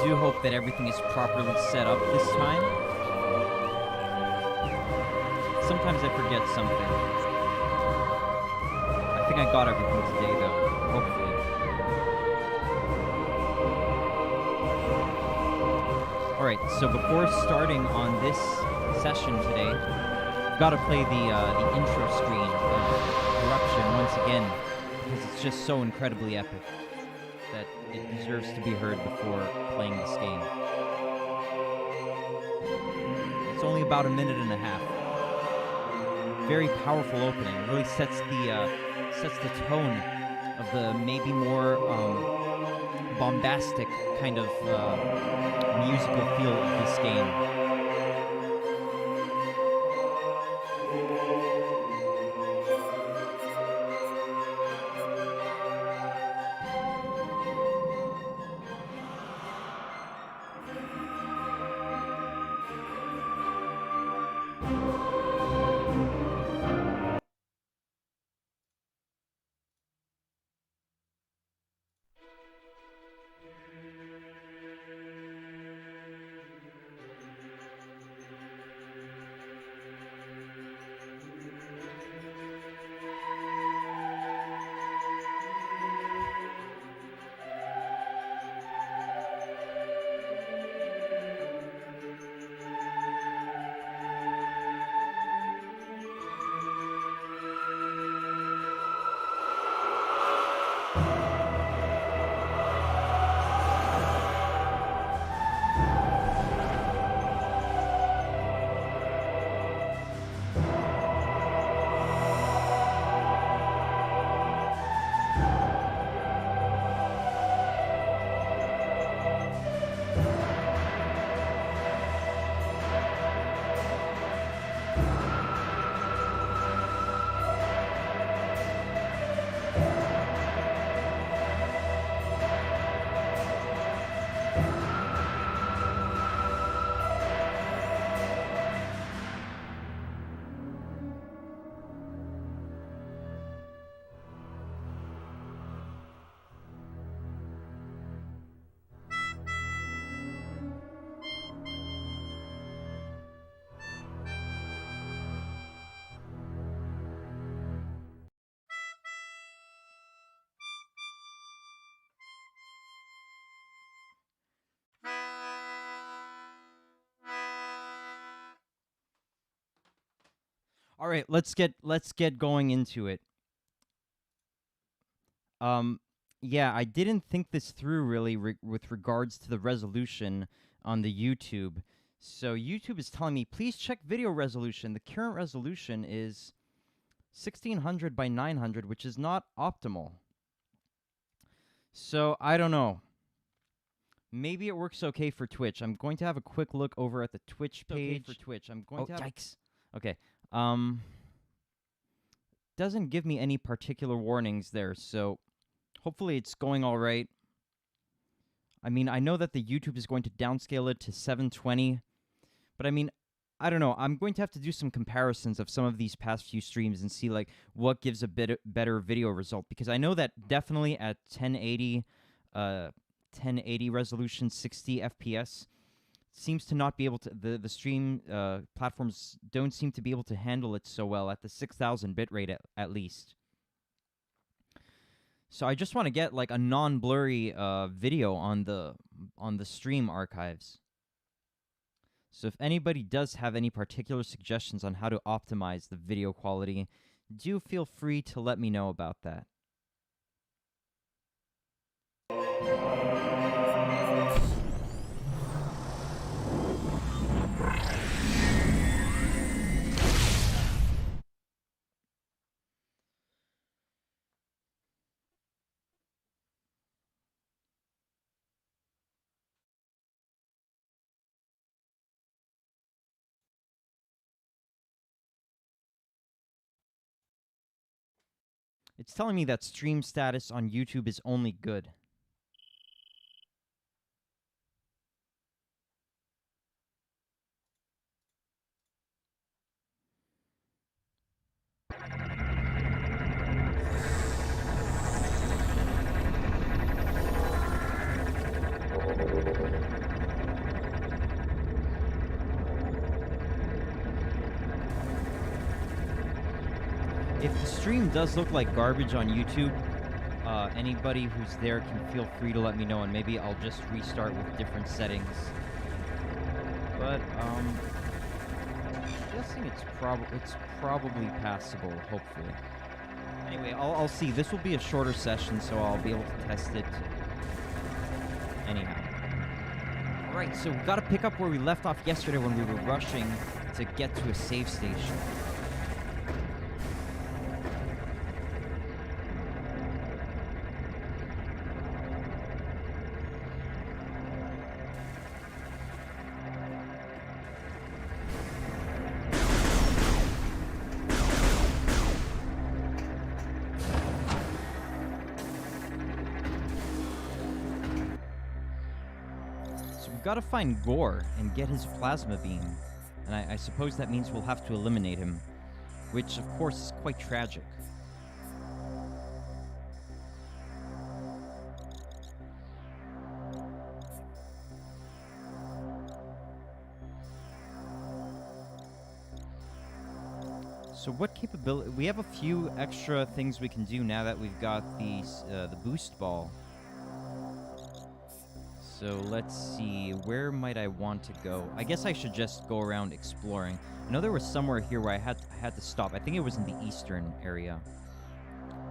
do hope that everything is properly set up this time. Sometimes I forget something. I think I got everything today, though. Hopefully. Alright, so before starting on this session today, I've got to play the intro screen of Corruption once again, because it's just so incredibly epic that it deserves to be heard before playing this game. It's only about a minute and a half. Very powerful opening. It really sets the tone of the maybe more bombastic kind of musical feel of this game. All right, let's get going into it. Yeah, I didn't think this through really with regards to the resolution on the YouTube. So YouTube is telling me, please check video resolution. The current resolution is 1600 by 900, which is not optimal. So I don't know. Maybe it works okay for Twitch. I'm going to have a quick look over at the Twitch page. Okay for Twitch. I'm going to have yikes. Okay. Doesn't give me any particular warnings there, so hopefully it's going all right. I mean, I know that the YouTube is going to downscale it to 720, but I mean, I don't know. I'm going to have to do some comparisons of some of these past few streams and see like what gives a bit better video result, because I know that definitely at 1080 resolution, 60 FPS seems to not be able to, the stream platforms don't seem to be able to handle it so well at the 6000 bitrate at least. So I just want to get like a non-blurry video on the stream archives. So if anybody does have any particular suggestions on how to optimize the video quality, do feel free to let me know about that. It's telling me that stream status on YouTube is only good. If the stream does look like garbage on YouTube, anybody who's there can feel free to let me know, and maybe I'll just restart with different settings. But I'm guessing it's probably passable, hopefully. Anyway, I'll see. This will be a shorter session, so I'll be able to test it anyhow. Alright, so we gotta pick up where we left off yesterday when we were rushing to get to a save station. Gotta find Gore and get his plasma beam, and I suppose that means we'll have to eliminate him, which of course is quite tragic. So what capability? We have a few extra things we can do now that we've got the boost ball. So let's see, where might I want to go? I guess I should just go around exploring. I know there was somewhere here where I had to stop. I think it was in the eastern area.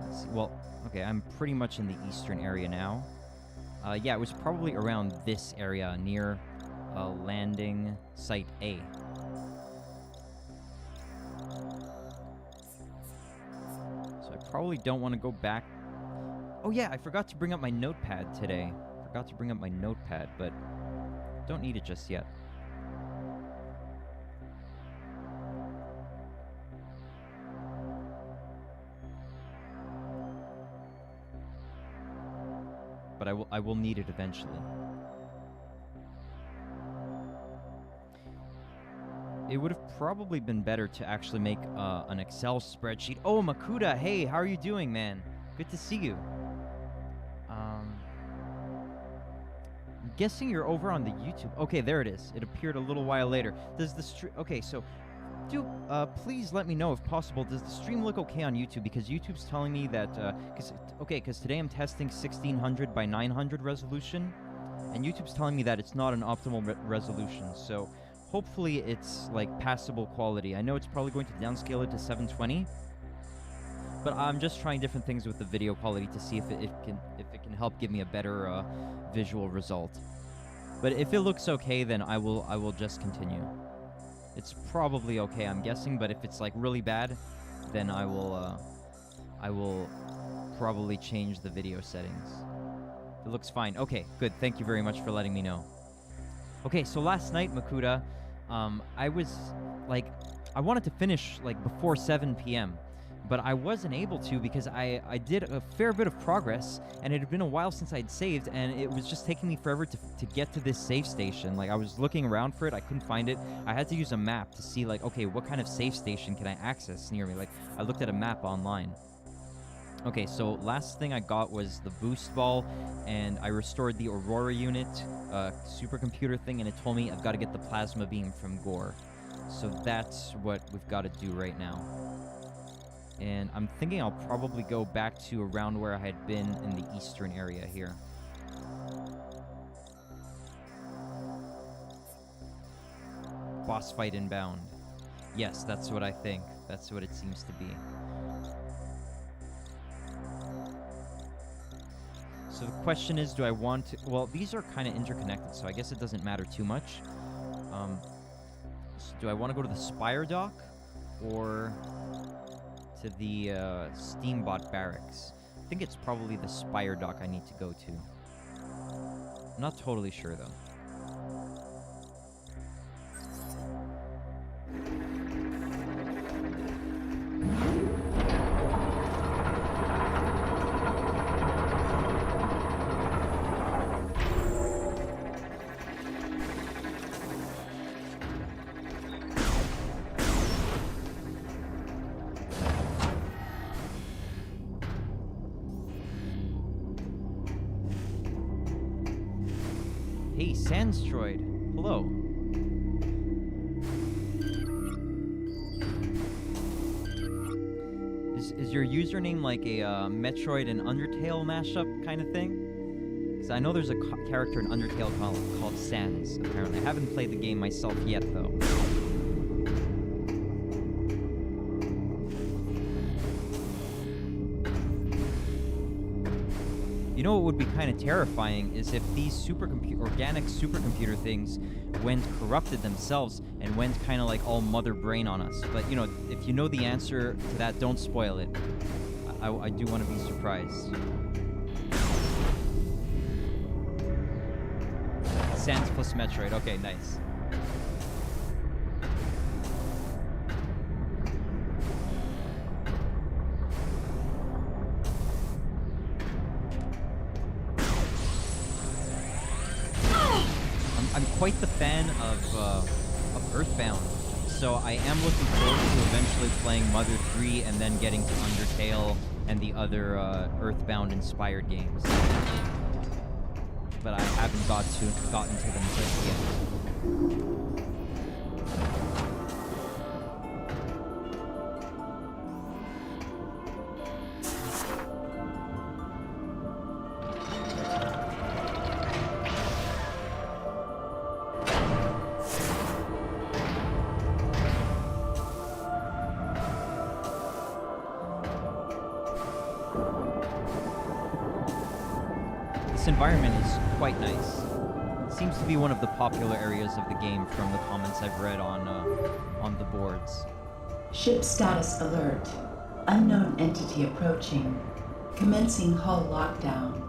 Let's see. Well, okay, I'm pretty much in the eastern area now. Yeah, it was probably around this area near landing site A. So I probably don't want to go back. Oh yeah, I forgot to bring up my notepad today. Forgot to bring up my notepad, but don't need it just yet. But I will need it eventually. It would have probably been better to actually make an Excel spreadsheet. Oh, Makuda, hey, how are you doing, man? Good to see you. I'm guessing you're over on the YouTube. Okay, there it is. It appeared a little while later. Does the stream... Okay, so... please let me know if possible. Does the stream look okay on YouTube? Because YouTube's telling me that... Because today I'm testing 1600 by 900 resolution. And YouTube's telling me that it's not an optimal resolution. So, hopefully it's, like, passable quality. I know it's probably going to downscale it to 720. But I'm just trying different things with the video quality to see if it can help give me a better visual result. But if it looks okay, then I will just continue. It's probably okay, I'm guessing. But if it's like really bad, then I will probably change the video settings. It looks fine. Okay, good. Thank you very much for letting me know. Okay, so last night, Makuda, I was like, I wanted to finish like before 7 p.m. But I wasn't able to because I did a fair bit of progress, and it had been a while since I'd saved, and it was just taking me forever to get to this save station. Like, I was looking around for it, I couldn't find it. I had to use a map to see, like, okay, what kind of save station can I access near me? Like, I looked at a map online. Okay, so last thing I got was the boost ball, and I restored the Aurora unit, supercomputer thing, and it told me I've got to get the plasma beam from Gore. So that's what we've got to do right now. And I'm thinking I'll probably go back to around where I had been in the eastern area here. Boss fight inbound. Yes, that's what I think. That's what it seems to be. So the question is, do I want to... Well, these are kind of interconnected, so I guess it doesn't matter too much. So do I want to go to the Spire Dock or to the Steambot Barracks? I think it's probably the Spire Dock I need to go to. I'm not totally sure, though. Hey, Sandstroid. Hello. your username like a Metroid and Undertale mashup kind of thing? Because I know there's a character in Undertale called Sans, apparently. I haven't played the game myself yet, though. You know what would be kind of terrifying is if these organic supercomputer things went corrupted themselves and went kind of like all mother brain on us. But, you know, if you know the answer to that, don't spoil it. I do want to be surprised. Sans plus Metroid. Okay, nice. I'm quite the fan of Earthbound, so I am looking forward to eventually playing Mother 3 and then getting to Undertale and the other Earthbound-inspired games. But I haven't gotten to them just yet. This environment is quite nice. It seems to be one of the popular areas of the game from the comments I've read on the boards. Ship status alert. Unknown entity approaching. Commencing hull lockdown.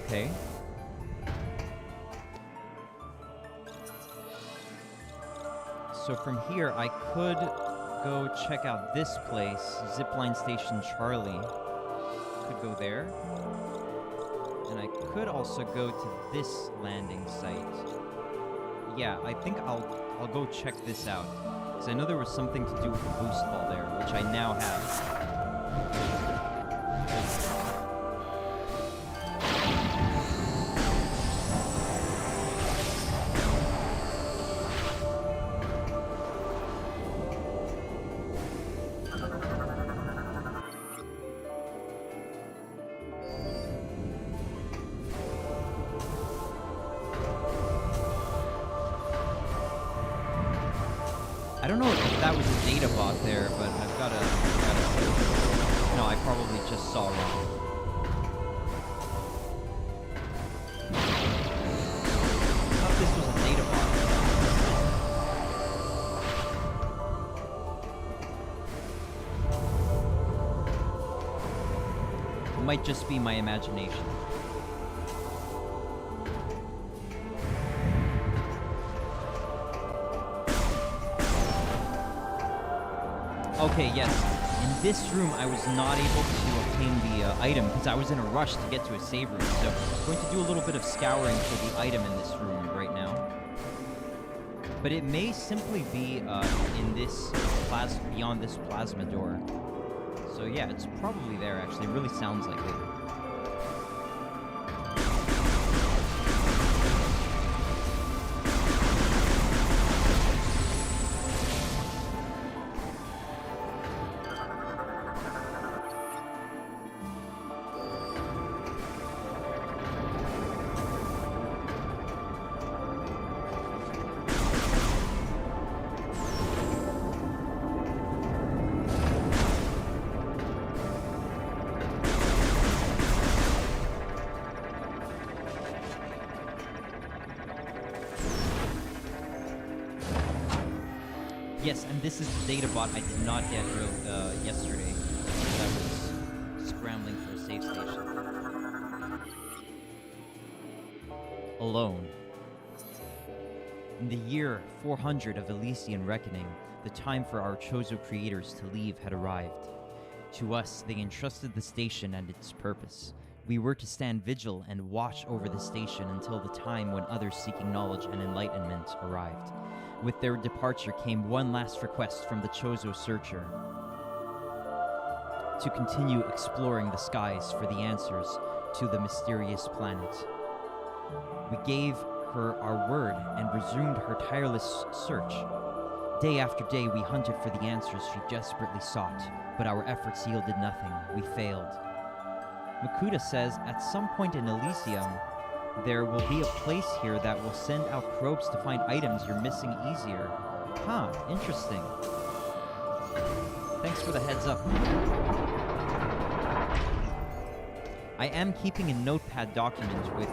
Okay. So from here, I could go check out this place, Zipline Station Charlie. Could go there. And I could also go to this landing site. Yeah, I think I'll go check this out. Because I know there was something to do with the boost ball there, which I now have. I don't know if that was a data bot there, but I've got to no, I probably just saw wrong. I thought this was a data bot. It might just be my imagination. Okay, yes. In this room, I was not able to obtain the item because I was in a rush to get to a save room. So I'm going to do a little bit of scouring for the item in this room right now. But it may simply be in this beyond this plasma door. So yeah, it's probably there actually. It really sounds like it. Yes, and this is the data bot I did not get yesterday because I was scrambling for a save station. Alone. In the year 400 of Elysian Reckoning, the time for our Chozo creators to leave had arrived. To us, they entrusted the station and its purpose. We were to stand vigil and watch over the station until the time when others seeking knowledge and enlightenment arrived. With their departure came one last request from the Chozo Searcher to continue exploring the skies for the answers to the mysterious planet. We gave her our word and resumed her tireless search. Day after day, we hunted for the answers she desperately sought, but our efforts yielded nothing. We failed. Makuta says at some point in Elysium, there will be a place here that will send out probes to find items you're missing easier. Huh, interesting. Thanks for the heads up. I am keeping a notepad document with,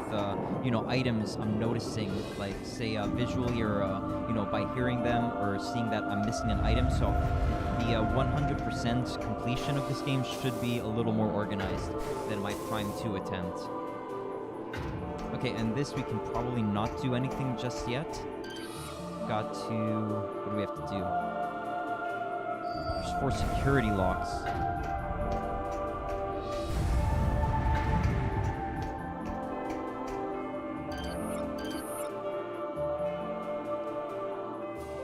items I'm noticing, like, say, visually or, by hearing them or seeing that I'm missing an item. So the 100% completion of this game should be a little more organized than my Prime 2 attempt. Okay, and this we can probably not do anything just yet. Got to... what do we have to do? There's 4 security locks.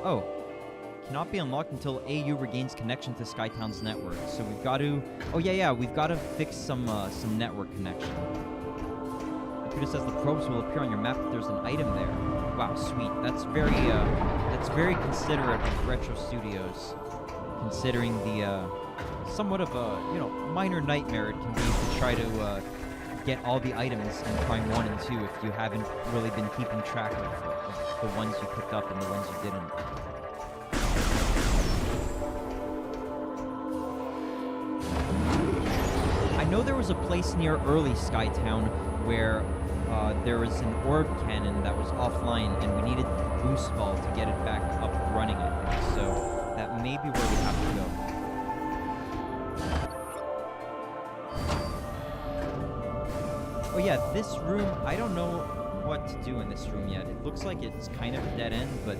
Oh. Cannot be unlocked until AU regains connection to SkyTown's network. So we've got to... oh, yeah, we've got to fix some network connection. It says the probes will appear on your map if there's an item there. Wow, sweet. That's very considerate of Retro Studios, considering the somewhat of a minor nightmare it can be to try to get all the items in Prime 1 and 2 if you haven't really been keeping track of the ones you picked up and the ones you didn't. I know there was a place near early SkyTown where there was an orb cannon that was offline, and we needed the boost ball to get it back up running, I think. So that may be where we have to go. Oh yeah, this room, I don't know what to do in this room yet. It looks like it's kind of a dead end, but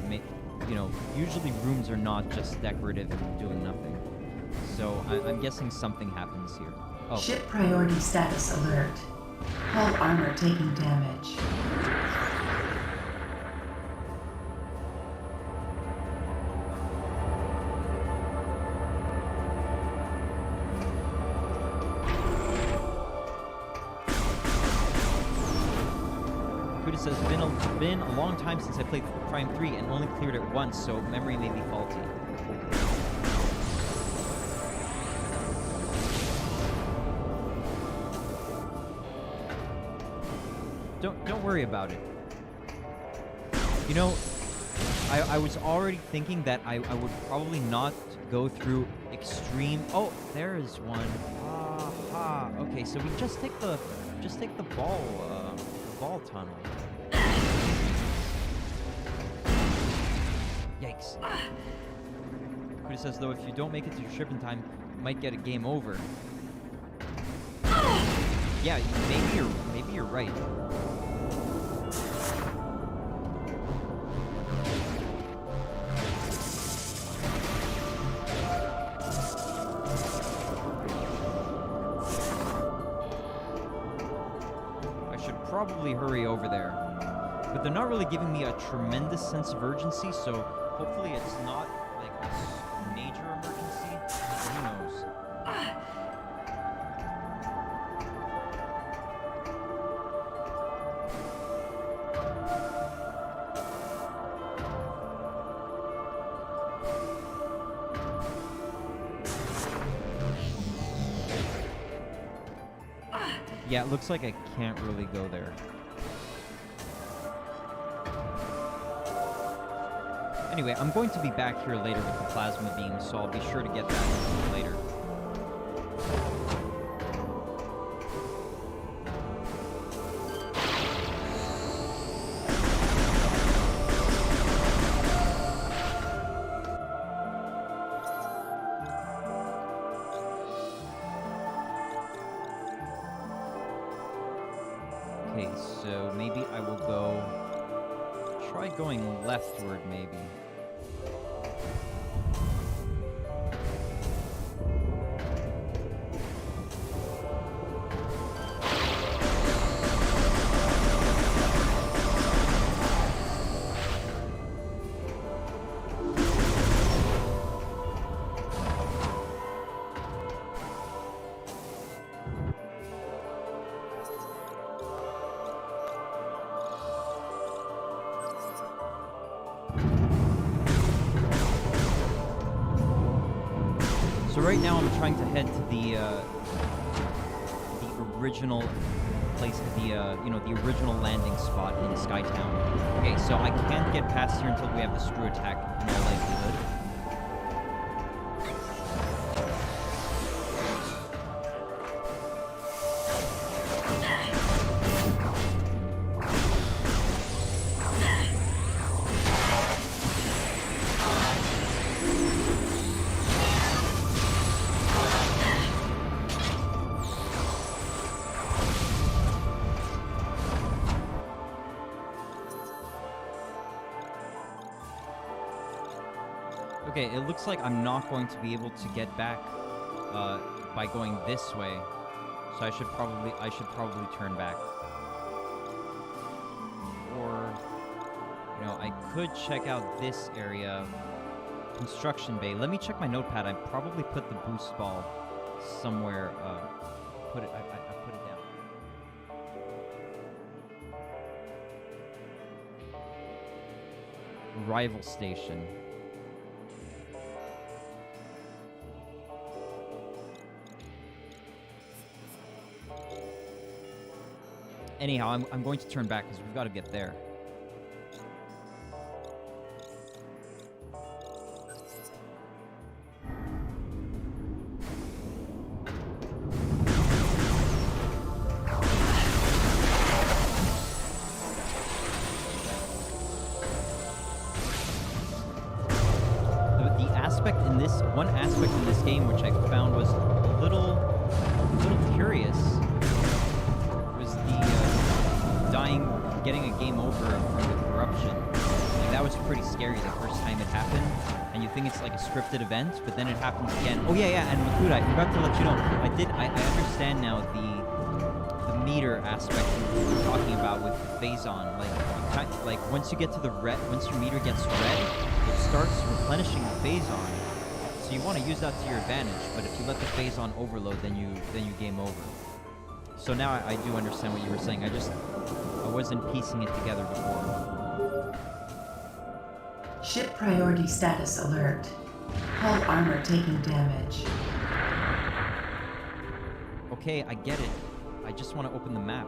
usually rooms are not just decorative and doing nothing. So I'm guessing something happens here. Oh. Ship priority status alert. Hull armor taking damage. Kuda says, been a long time since I played Prime 3 and only cleared it once, so memory may be faulty. Don't worry about it. I was already thinking that I would probably not go through extreme... oh, there is one. Aha. Okay, so we just take the ball tunnel. Yikes. It says though if you don't make it to your ship in time, you might get a game over. Yeah, maybe you're right. Probably hurry over there. But they're not really giving me a tremendous sense of urgency, so hopefully it's not like a major emergency. Who knows? Yeah, it looks like I can't really go there. Anyway, I'm going to be back here later with the plasma beam, so I'll be sure to get that later. Okay, so maybe I will try going leftward, maybe. right now I'm trying to head to the original place, the original landing spot in SkyTown. Okay, so I can't get past here until we have the screw attack in all likelihood. Okay, it looks like I'm not going to be able to get back by going this way, so I should probably turn back. Or, I could check out this area, construction bay. Let me check my notepad. I probably put the boost ball somewhere. I put it down. Rival station. Anyhow, I'm going to turn back because we've got to get there. One aspect in this game which I found was a little curious was the getting a game over from the corruption. Like, that was pretty scary the first time it happened, and you think it's like a scripted event, but then it happens again. Oh yeah, and Makuda, I forgot to let you know, I understand now the meter aspect we were talking about with the phase-on. Like once you get to the red, once your meter gets red, it starts replenishing the phase-on. So you want to use that to your advantage, but if you let the phase-on overload, then you game over. So now I do understand what you were saying. I wasn't piecing it together before. Ship priority status alert. Hull armor taking damage. Okay, I get it. I just want to open the map.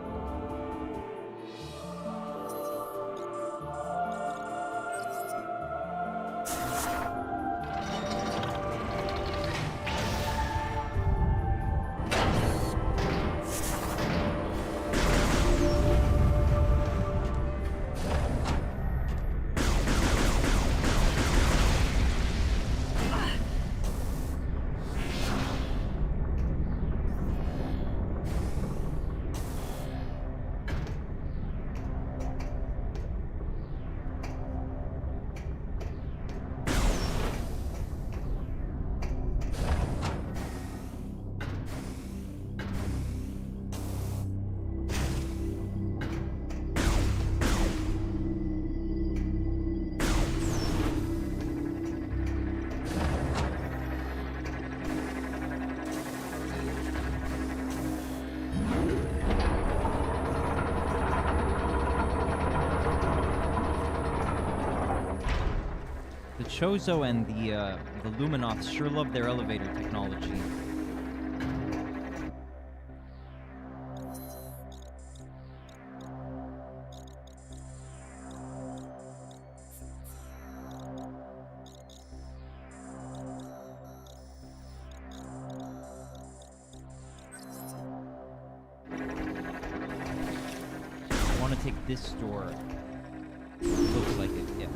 Chozo and the Luminoths sure love their elevator technology. I want to take this door. Looks like it, yeah.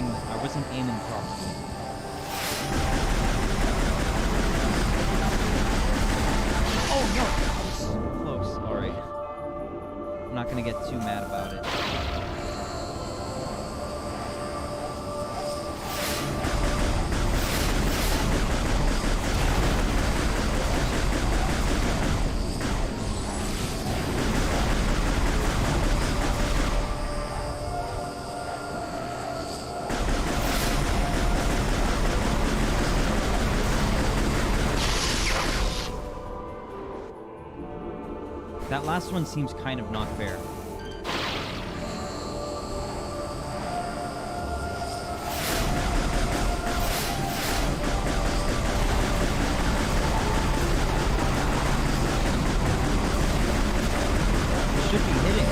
I wasn't aiming properly. Oh no! Close. Alright. I'm not gonna get too mad about it. That last one seems kind of not fair. Should be hitting.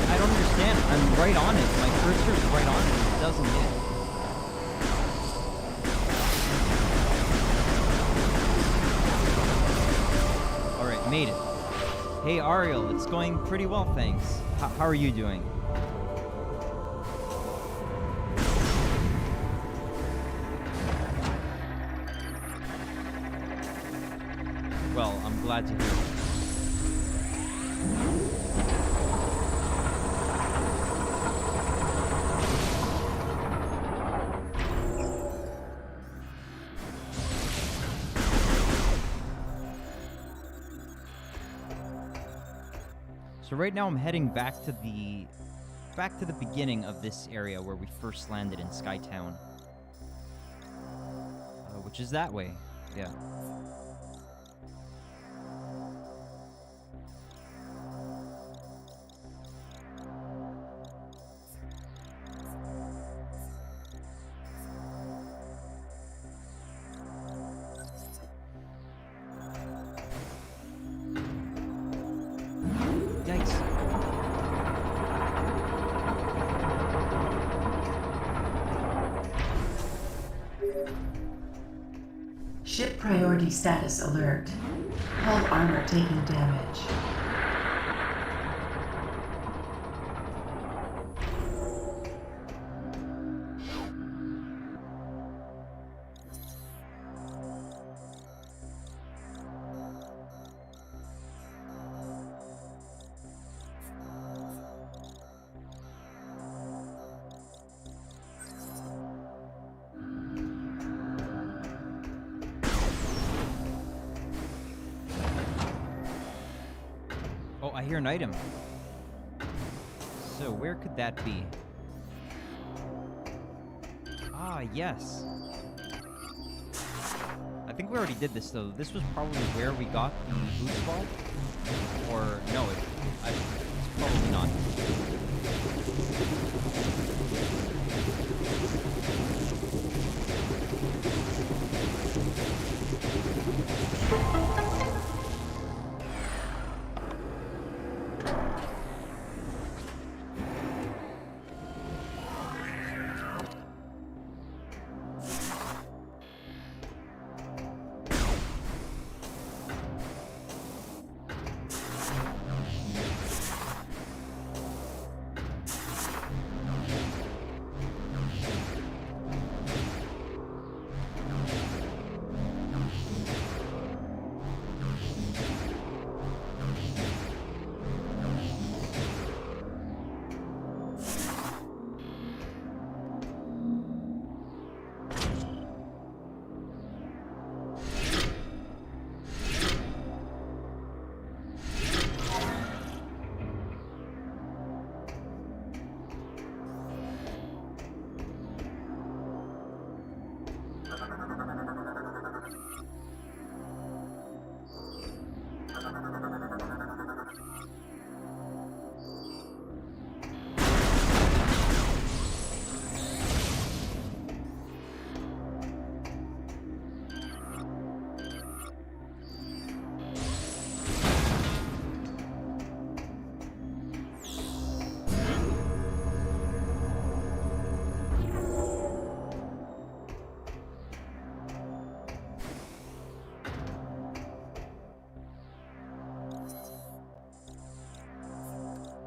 I don't understand. I'm right on it. My cursor's right on it. It doesn't hit. Alright, made it. Hey Ariel, it's going pretty well, thanks. How are you doing? Well, I'm glad to hear it. So right now I'm heading back to the beginning of this area where we first landed in SkyTown. Which is that way. Yeah. Yikes. Ship priority status alert. Hull armor taking damage. Oh, I hear an item. So, where could that be? Ah, yes. I think we already did this, though. This was probably where we got the boost ball. Or, no, it's probably not.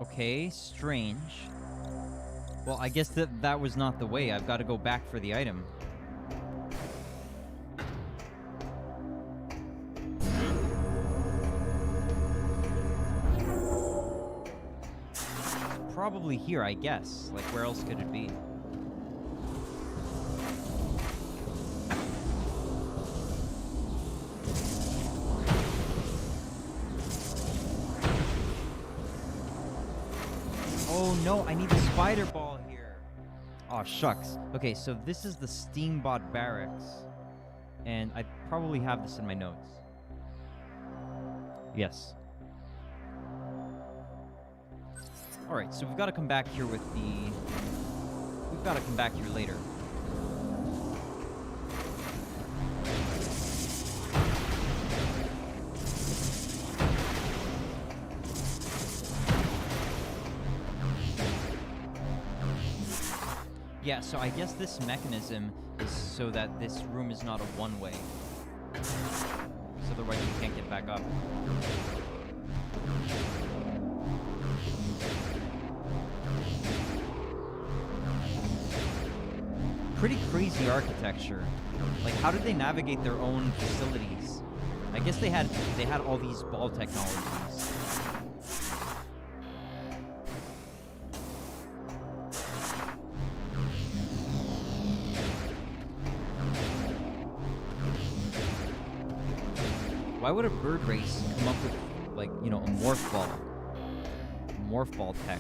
Okay, strange. Well, I guess that was not the way. I've got to go back for the item. It's probably here, I guess. Like, where else could it be? Oh no, I need the spider ball here. Oh shucks. Okay, so this is the Steambot barracks. And I probably have this in my notes. Yes. Alright, so we've got to come back here with the... We've got to come back here later. Yeah, so I guess this mechanism is so that this room is not a one-way. So otherwise you can't get back up. Pretty crazy architecture. Like, how did they navigate their own facilities? I guess they had all these ball technologies. Why would a bird race come up with, like, you know, a morph ball? Morph ball tech.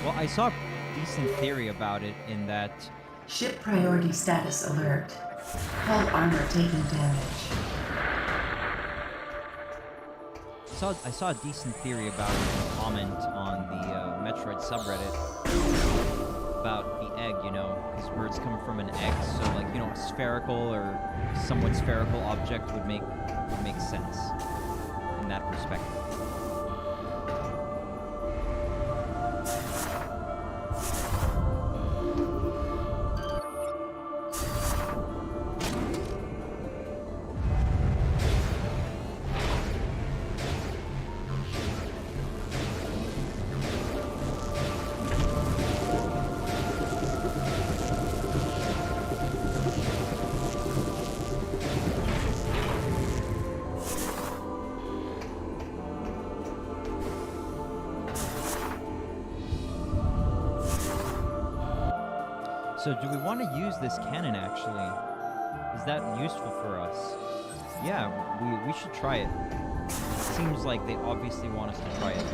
Well, I saw a decent theory about it in that... Ship priority status alert. Hull armor taking damage. I saw a decent theory about it in a comment on the Metroid subreddit about the egg, you know, because birds come from an egg, so, like, you know, a spherical or somewhat spherical object would make sense in that perspective. So do we want to use this cannon, actually? Is that useful for us? Yeah, we should try it. Seems like they obviously want us to try it.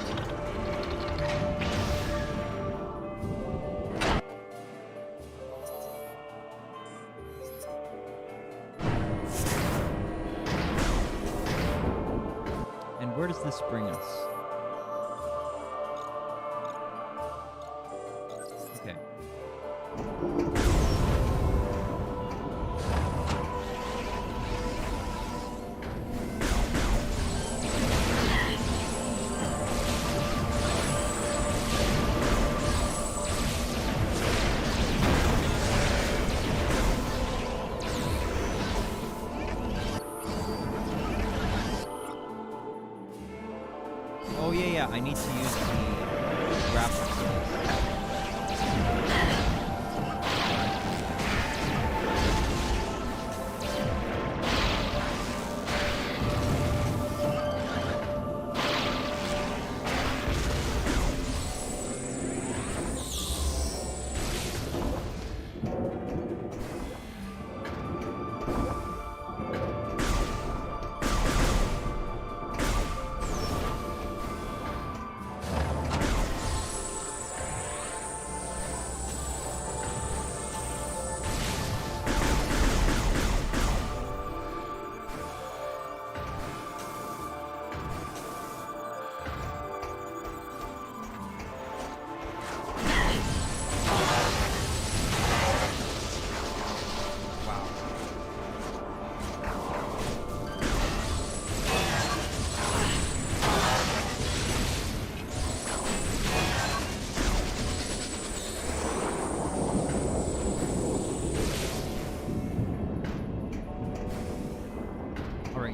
And where does this bring us? Okay. Oh yeah, I need to use the grapple skills.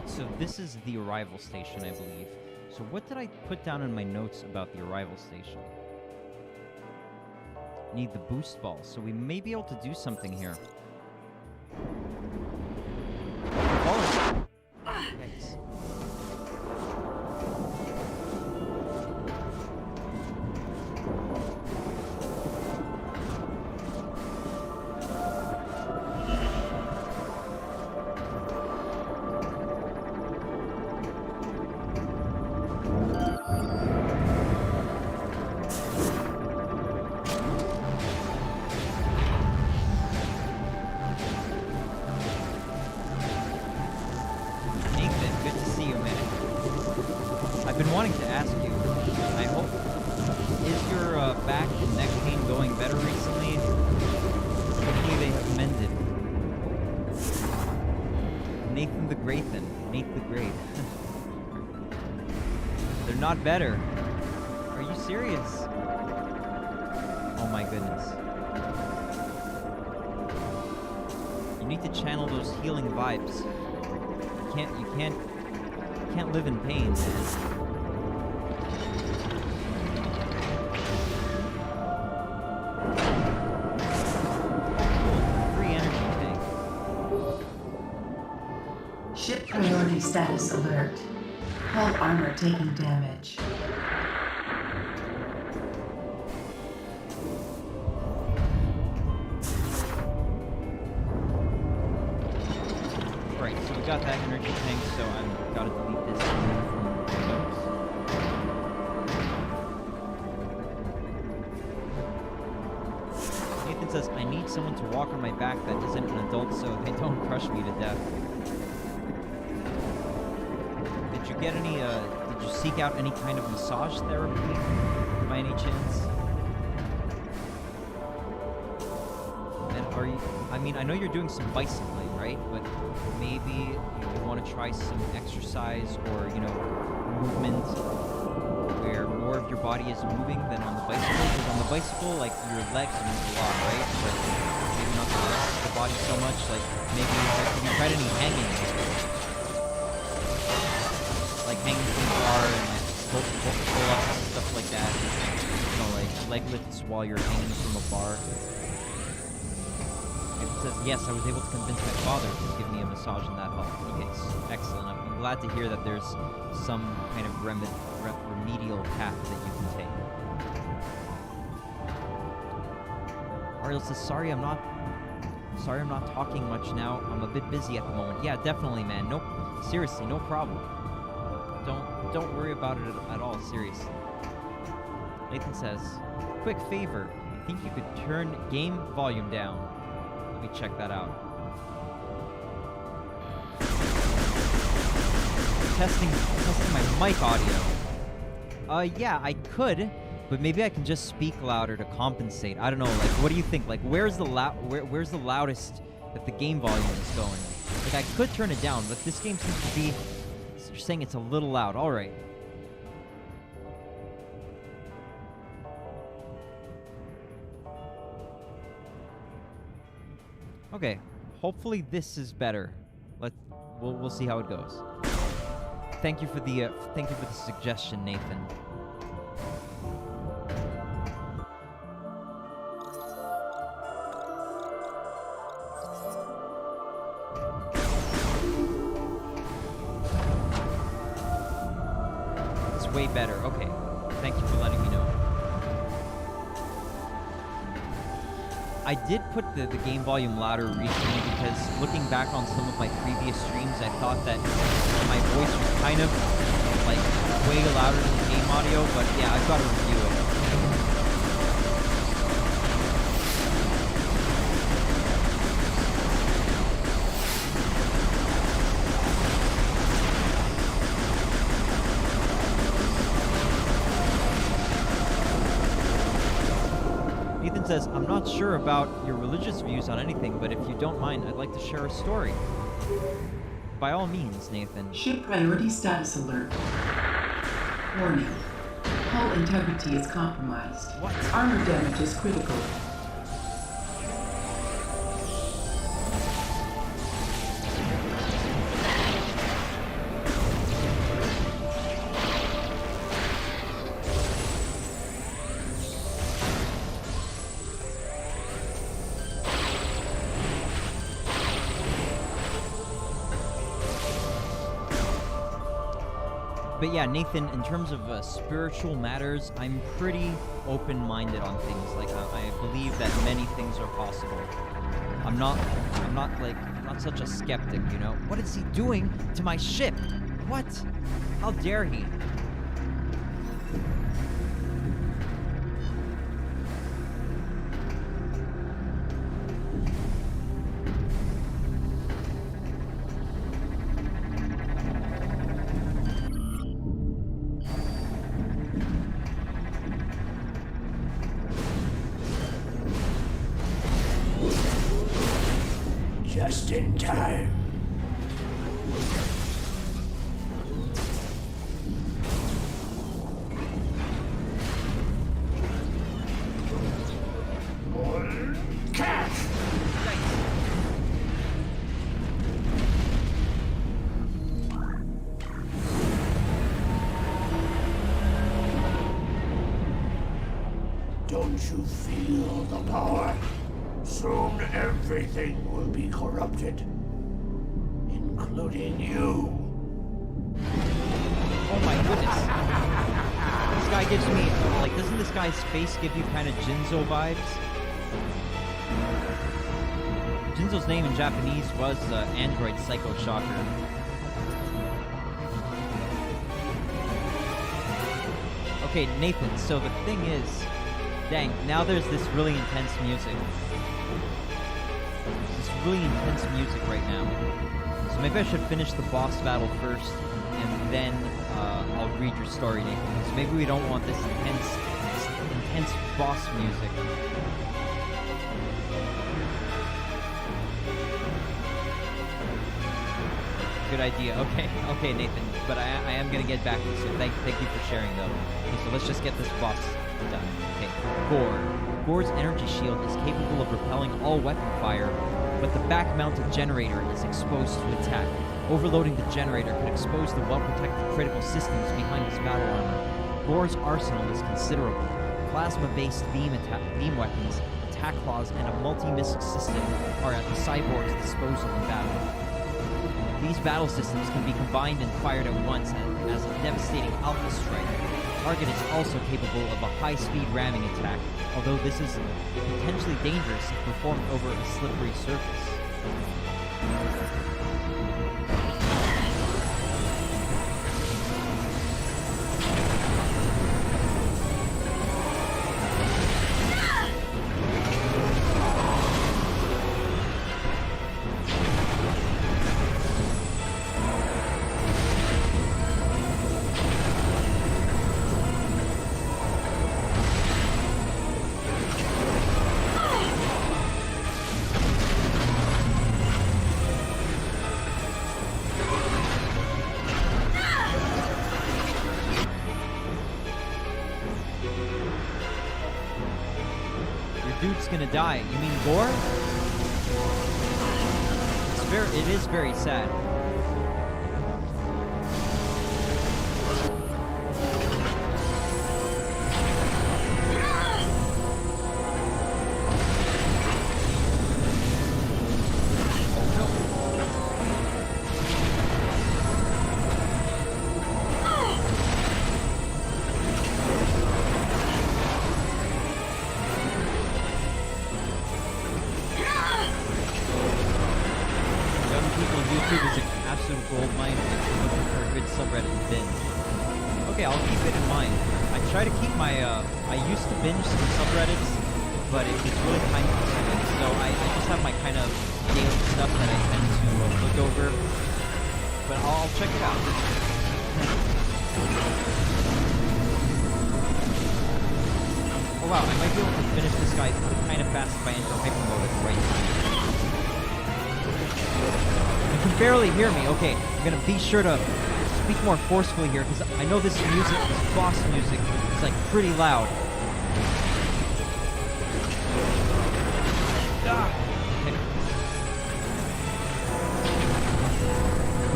So this is the arrival station, I believe. So what did I put down in my notes about the arrival station? Need the boost ball, so we may be able to do something here. Oh! Yikes. I've been wanting to ask you. I hope is your back and neck pain going better recently? Hopefully they have mended. Nathan the Greathen. Nate the Great. They're not better. Are you serious? Oh my goodness. You need to channel those healing vibes. You can't live in pain, man. Free energy tank. Ship priority status alert. Hull armor taking damage. Right, so we got that energy tank, so I've got to delete this from Windows. Nathan says, I need someone to walk on my back that isn't an adult so they don't crush me to death. Did you get any, did you seek out any kind of massage therapy by any chance? And are you, I mean, I know you're doing some bicycling, right? But maybe you want to try some exercise or, movement where more of your body is moving than on the bicycle. Because on the bicycle, like, your legs move a lot, right? But maybe not the rest of the body so much. Like, maybe, have you tried any hanging? Like hanging from the bar and like pull-ups and stuff like that. Like leg lifts while you're hanging from a bar. It says, yes, I was able to convince my father to give me a massage and that helped. Okay, excellent. I'm glad to hear that there's some kind of remedial path that you can take. Ariel says, sorry I'm not talking much now. I'm a bit busy at the moment. Yeah, definitely, man. Nope. Seriously, no problem. Don't worry about it at all, seriously. Nathan says, quick favor, I think you could turn game volume down. Let me check that out. Testing my mic audio. Yeah, I could, but maybe I can just speak louder to compensate. I don't know, like, what do you think? Like, where's the loudest that the game volume is going? Like, I could turn it down, but this game seems to be... You're saying it's a little loud. All right. Okay. Hopefully this is better. We'll see how it goes. Thank you for the suggestion, Nathan. Way better. Okay. Thank you for letting me know. I did put the game volume louder recently because looking back on some of my previous streams, I thought that my voice was kind of like way louder than the game audio, but yeah, I've got to review it. Says, I'm not sure about your religious views on anything, but if you don't mind, I'd like to share a story. By all means, Nathan. Ship priority status alert. Warning. Hull integrity is compromised. What? Armor damage is critical. But yeah, Nathan, in terms of spiritual matters, I'm pretty open-minded on things. Like, I believe that many things are possible. I'm not such a skeptic, you know? What is he doing to my ship? What? How dare he? in time. Catch! Don't you feel the power? Soon everything will be corrupted, including you. Oh my goodness. This guy gives me, like, doesn't this guy's face give you kind of Jinzo vibes? Jinzo's name in Japanese was Android Psycho Shocker. Okay, Nathan, so the thing is, dang, now there's this really intense music. This really intense music right now. So maybe I should finish the boss battle first, and then I'll read your story, Nathan. Because maybe we don't want this intense boss music. Good idea. Okay, Nathan. But I am gonna get back to you. So thank you for sharing, though. Okay, so let's just get this boss done. Okay, Gore. Gore's energy shield is capable of repelling all weapon fire, but the back-mounted generator is exposed to attack. Overloading the generator could expose the well-protected critical systems behind his battle armor. Gore's arsenal is considerable. Plasma-based beam weapons, attack claws, and a multi-missile system are at the cyborg's disposal in battle. These battle systems can be combined and fired at once as a devastating alpha strike. The target is also capable of a high-speed ramming attack, although this is potentially dangerous if performed over a slippery surface. Dude's gonna die. You mean Gore? It is very sad. YouTube is an absolute gold mine if you're looking for a good subreddit to binge. Okay, I'll keep it in mind. I try to keep my, I used to binge some subreddits, but it's really time consuming, so I just have my kind of daily stuff that I tend to look over, but I'll check it out. Oh wow, I might be able to finish this guy kind of fast if I enter hyper mode at the right time. You can barely hear me. Okay, I'm gonna be sure to speak more forcefully here because I know this music, this boss music, is like pretty loud. Okay.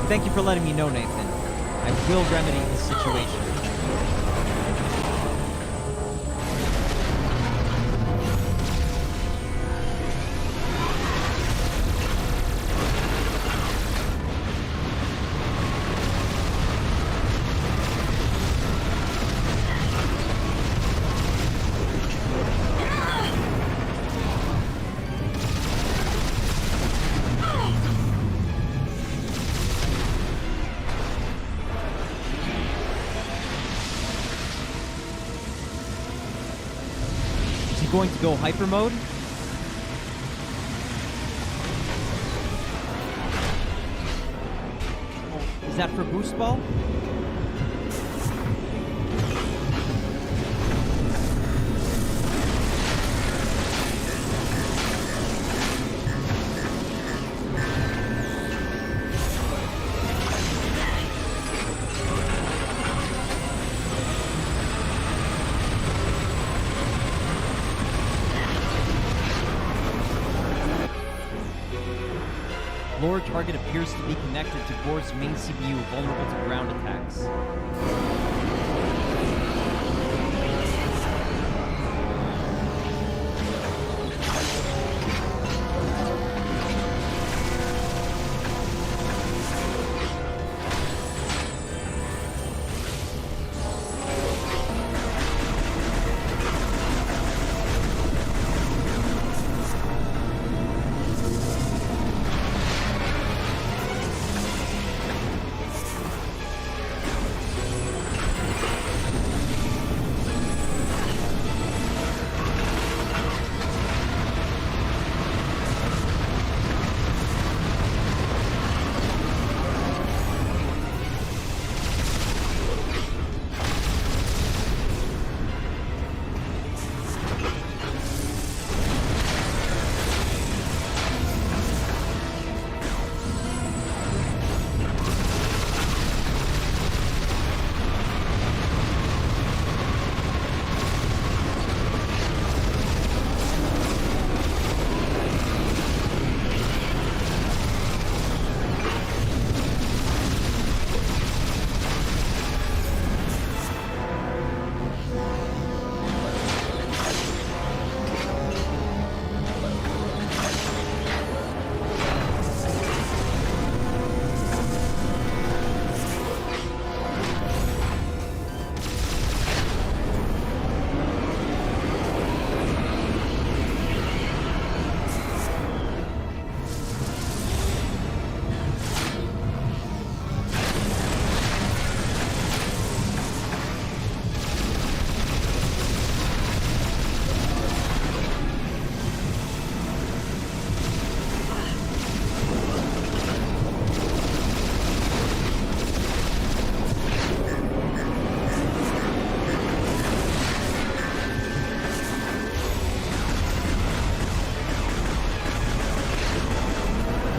Thank you for letting me know, Nathan. I will remedy this situation. Going to go hyper mode. Oh, is that for boost ball? Gore target appears to be connected to Gore's main CPU, vulnerable to ground attacks.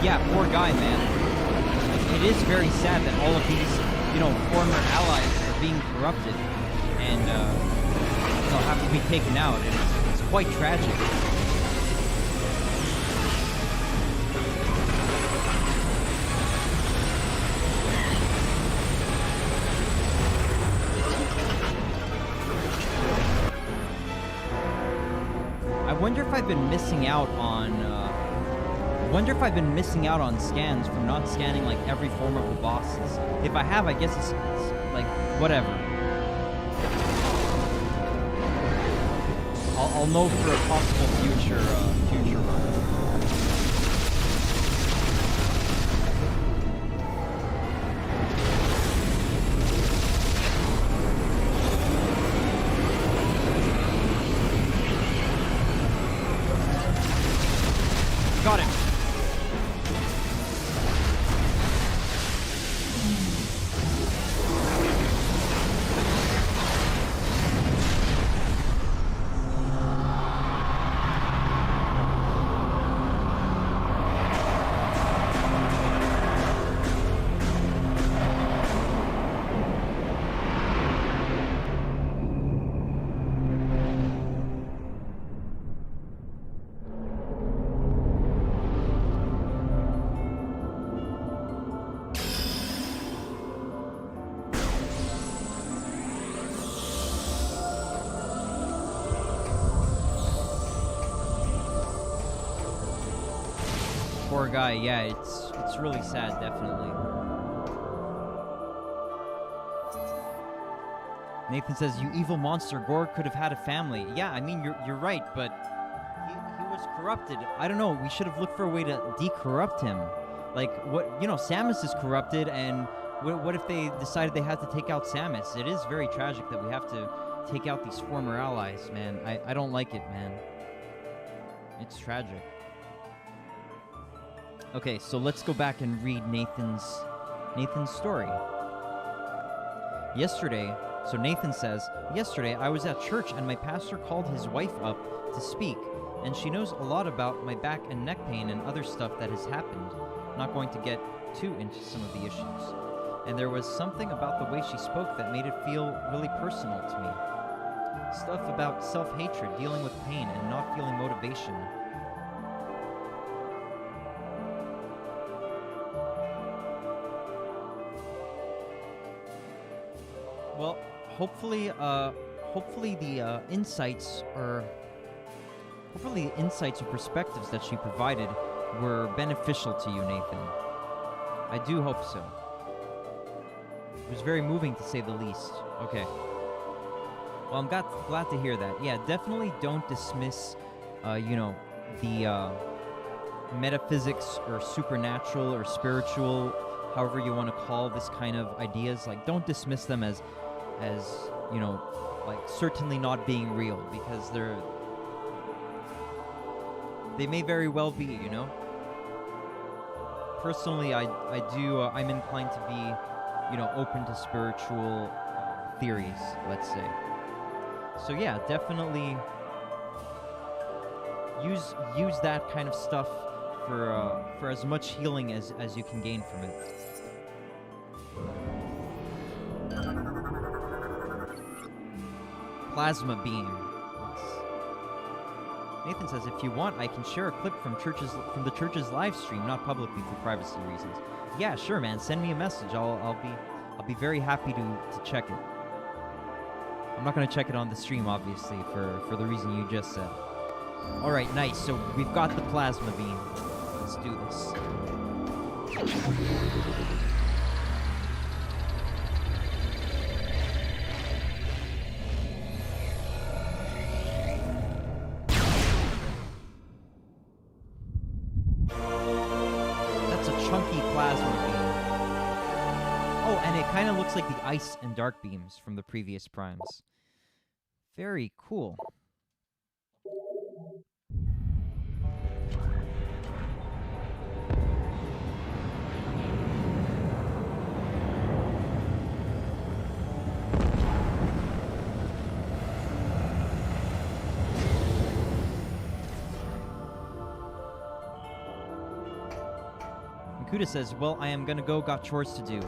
Yeah, poor guy, man. It is very sad that all of these, former allies are being corrupted and, have to be taken out. It's quite tragic. I wonder if I've been missing out on scans from not scanning like every form of the bosses. If I have, I guess it's like whatever. I'll know for a possible future run. Got him. Poor guy, yeah, it's really sad, definitely. Nathan says, "You evil monster, Gore could have had a family." Yeah, I mean, you're right, but he was corrupted. I don't know, we should have looked for a way to decorrupt him. Like, Samus is corrupted, and what if they decided they had to take out Samus? It is very tragic that we have to take out these former allies, man. I don't like it, man. It's tragic. Okay, so let's go back and read Nathan's story. Yesterday, so Nathan says, "Yesterday I was at church and my pastor called his wife up to speak, and she knows a lot about my back and neck pain and other stuff that has happened. Not going to get too into some of the issues. And there was something about the way she spoke that made it feel really personal to me. Stuff about self-hatred, dealing with pain, and not feeling motivation. Well, hopefully the insights or perspectives that she provided were beneficial to you, Nathan. I do hope so. It was very moving, to say the least. Okay. Well, I'm glad to hear that. Yeah, definitely don't dismiss, the metaphysics or supernatural or spiritual, however you want to call this kind of ideas. Like, don't dismiss them as like certainly not being real, because they may very well be, you know? Personally, I'm inclined to be, open to spiritual theories, let's say. So yeah, definitely use that kind of stuff for as much healing as you can gain from it. Plasma beam. Nathan says, if you want, I can share a clip from the church's live stream, not publicly for privacy reasons. Yeah, sure, man. Send me a message. I'll be very happy to check it. I'm not gonna check it on the stream, obviously, for the reason you just said. All right, nice. So we've got the plasma beam. Let's do this. Kind of looks like the ice and dark beams from the previous primes. Very cool. Makuta says, well, I am gonna go, got chores to do.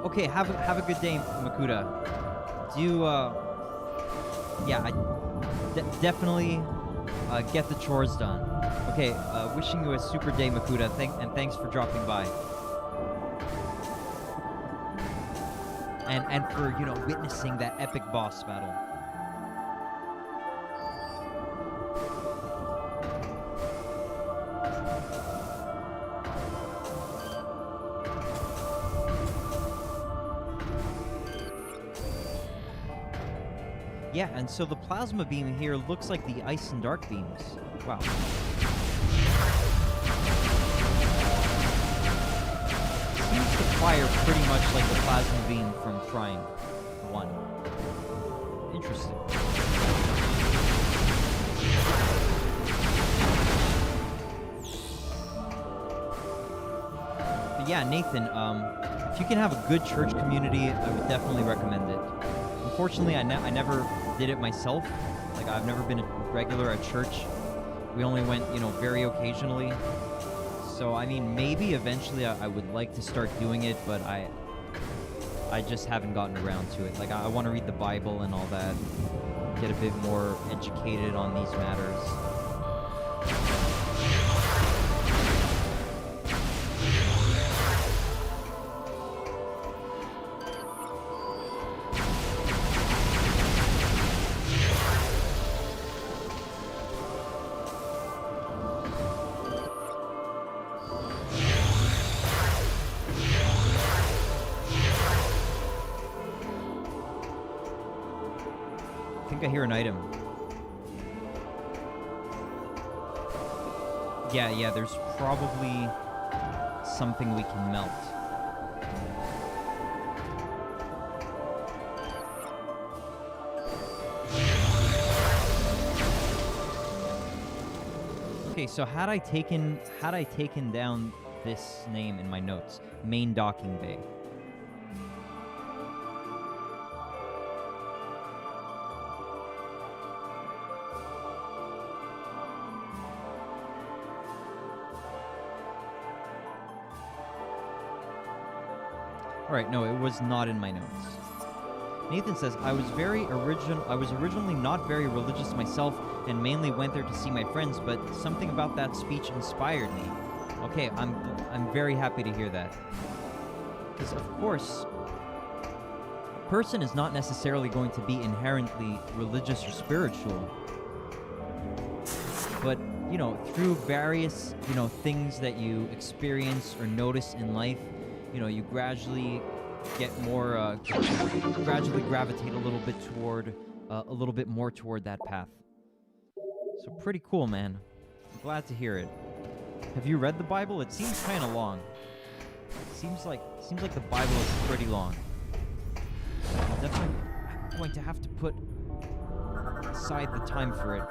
Okay, have a good day, Makuta. Definitely get the chores done. Okay, wishing you a super day, Makuta, and thanks for dropping by. And for, witnessing that epic boss battle. Yeah, and so the plasma beam here looks like the ice and dark beams. Wow. Seems to fire pretty much like the plasma beam from Prime 1. Interesting. But yeah, Nathan, if you can have a good church community, I would definitely recommend it. Unfortunately, I never did it myself. Like, I've never been a regular at church. We only went, very occasionally. So, I mean, maybe eventually I would like to start doing it, but I just haven't gotten around to it. Like, I want to read the Bible and all that, get a bit more educated on these matters. I hear an item. Yeah, there's probably something we can melt. Okay, so had I taken down this name in my notes, main docking bay. Alright, no, it was not in my notes. Nathan says, I was originally not very religious myself and mainly went there to see my friends, but something about that speech inspired me. Okay, I'm very happy to hear that. Because, of course, person is not necessarily going to be inherently religious or spiritual. But, you know, through various, you know, things that you experience or notice in life, you know, you gradually get more, gradually gravitate a little bit toward, a little bit more toward that path. So pretty cool, man. I'm glad to hear it. Have you read the Bible? It seems kind of long. Seems like the Bible is pretty long. I'm definitely going to have to put aside the time for it.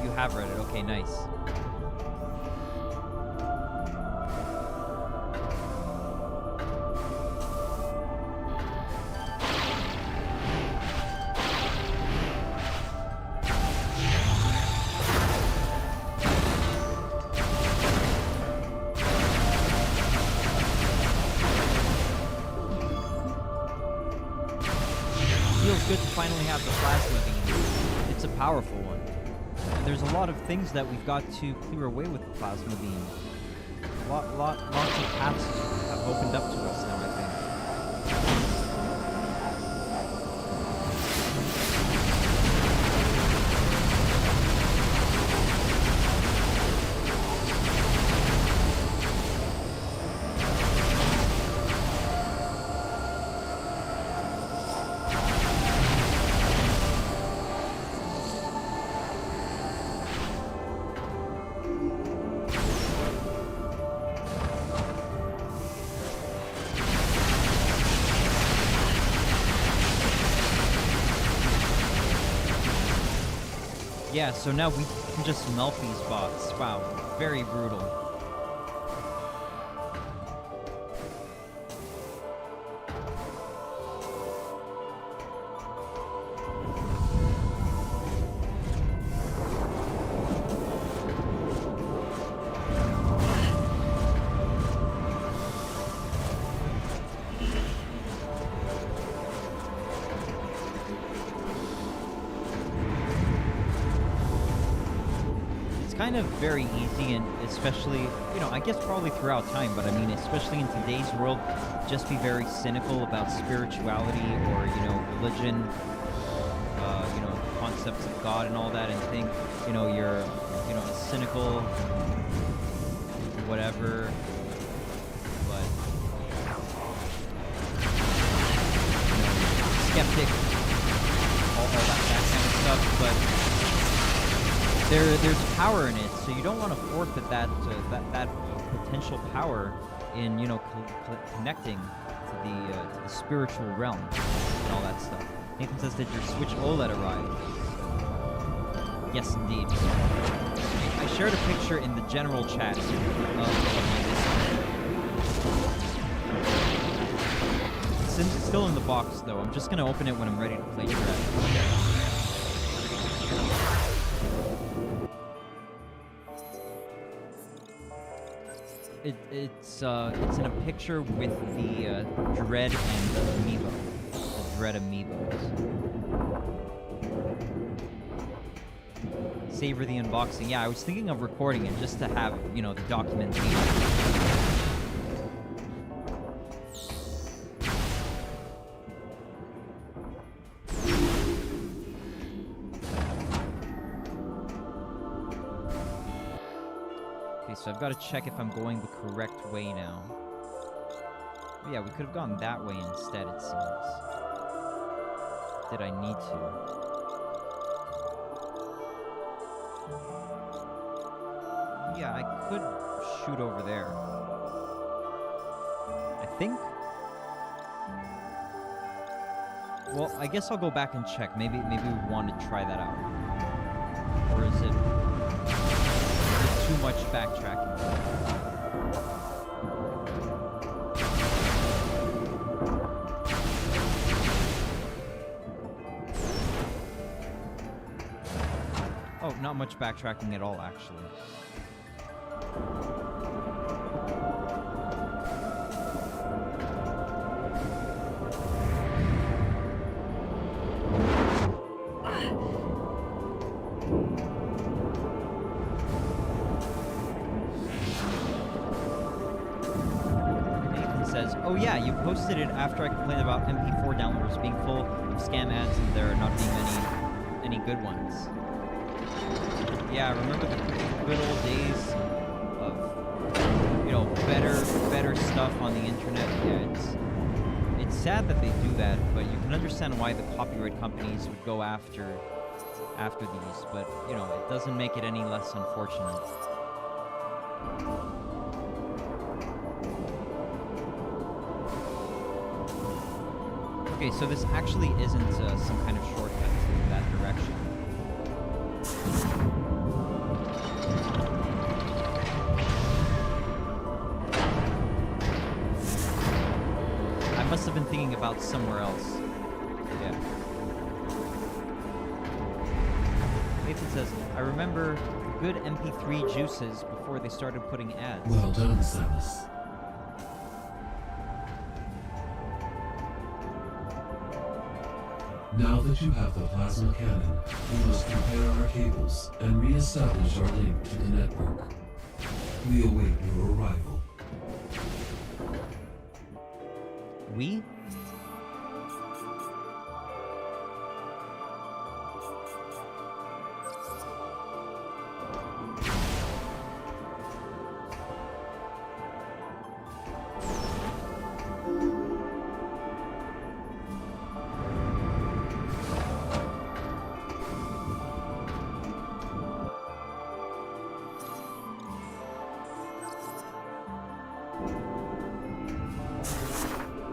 You have read it. Okay, nice. Feels good to finally have the plasma beam. It's a powerful one. And there's a lot of things that we've got to clear away with the plasma beam. Lots of paths have opened up to us now, I think. Yeah, so now we can just melt these bots. Wow, very brutal. Kind of very easy, and especially, you know, I guess probably throughout time, but I mean, especially in today's world, just be very cynical about spirituality or, you know, religion, you know, concepts of God and all that, and think, you know, you're, you know, cynical, whatever, but, you know, skeptic, all that kind of stuff, but there's power in it, so you don't want to forfeit that potential power in, you know, connecting to the spiritual realm and all that stuff. Nathan says, did your Switch OLED arrive? Yes, indeed. I shared a picture in the general chat of my Discord. It's still in the box, though. I'm just gonna open it when I'm ready to play Dread. It's in a picture with the Dread and Amiibo. The Dread Amiibos. Savor the unboxing. Yeah, I was thinking of recording it just to have, you know, the documentation. So I've got to check if I'm going the correct way now. Oh, yeah, we could have gone that way instead, it seems. Did I need to? Yeah, I could shoot over there. I think? Well, I guess I'll go back and check. Maybe we want to try that out. Or is it too much backtracking? Oh, not much backtracking at all, actually. posted it after I complained about MP4 downloaders being full of scam ads and there not being any good ones. Yeah, I remember the good old days of, you know, better stuff on the internet. Yeah, it's sad that they do that, but you can understand why the copyright companies would go after these, but, you know, it doesn't make it any less unfortunate. Okay, so this actually isn't some kind of shortcut to that direction. I must have been thinking about somewhere else. Yeah. Nathan says, I remember good MP3 juices before they started putting ads. Well done, Samus. Now that you have the plasma cannon, we must repair our cables and re-establish our link to the network. We await your arrival. We?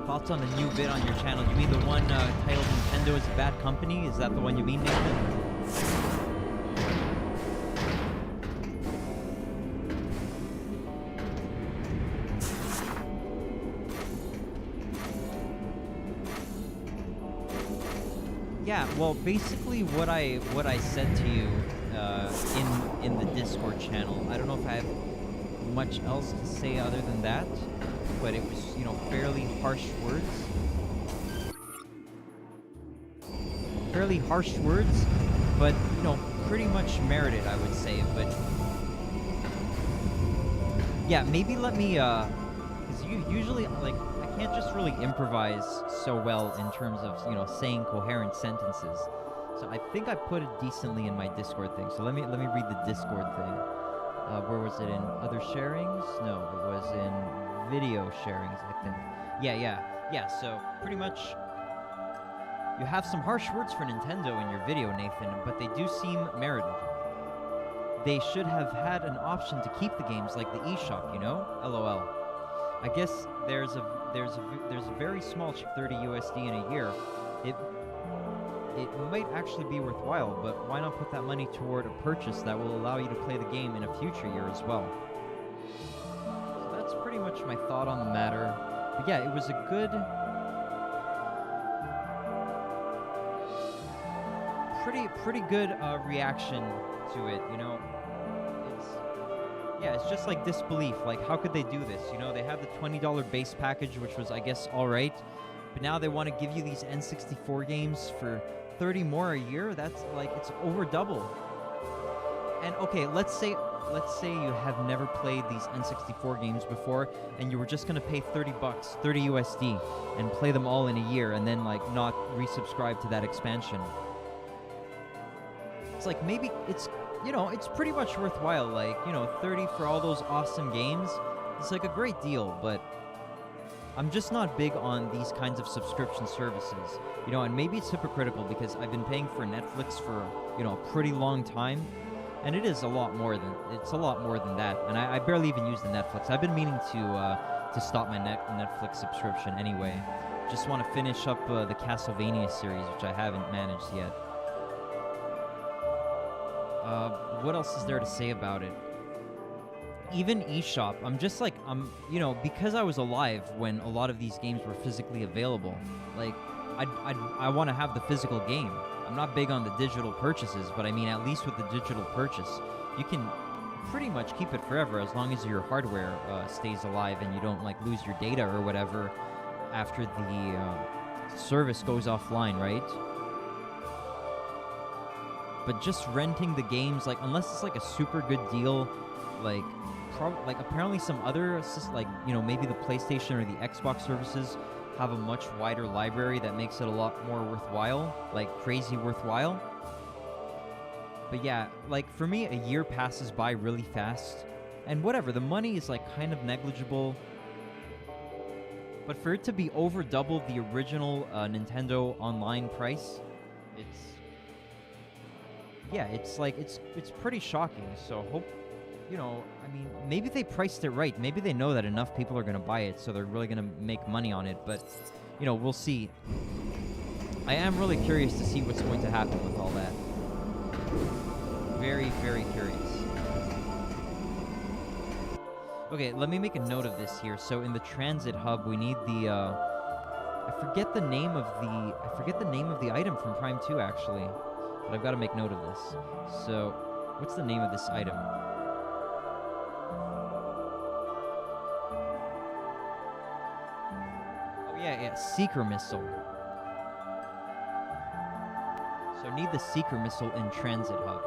Thoughts on the new bit on your channel? You mean the one titled Nintendo is a Bad Company? Is that the one you mean, Nathan? Yeah, well, basically what I said to you in the Discord channel. I don't know if I have much else to say other than that, but it was, you know, fairly harsh words. Fairly harsh words, but, you know, pretty much merited, I would say. But yeah, maybe let me because usually, like, I can't just really improvise so well in terms of, you know, saying coherent sentences. So I think I put it decently in my Discord thing. So let me read the Discord thing. Where was it? In other sharings? No, it was in video sharings, I think. Yeah. So pretty much, you have some harsh words for Nintendo in your video, Nathan, but they do seem merited. They should have had an option to keep the games like the eShop, you know? LOL. I guess there's a very small chip, 30 USD in a year. It might actually be worthwhile, but why not put that money toward a purchase that will allow you to play the game in a future year as well? So that's pretty much my thought on the matter. But yeah, it was a pretty good reaction to it, you know? It's just like disbelief. Like, how could they do this? You know, they have the $20 base package, which was, I guess, alright. But now they want to give you these N64 games for 30 more a year? That's like, it's over double. And okay, let's say you have never played these N64 games before and you were just going to pay $30, 30 USD and play them all in a year and then like not resubscribe to that expansion. It's like, maybe it's, you know, it's pretty much worthwhile. Like, you know, 30 for all those awesome games. It's like a great deal, but I'm just not big on these kinds of subscription services, you know, and maybe it's hypocritical because I've been paying for Netflix for, you know, a pretty long time, and it is a lot more than that, and I barely even use the Netflix. I've been meaning to stop my Netflix subscription anyway. Just want to finish up the Castlevania series, which I haven't managed yet. What else is there to say about it? Even eShop, you know, because I was alive when a lot of these games were physically available, like, I want to have the physical game. I'm not big on the digital purchases, but I mean, at least with the digital purchase, you can pretty much keep it forever as long as your hardware stays alive and you don't, like, lose your data or whatever after the service goes offline, right? But just renting the games, like, unless it's, like, a super good deal, like, apparently some other, like, you know, maybe the PlayStation or the Xbox services have a much wider library that makes it a lot more worthwhile, like crazy worthwhile. But yeah, like for me, a year passes by really fast. And whatever, the money is like kind of negligible. But for it to be over double the original Nintendo Online price, it's pretty shocking. So hope, I mean, maybe they priced it right. Maybe they know that enough people are gonna buy it, so they're really gonna make money on it. But we'll see. I am really curious to see what's going to happen with all that. Very, very curious. Okay, let me make a note of this here. So in the transit hub, we need the I forget the name of the item from Prime 2 actually. But I've got to make note of this. So, what's the name of this item? Oh yeah, Seeker Missile. So need the Seeker Missile in transit hub.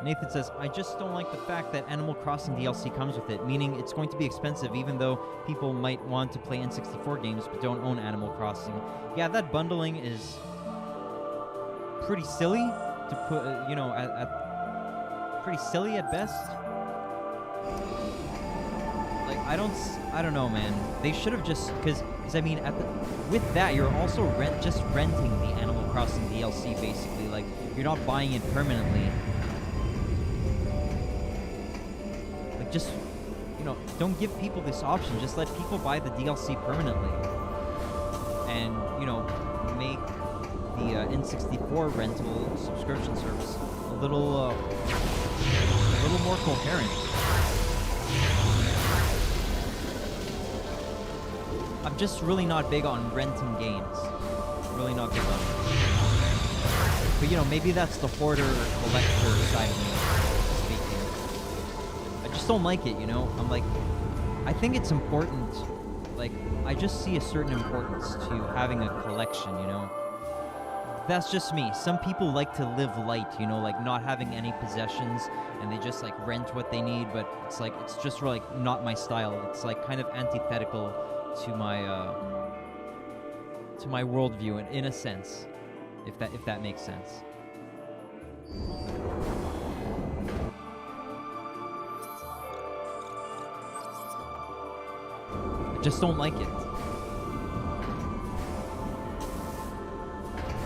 Nathan says, I just don't like the fact that Animal Crossing DLC comes with it, meaning it's going to be expensive even though people might want to play N64 games but don't own Animal Crossing. Yeah, that bundling is pretty silly to put, pretty silly at best. Like, I don't know, man. They should have just, because I mean, with that, you're also renting the Animal Crossing DLC, basically. Like, you're not buying it permanently. Just, don't give people this option. Just let people buy the DLC permanently. And, make the N64 rental subscription service a little more coherent. I'm just really not big on renting games. Really not big on it. But, maybe that's the hoarder collector side of me. Don't like it, I'm like, I think it's important. Like, I just see a certain importance to having a collection, That's just me. Some people like to live light, like not having any possessions, and they just like rent what they need. But it's like, it's just really like not my style. It's like kind of antithetical to my worldview in a sense, if that makes sense. Just don't like it.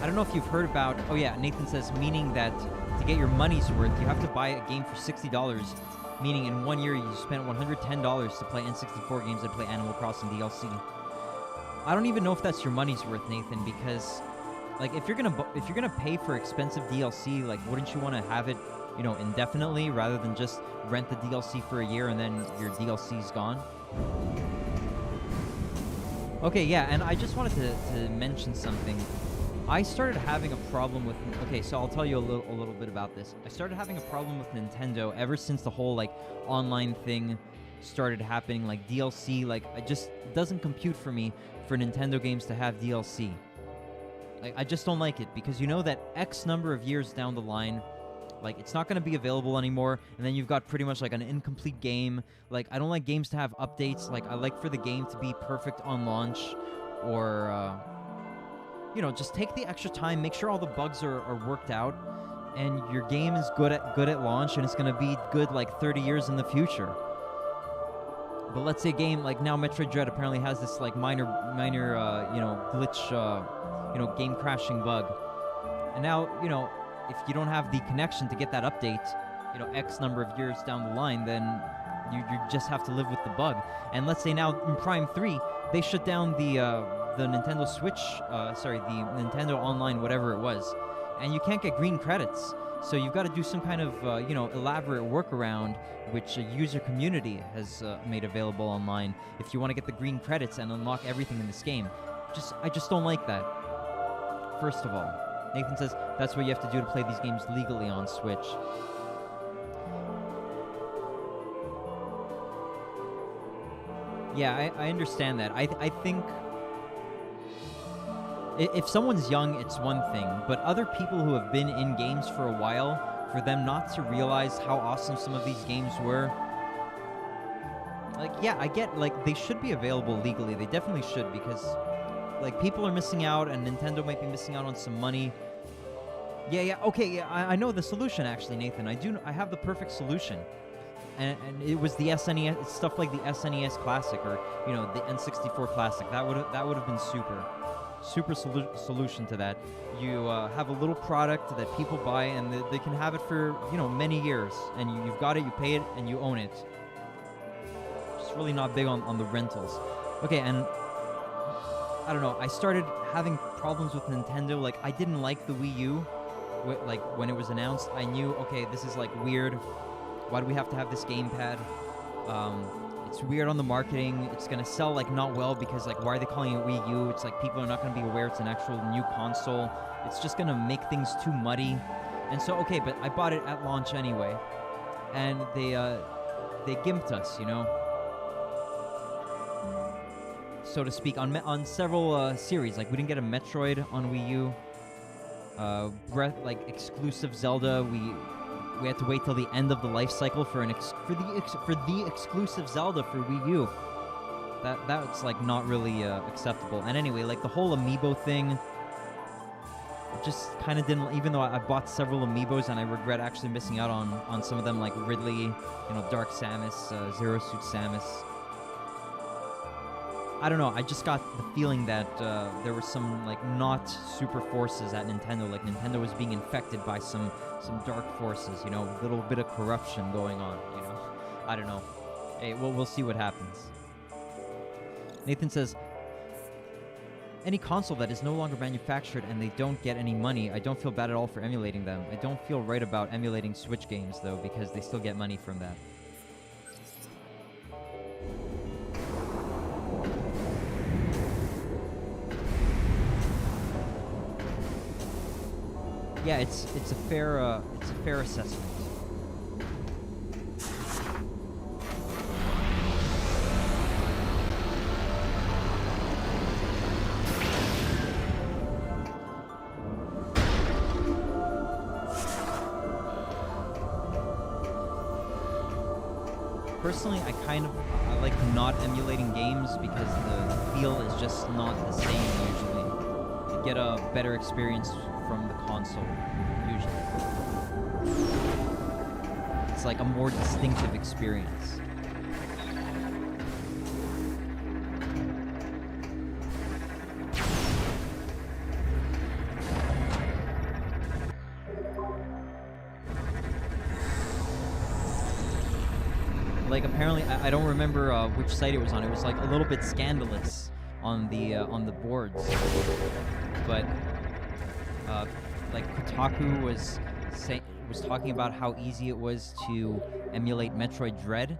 I don't know if you've heard about... Oh yeah, Nathan says, meaning that to get your money's worth, you have to buy a game for $60, meaning in 1 year you spent $110 to play N64 games and play Animal Crossing DLC. I don't even know if that's your money's worth, Nathan, because like if you're gonna pay for expensive DLC, like wouldn't you want to have it, indefinitely rather than just rent the DLC for a year and then your DLC's gone? Okay, yeah, and I just wanted to mention something. I started having a problem with... Okay, so I'll tell you a little bit about this. I started having a problem with Nintendo ever since the whole, like, online thing started happening, like, DLC. Like, it just doesn't compute for me for Nintendo games to have DLC. Like, I just don't like it, because you know that X number of years down the line... Like, it's not going to be available anymore, and then you've got pretty much, like, an incomplete game. Like, I don't like games to have updates. Like, I like for the game to be perfect on launch, or, just take the extra time, make sure all the bugs are worked out, and your game is good at launch, and it's going to be good, like, 30 years in the future. But let's say a game, like, now Metroid Dread apparently has this, like, minor, glitch, game crashing bug. And now, if you don't have the connection to get that update, X number of years down the line, then you just have to live with the bug. And let's say now in Prime 3, they shut down the Nintendo Switch, the Nintendo Online, whatever it was, and you can't get green credits. So you've got to do some kind of, elaborate workaround, which a user community has made available online, if you want to get the green credits and unlock everything in this game. I just don't like that, first of all. Nathan says, that's what you have to do to play these games legally on Switch. Yeah, I understand that. I think if someone's young, it's one thing, but other people who have been in games for a while, for them not to realize how awesome some of these games were, like, yeah, I get, like, they should be available legally. They definitely should, because, like, people are missing out, and Nintendo might be missing out on some money. Yeah, okay, yeah, I know the solution, actually, Nathan. I have the perfect solution. And it was the SNES, it's stuff like the SNES Classic, or, you know, the N64 Classic. That would have been super solution to that. You have a little product that people buy, and they can have it for, you know, many years, and you've got it, you pay it, and you own it. Just really not big on the rentals. Okay, and I don't know, I started having problems with Nintendo. Like, I didn't like the Wii U. Like, when it was announced, I knew, okay, this is, like, weird. Why do we have to have this gamepad? It's weird on the marketing. It's gonna sell, like, not well, because, like, why are they calling it Wii U? It's like people are not gonna be aware it's an actual new console. It's just gonna make things too muddy. And so, okay, but I bought it at launch anyway. And they gimped us, you know? So to speak, on several series. Like, we didn't get a Metroid on Wii U. Exclusive Zelda, we had to wait till the end of the life cycle for the exclusive Zelda for Wii U. That's like not really acceptable. And anyway, like the whole amiibo thing, just kind of didn't. Even though I bought several amiibos, and I regret actually missing out on some of them, like Ridley, you know, Dark Samus, Zero Suit Samus. I don't know, I just got the feeling that there were some, like, not super forces at Nintendo. Like, Nintendo was being infected by some dark forces, you know, a little bit of corruption going on, you know. I don't know. Hey, we'll see what happens. Nathan says, any console that is no longer manufactured and they don't get any money, I don't feel bad at all for emulating them. I don't feel right about emulating Switch games, though, because they still get money from that. Yeah, it's a fair assessment. Personally, I like not emulating games because the feel is just not the same usually. You get a better experience from the console, usually. It's like a more distinctive experience. Like, apparently, I don't remember which site it was on. It was like a little bit scandalous on the boards, but like Kotaku was talking about how easy it was to emulate Metroid Dread,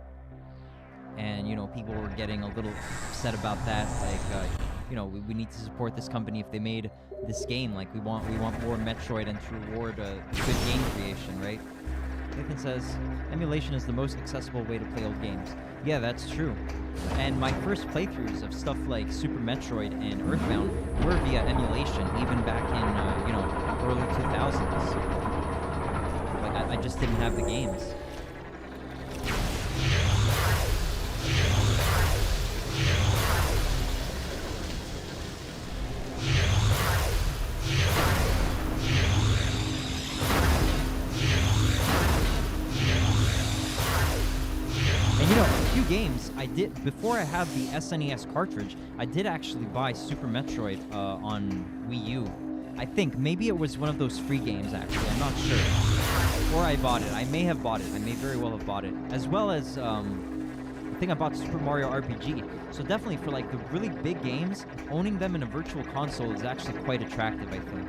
and, you know, people were getting a little upset about that. Like, you know, we need to support this company if they made this game. Like, we want more Metroid, and to reward good game creation, right? Nathan says, emulation is the most accessible way to play old games. Yeah, that's true. And my first playthroughs of stuff like Super Metroid and Earthbound were via emulation, even back in, you know, early 2000s. Like, I just didn't have the games. Games I did before I had the SNES cartridge. I did actually buy Super Metroid on Wii U. I think maybe it was one of those free games. Actually, I'm not sure. Or I bought it. I may have bought it. I may very well have bought it. As well as I think I bought Super Mario RPG. So definitely for like the really big games, owning them in a virtual console is actually quite attractive, I think.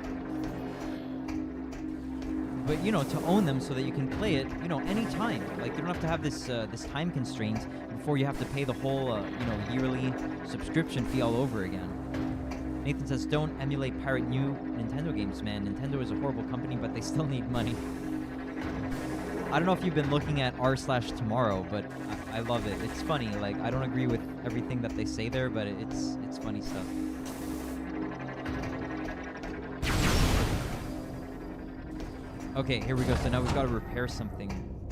But, you know, to own them so that you can play it, you know, anytime. Like, you don't have to have this time constraint before you have to pay the whole, you know, yearly subscription fee all over again. Nathan says, don't emulate pirate new Nintendo games, man. Nintendo is a horrible company, but they still need money. I don't know if you've been looking at r/tomorrow, but I love it. It's funny. Like, I don't agree with everything that they say there, but it's funny stuff. Okay, here we go. So now we've got to repair something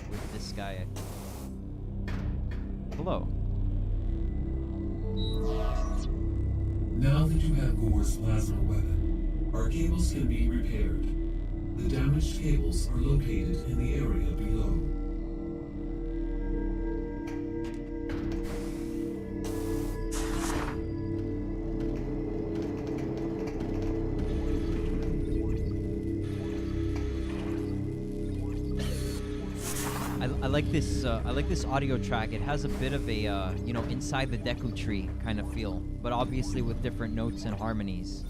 with this guy. Hello. Now that you have Gore's plasma weapon, our cables can be repaired. The damaged cables are located in the area below. I like this. I like this audio track. It has a bit of a you know, inside the Deku Tree kind of feel, but obviously with different notes and harmonies.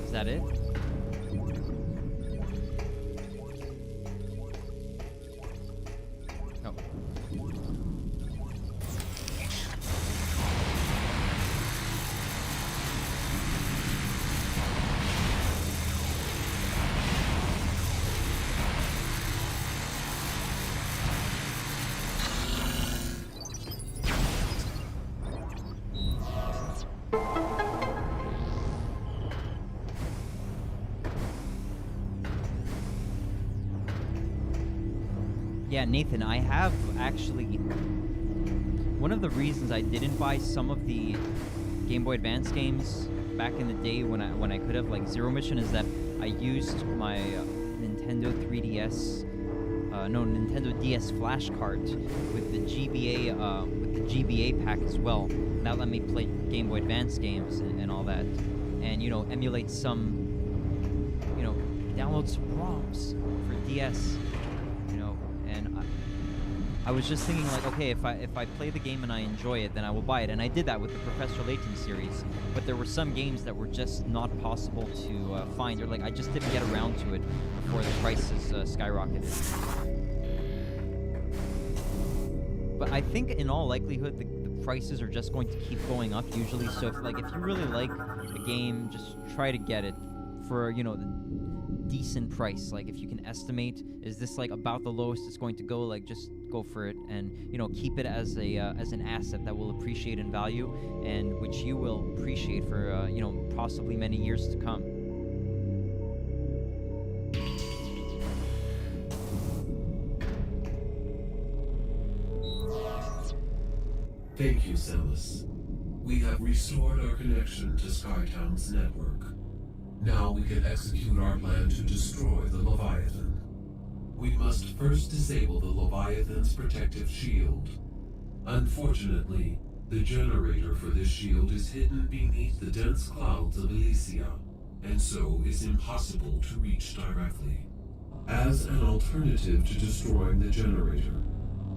Is that it? Oh. Yeah, Nathan, I have actually... One of the reasons I didn't buy some of the Game Boy Advance games back in the day when I could have, like Zero Mission, is that I used my Nintendo 3DS... Nintendo DS flash card with the GBA pack as well. That let me play Game Boy Advance games and all that. And, you know, emulate some... You know, download some ROMs for DS. And I was just thinking, like, okay, if I play the game and I enjoy it, then I will buy it. And I did that with the Professor Layton series. But there were some games that were just not possible to find, or like I just didn't get around to it before the prices skyrocketed. But I think in all likelihood, the prices are just going to keep going up usually. So if you really like a game, just try to get it for, you know, the decent price. Like, if you can estimate, is this like about the lowest it's going to go, like just go for it, and, you know, keep it as a as an asset that will appreciate in value, and which you will appreciate for you know, possibly many years to come. Thank you, Samus. We have restored our connection to SkyTown's network. Now we can execute our plan to destroy the Leviathan. We must first disable the Leviathan's protective shield. Unfortunately, the generator for this shield is hidden beneath the dense clouds of Elysia, and so is impossible to reach directly. As an alternative to destroying the generator,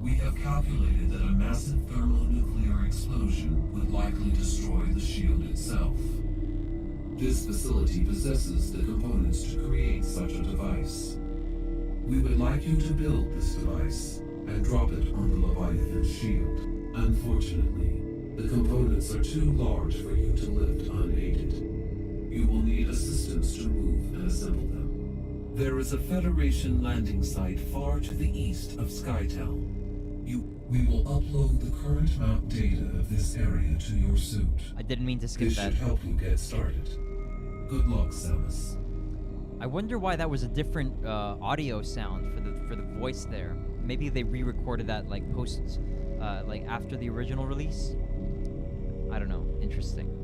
we have calculated that a massive thermonuclear explosion would likely destroy the shield itself. This facility possesses the components to create such a device. We would like you to build this device and drop it on the Leviathan's shield. Unfortunately, the components are too large for you to lift unaided. You will need assistance to move and assemble them. There is a Federation landing site far to the east of SkyTown. We will upload the current map data of this area to your suit. I didn't mean to skip that. This should help you get started. Good luck, Samus. I wonder why that was a different audio sound for the voice there. Maybe they re-recorded that like post, like after the original release. I don't know. Interesting.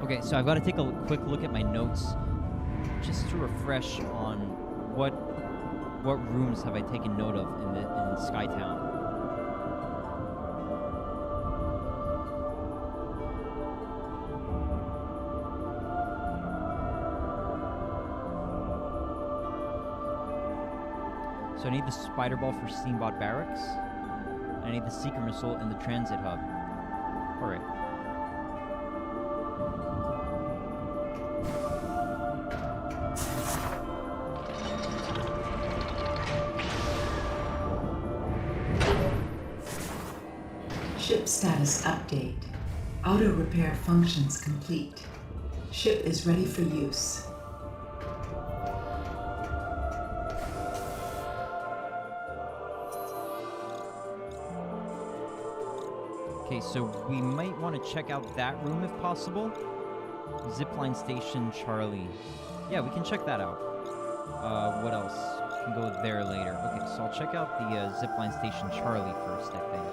Okay, so I've got to take a quick look at my notes just to refresh on what rooms have I taken note of in SkyTown. So I need the spider ball for Steambot Barracks. I need the Seeker Missile and the Transit Hub. Alright. Ship status update. Auto repair functions complete. Ship is ready for use. Okay, so we might want to check out that room if possible. Zipline Station Charlie. Yeah, we can check that out. What else? We can go there later. Okay, so I'll check out the Zipline Station Charlie first, I think.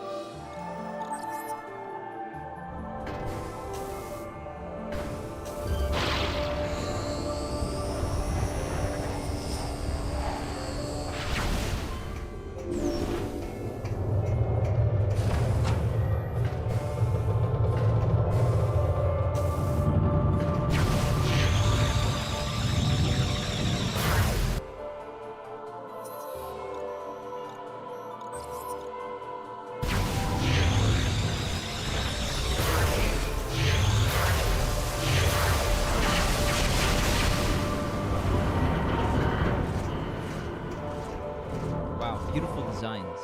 Beautiful designs.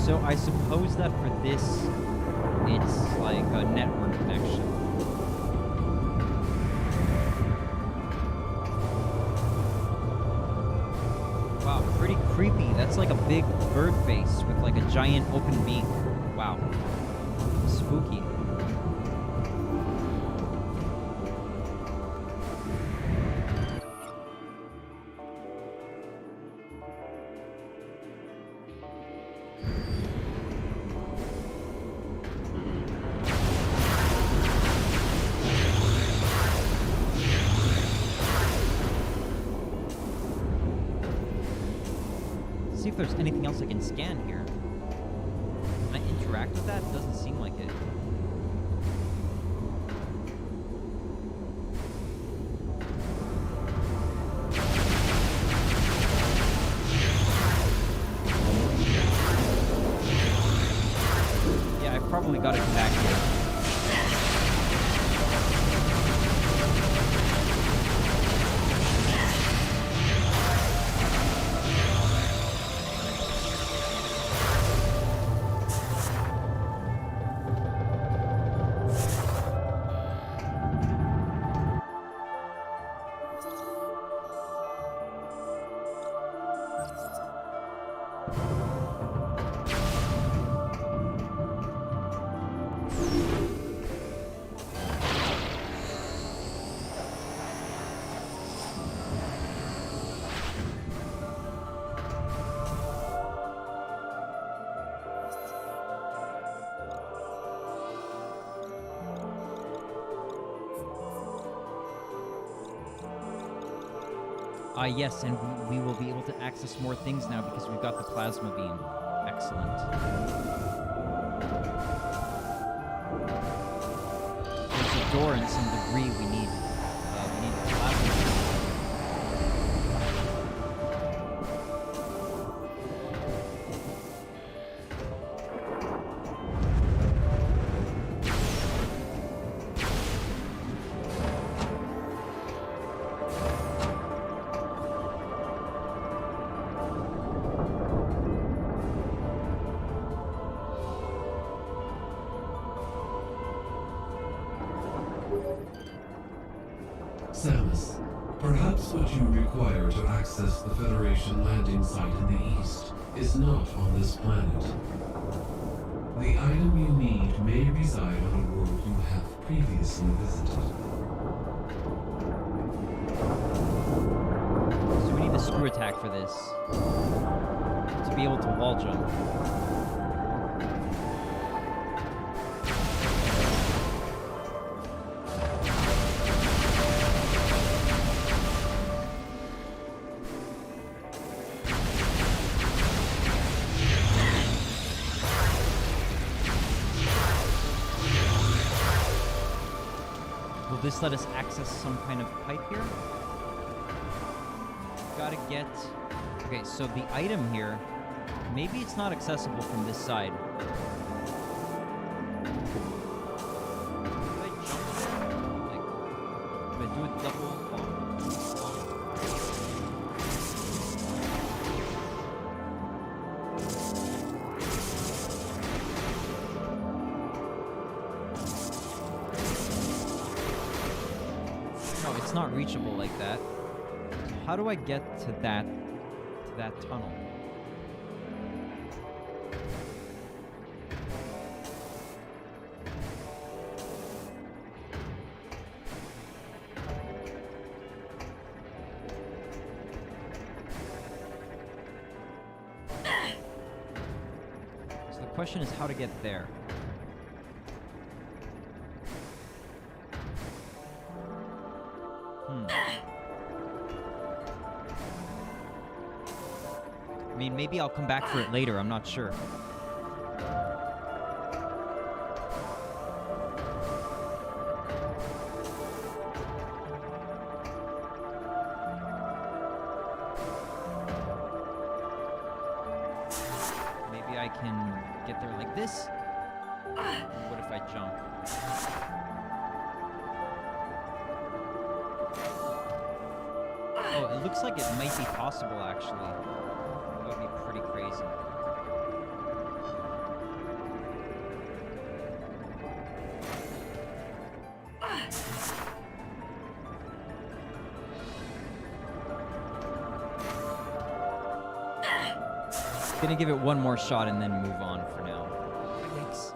So I suppose that for this, it's like a network connection. Wow, pretty creepy. That's like a big bird face with like a giant open beak. Wow. Spooky. See if there's anything else I can scan here. Can I interact with that? It doesn't seem like it. Yeah, I've probably got to come back here. Yes, and we will be able to access more things now because we've got the plasma beam. Excellent. There's a door and some debris we need. We need the plasma beam. perhaps what you require to access the Federation landing site in the east is not on this planet. The item you need may reside on a world you have previously visited. So we need the screw attack for this. To be able to wall jump. Will this let us access some kind of pipe here? Gotta get... Okay, so the item here, maybe it's not accessible from this side. Can I jump there? Like, can I do it double? No, it's not reachable like that. So how do I get to that tunnel? So the question is how to get there. I mean, maybe I'll come back for it later, I'm not sure. Maybe I can get there like this? What if I jump? Oh, it looks like it might be possible, actually. That would be pretty crazy. Gonna give it one more shot and then move on for now. Yikes.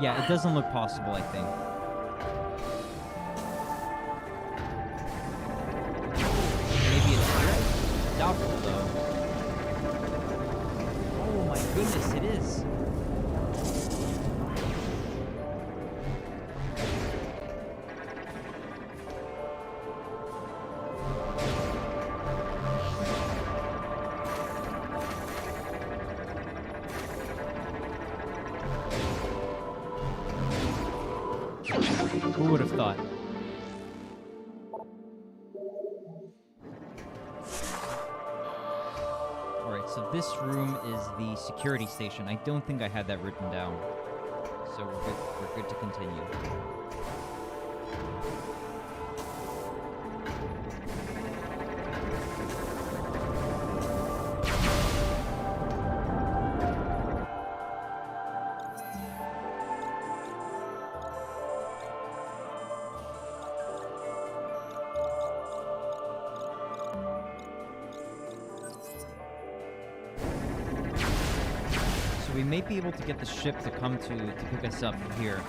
Yeah, it doesn't look possible, I think. Maybe it's here? Doubtful, though. Oh my goodness, it is. Who would have thought? Alright, so this room is the security station. I don't think I had that written down. So we're good to continue. We may be able to get the ship to come to pick us up here.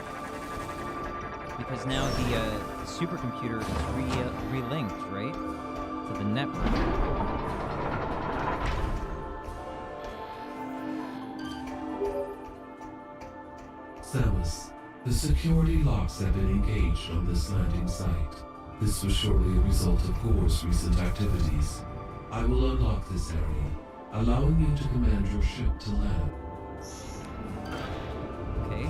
Because now the supercomputer is relinked, right? To the network. Samus, the security locks have been engaged on this landing site. This was surely a result of Gore's recent activities. I will unlock this area, allowing you to command your ship to land. Okay.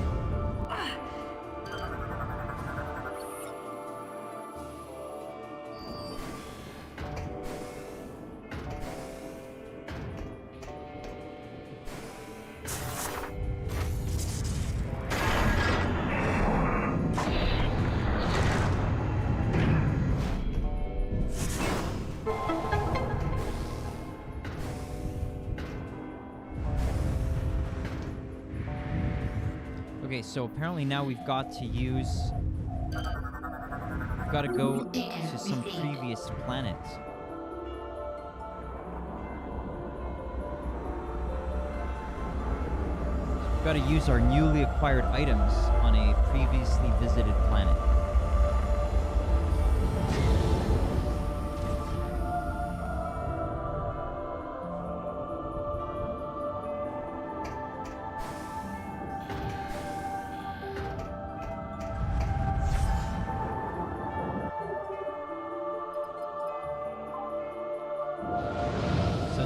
Okay, so apparently now we've got to use... We've got to go to some previous planet. We've got to use our newly acquired items on a previously visited planet.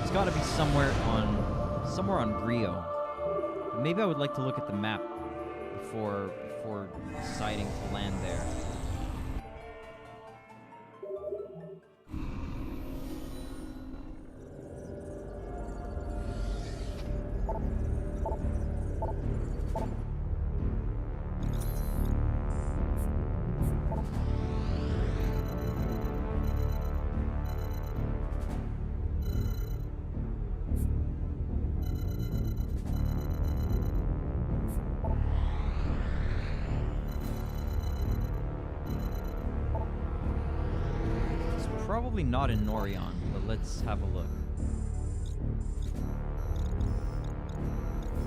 It's got to be somewhere on Brio. But maybe I would like to look at the map before deciding to land there. Probably not in Norion, but let's have a look.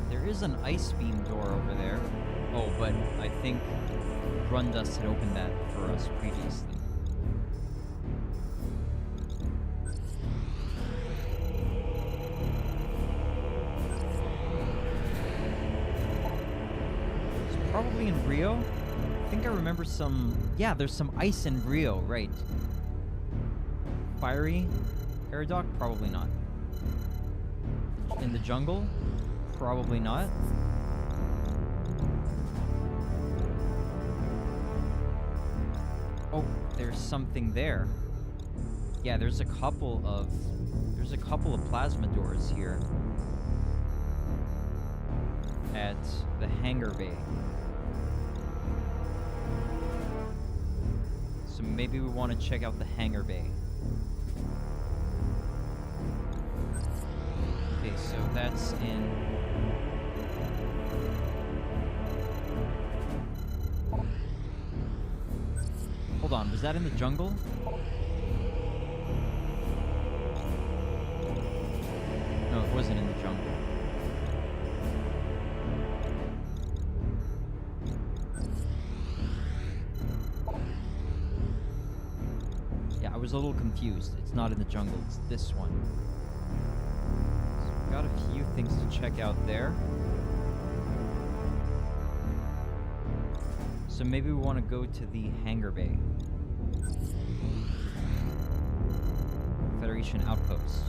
There is an ice beam door over there. Oh, but I think Grundus had opened that for us previously. It's probably in Brio. I think I remember some... Yeah, there's some ice in Brio, right. Fiery Aerodoc? Probably not. In the jungle? Probably not. Oh, there's something there. Yeah, there's a couple of plasma doors here at the hangar bay. So maybe we want to check out the hangar bay. Okay, so that's in... Hold on, was that in the jungle? No, it wasn't in the jungle. Yeah, I was a little confused. It's not in the jungle, it's this one. Got a few things to check out there. So maybe we want to go to the hangar bay. Federation outpost.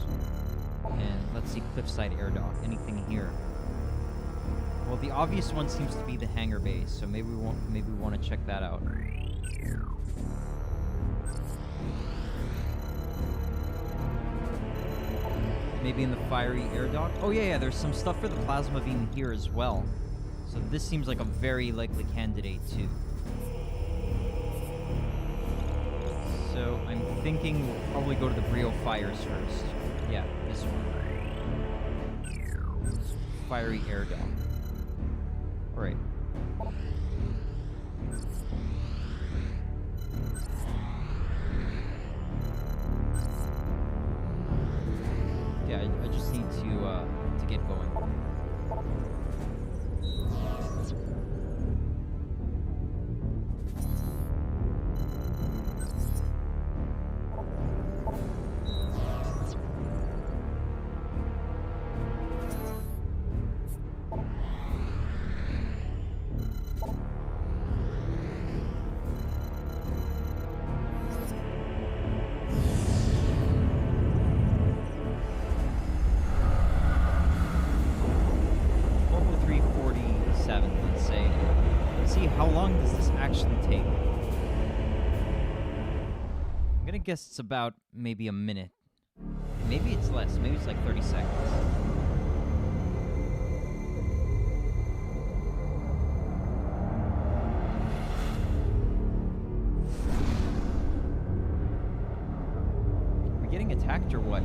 And let's see, Cliffside Air Dock. Anything here? Well, the obvious one seems to be the hangar bay, so maybe we want to check that out. Maybe in the Fiery Air Dock? Oh yeah, there's some stuff for the plasma beam here as well. So this seems like a very likely candidate too. So I'm thinking we'll probably go to the Brio Fires first. Yeah, this one. Fiery Air Dock. Alright. Yeah, I just need to get going. I guess it's about maybe a minute. Maybe it's less. Maybe it's like 30 seconds. Are we getting attacked or what?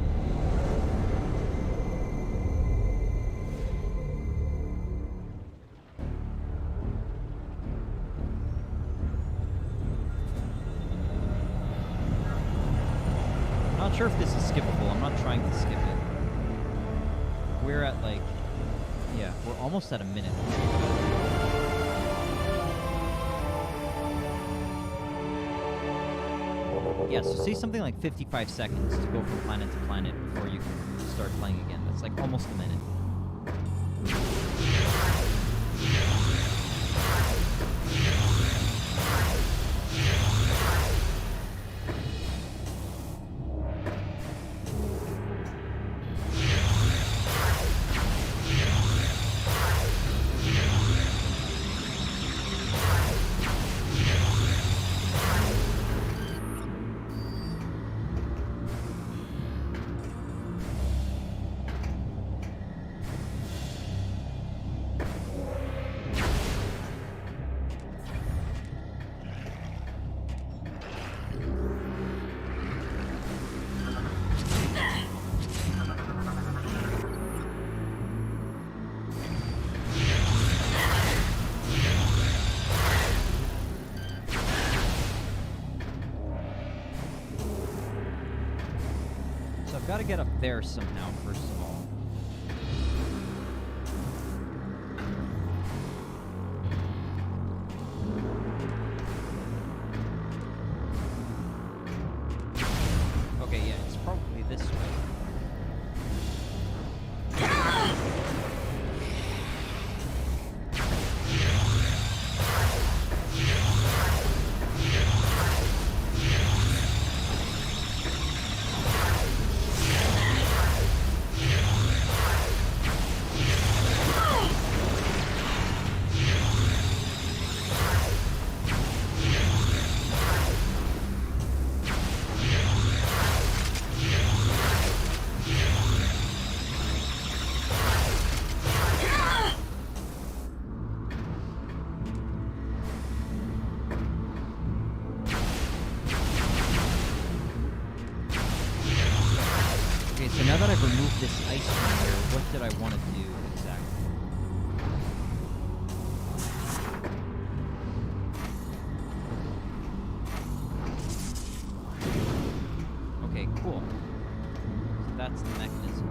sure if this is skippable. I'm not trying to skip it. We're at like, yeah, we're almost at a minute. Yeah, so say something like 55 seconds to go from planet to planet before you can start playing again. That's like almost a minute. Gotta get up there somehow, first of all. Okay, yeah, it's probably this way. So now that I've removed this ice from here, what did I want to do exactly? Okay, cool. So that's the mechanism.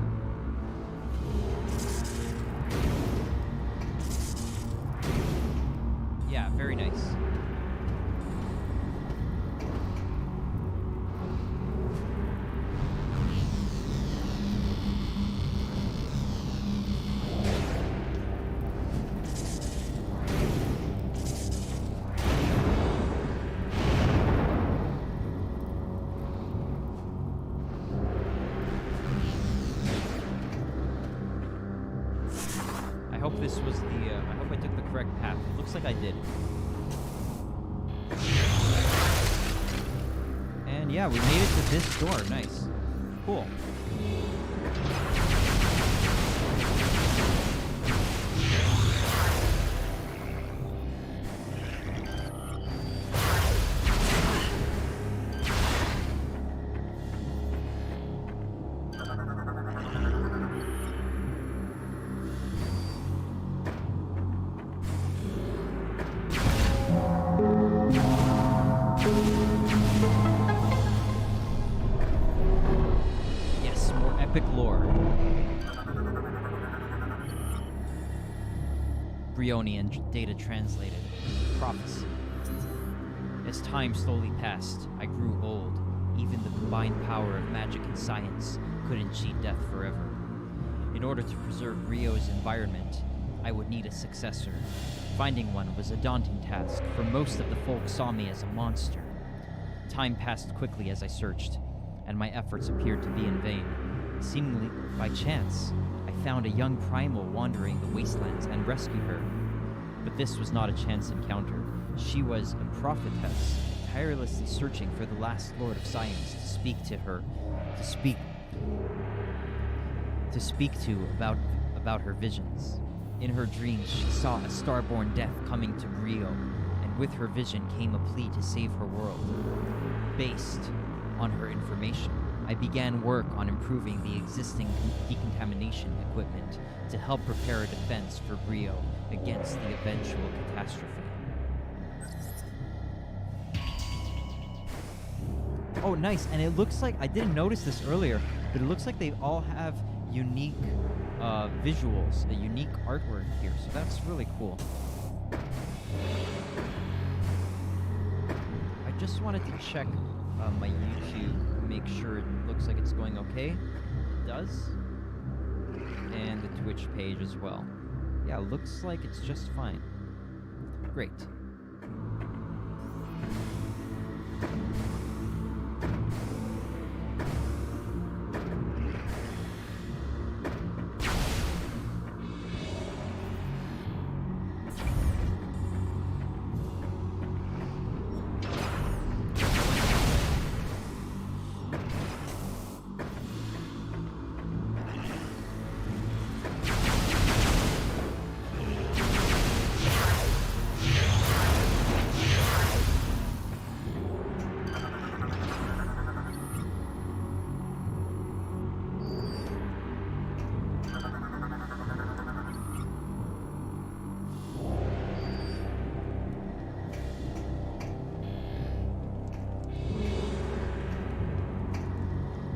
Yeah, very nice. I hope this was the, I hope I took the correct path. It looks like I did. And yeah, we made it to this door. Nice. Cool. Yes, more epic lore. Brionian data translated. Prophecy. As time slowly passed, I grew old. Even the combined power of magic and science couldn't cheat death forever. In order to preserve Rio's environment, I would need a successor. Finding one was a daunting task, for most of the folk saw me as a monster. Time passed quickly as I searched, and my efforts appeared to be in vain. Seemingly by chance, I found a young primal wandering the wastelands and rescued her. But this was not a chance encounter. She was a prophetess, tirelessly searching for the last Lord of Science to speak to her, to speak to about her visions. In her dreams, she saw a star-born death coming to Rio, and with her vision came a plea to save her world. Based on her information, I began work on improving the existing decontamination equipment to help prepare a defense for Rio against the eventual catastrophe. Oh, nice. And it looks like, I didn't notice this earlier, but it looks like they all have unique visuals, a unique artwork here. So that's really cool. I just wanted to check my YouTube, make sure it looks like it's going okay. It does. And the Twitch page as well. Yeah, looks like it's just fine. Great.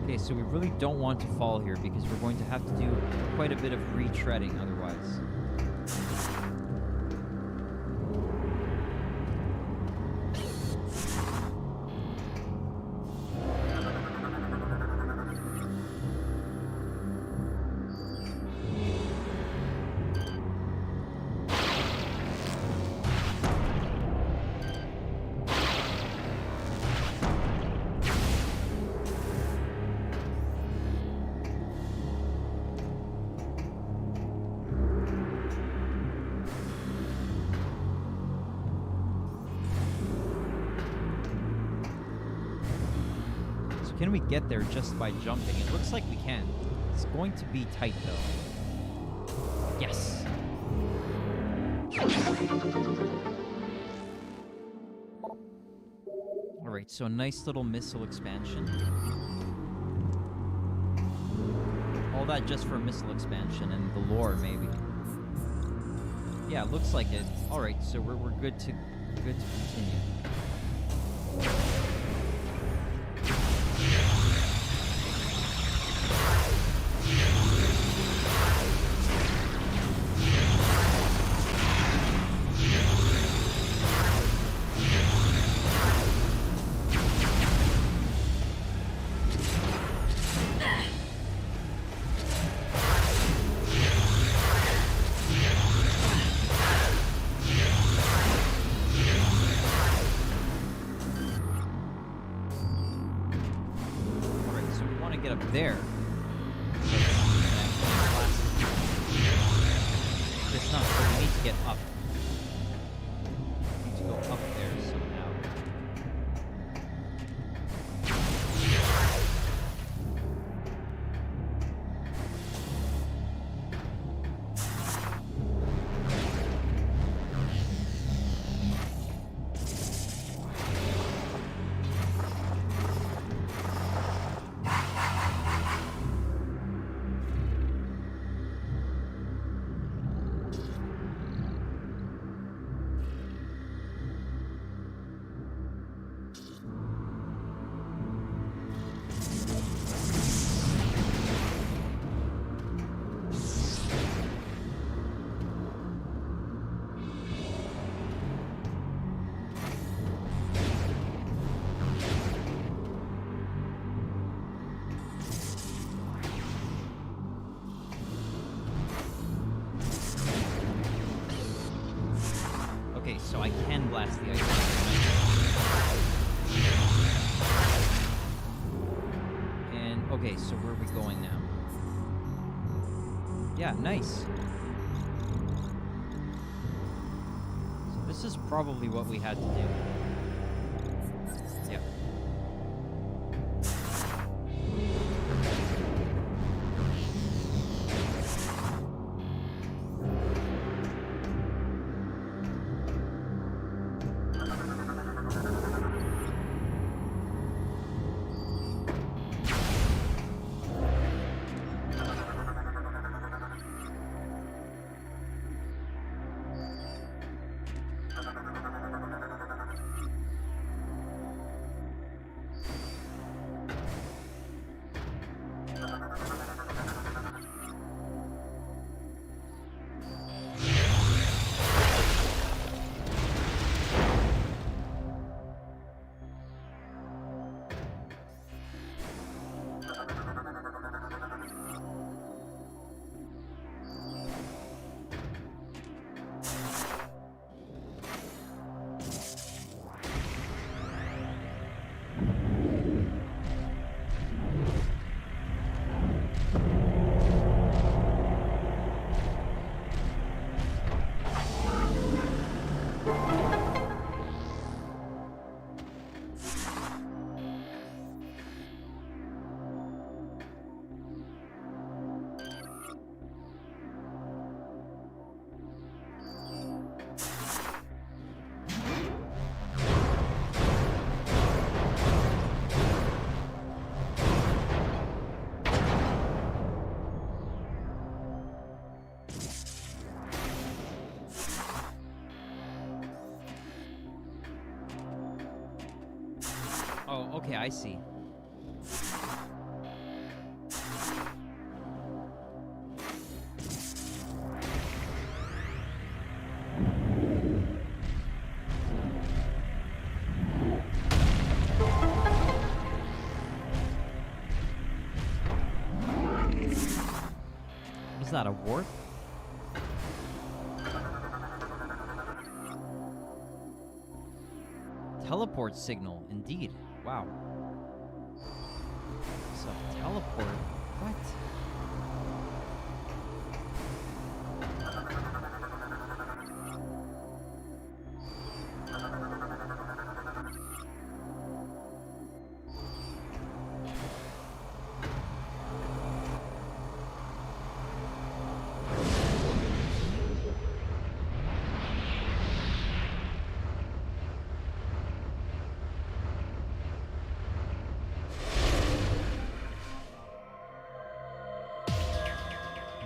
Okay, so we really don't want to fall here because we're going to have to do quite a bit of retreading otherwise. Can we get there just by jumping? It looks like we can. It's going to be tight, though. Yes! Alright, so a nice little missile expansion. All that just for missile expansion and the lore, maybe. Yeah, it looks like it. Alright, so we're good to continue. Get up there. It's not, so we need to get up. We need to go up there somehow. Okay, so I can blast the ice. And, okay, so where are we going now? Yeah, nice. So this is probably what we had to do. Yeah. Okay, I see. Was that a warp? Teleport signal, indeed. Wow. So, teleport? What?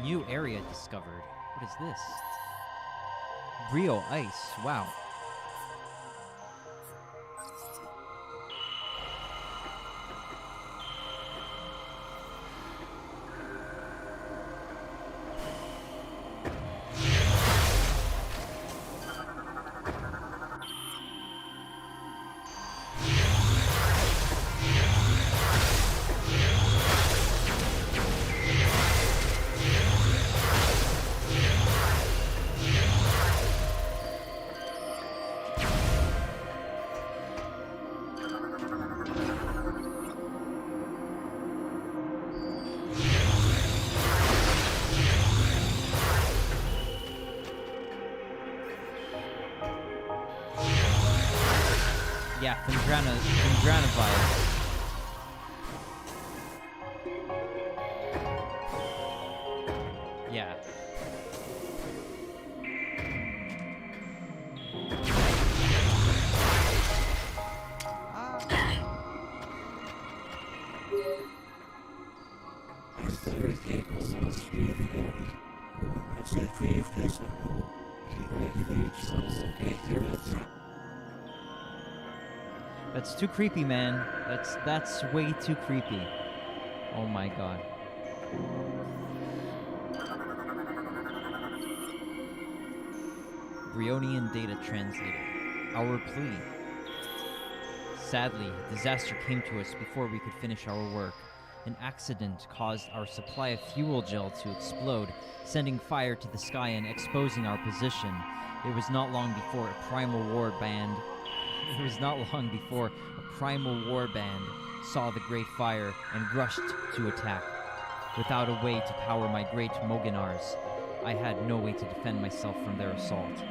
New area discovered. What is this? Brio ice. Wow. Yeah, Findrana virus. Yeah. Our third cables must be revealed. Once retrieved his level, he regulates those located. That's too creepy, man. That's way too creepy. Oh my god. Brionian data translated. Our plea. Sadly, disaster came to us before we could finish our work. An accident caused our supply of fuel gel to explode, sending fire to the sky and exposing our position. It was not long before a primal war band saw the great fire and rushed to attack. Without a way to power my great Moganars, I had no way to defend myself from their assault.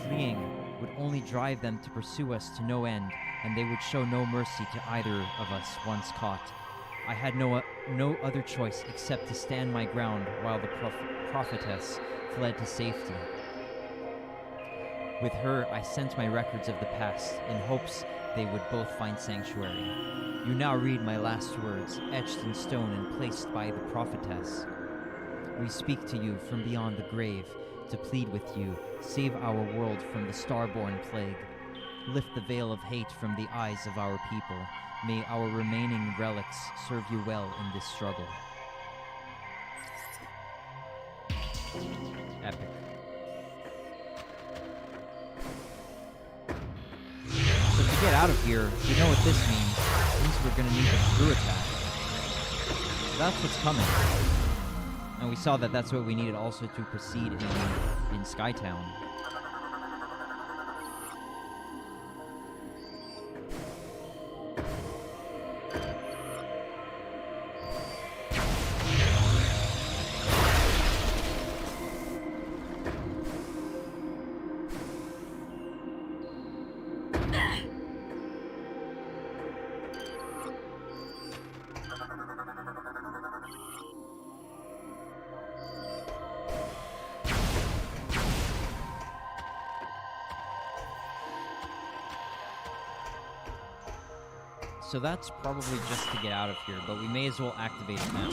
Fleeing would only drive them to pursue us to no end, and they would show no mercy to either of us once caught. I had no other choice except to stand my ground while the prophetess fled to safety. With her, I sent my records of the past in hopes they would both find sanctuary. You now read my last words, etched in stone and placed by the prophetess. We speak to you from beyond the grave to plead with you, save our world from the starborn plague. Lift the veil of hate from the eyes of our people. May our remaining relics serve you well in this struggle. Epic. So to get out of here, you know what this means. It means we're gonna need a screw attack. So that's what's coming. And we saw that that's what we needed also to proceed in SkyTown. So that's probably just to get out of here, but we may as well activate it now.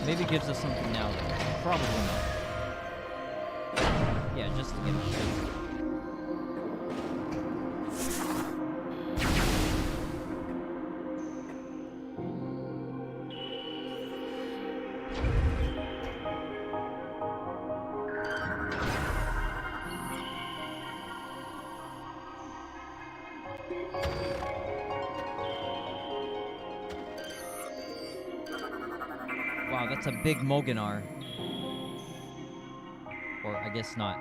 Maybe it gives us something now. Probably not. Yeah, just to get it fixed. Wow, that's a big Moganar. Or I guess not.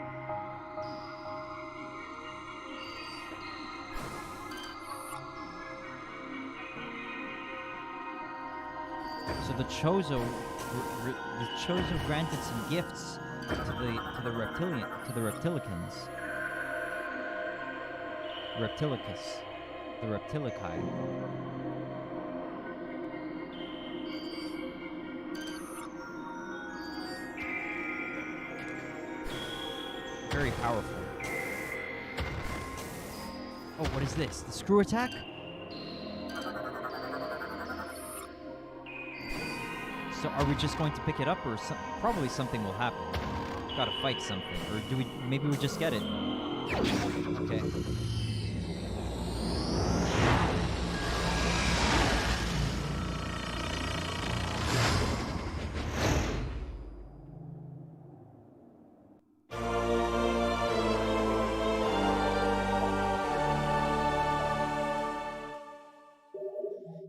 So the Chozo granted some gifts to the reptilicans. Reptilicus. The Reptilici. Very powerful. Oh, what is this? The screw attack? So are we just going to pick it up, or probably something will happen? Gotta fight something, or do we? Maybe we just get it. Okay.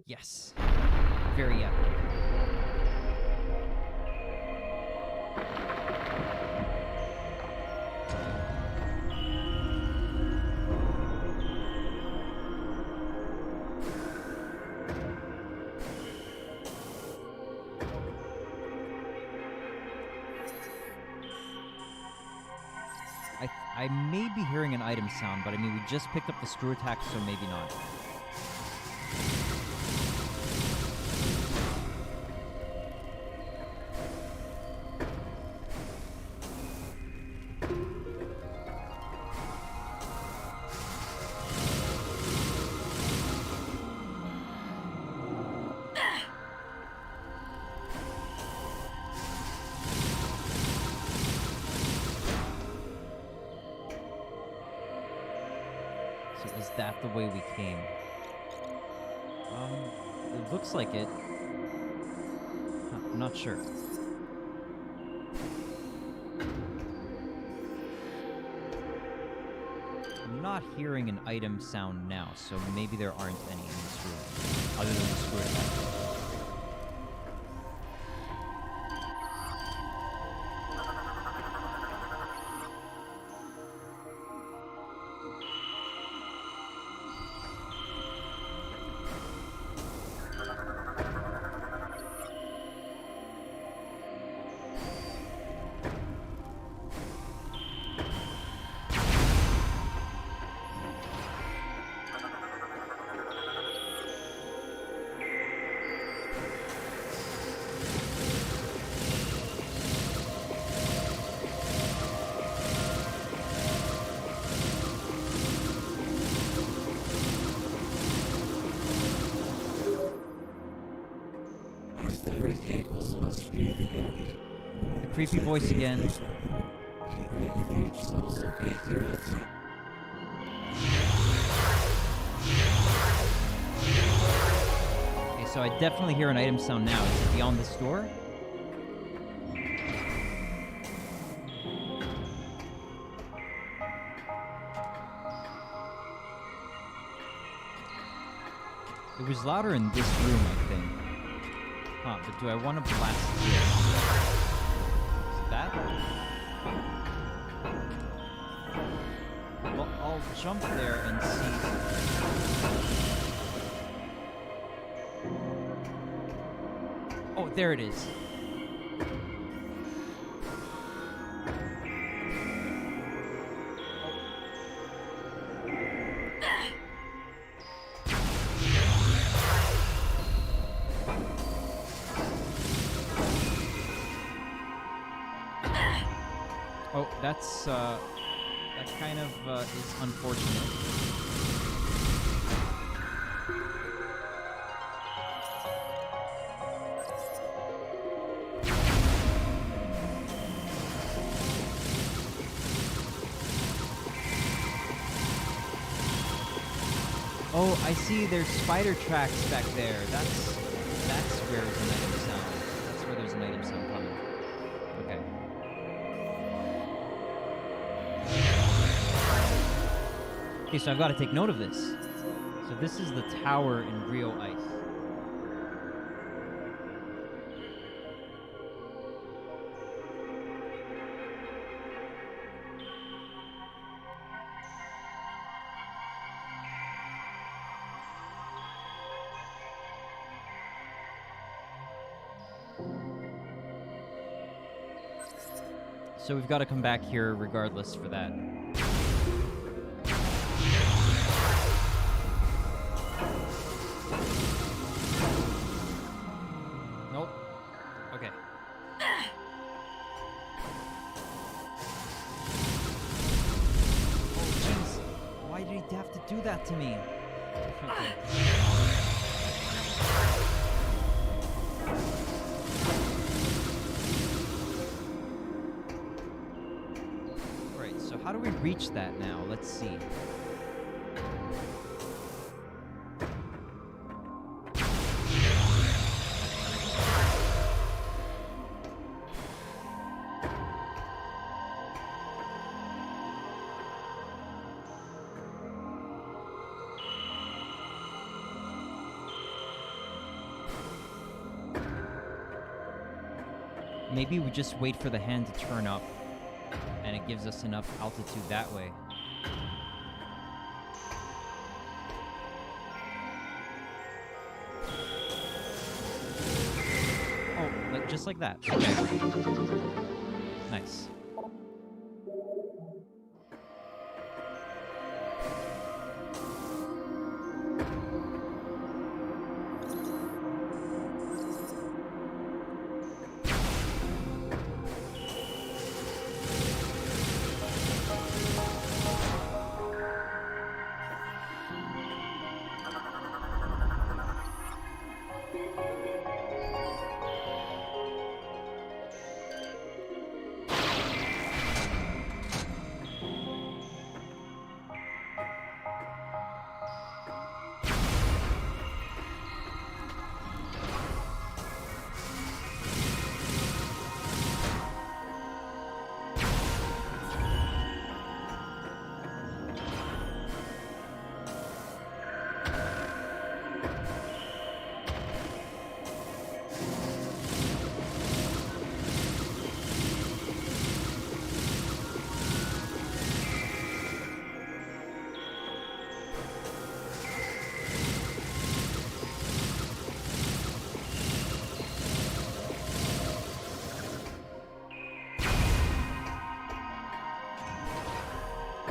Yes. Very epic. I may be hearing an item sound, but I mean, we just picked up the screw attack, so maybe not. So is that the way we came? It looks like it. I'm not sure. I'm not hearing an item sound now, so maybe there aren't any in this room, other than the screw attack. The creepy voice again. Okay, so I definitely hear an item sound now. Is it beyond this door? It was louder in this room, I think. Huh, but do I want to blast this? Is it that? Well, I'll jump there and see. Oh, there it is. Oh, that's, that kind of, is unfortunate. Oh, I see. There's spider tracks back there. That's where there's an item sound. That's where there's an item sound coming. Okay. Okay, so I've got to take note of this. So this is the tower in Rio Ice. So we've got to come back here regardless for that. Nope. Okay. Oh, jeez. Why did he have to do that to me? Okay. Alright, so how do we reach that now? Let's see. Maybe we just wait for the hand to turn up, and it gives us enough altitude that way. Oh, like just like that. Okay. Nice.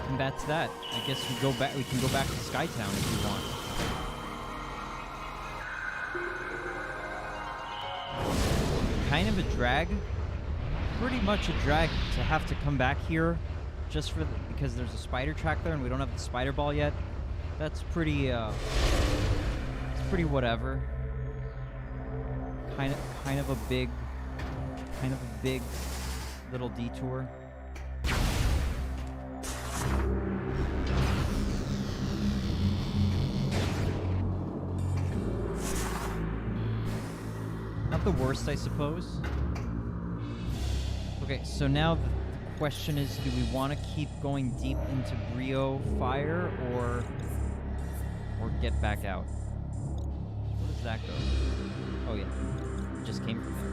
And that's that. I guess we go back. We can go back to SkyTown if we want. Kind of a drag. Pretty much a drag to have to come back here, just for because there's a spider track there and we don't have the spider ball yet. That's pretty. It's pretty whatever. Kind of a big little detour. Not the worst, I suppose. Okay, so now the question is, do we want to keep going deep into Brio Fire or get back out? Where does that go? Oh yeah, it just came from there.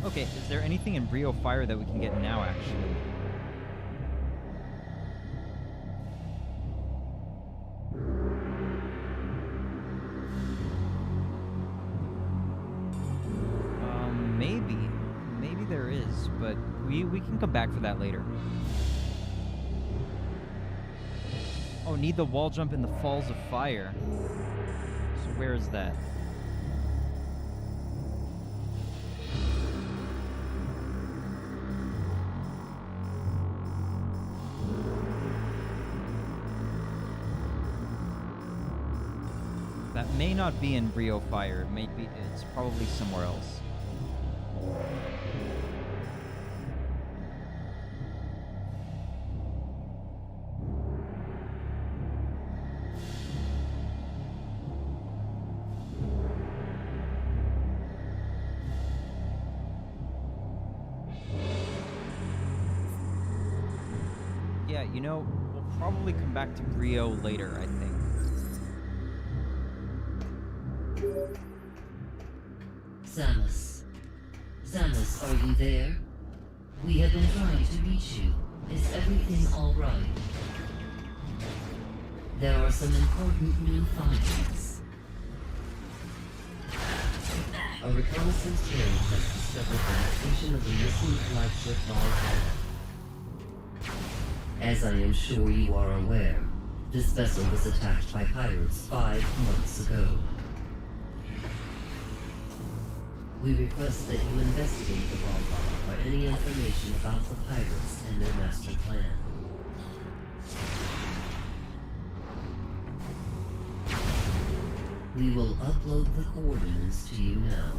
Okay, is there anything in Brio Fire that we can get now, actually? Maybe there is, but we can come back for that later. Oh, need the wall jump in the Falls of Fire. So where is that? That may not be in Brio Fire. It's probably somewhere else. Yeah, you know, we'll probably come back to Brio later, I think. Samus. Samus, are you there? We have been trying to reach you. Is everything alright? There are some important new findings. A reconnaissance team has discovered the location of the missing flagship Valhalla. As I am sure you are aware, this vessel was attacked by pirates 5 months ago. We request that you investigate the Valhalla for any information about the pirates and their master plan. We will upload the coordinates to you now.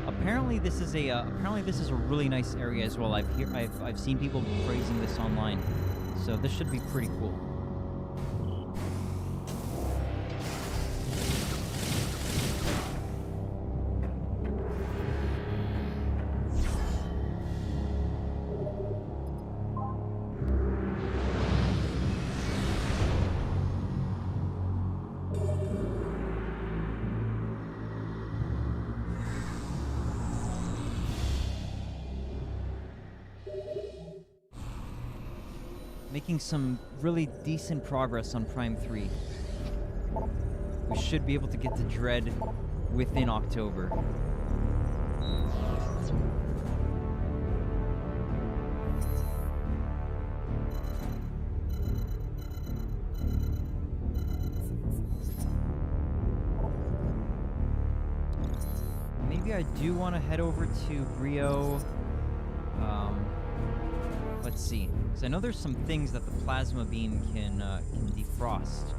Apparently this is a really nice area as well. I've seen people praising this online, so this should be pretty cool. Making some really decent progress on Prime 3. We should be able to get to Dread within October. Maybe I do want to head over to Brio. Let's see, because I know there's some things that the plasma beam can defrost.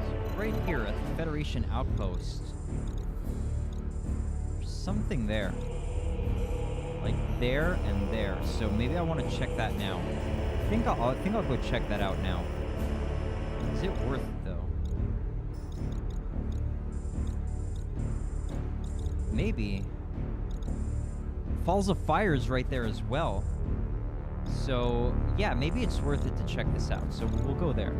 So right here at the Federation outpost, there's something there, like there and there. So maybe I want to check that now. I think I'll go check that out now. Is it worth it though? Maybe. Falls of Fire is right there as well. So, yeah, maybe it's worth it to check this out. So we'll go there.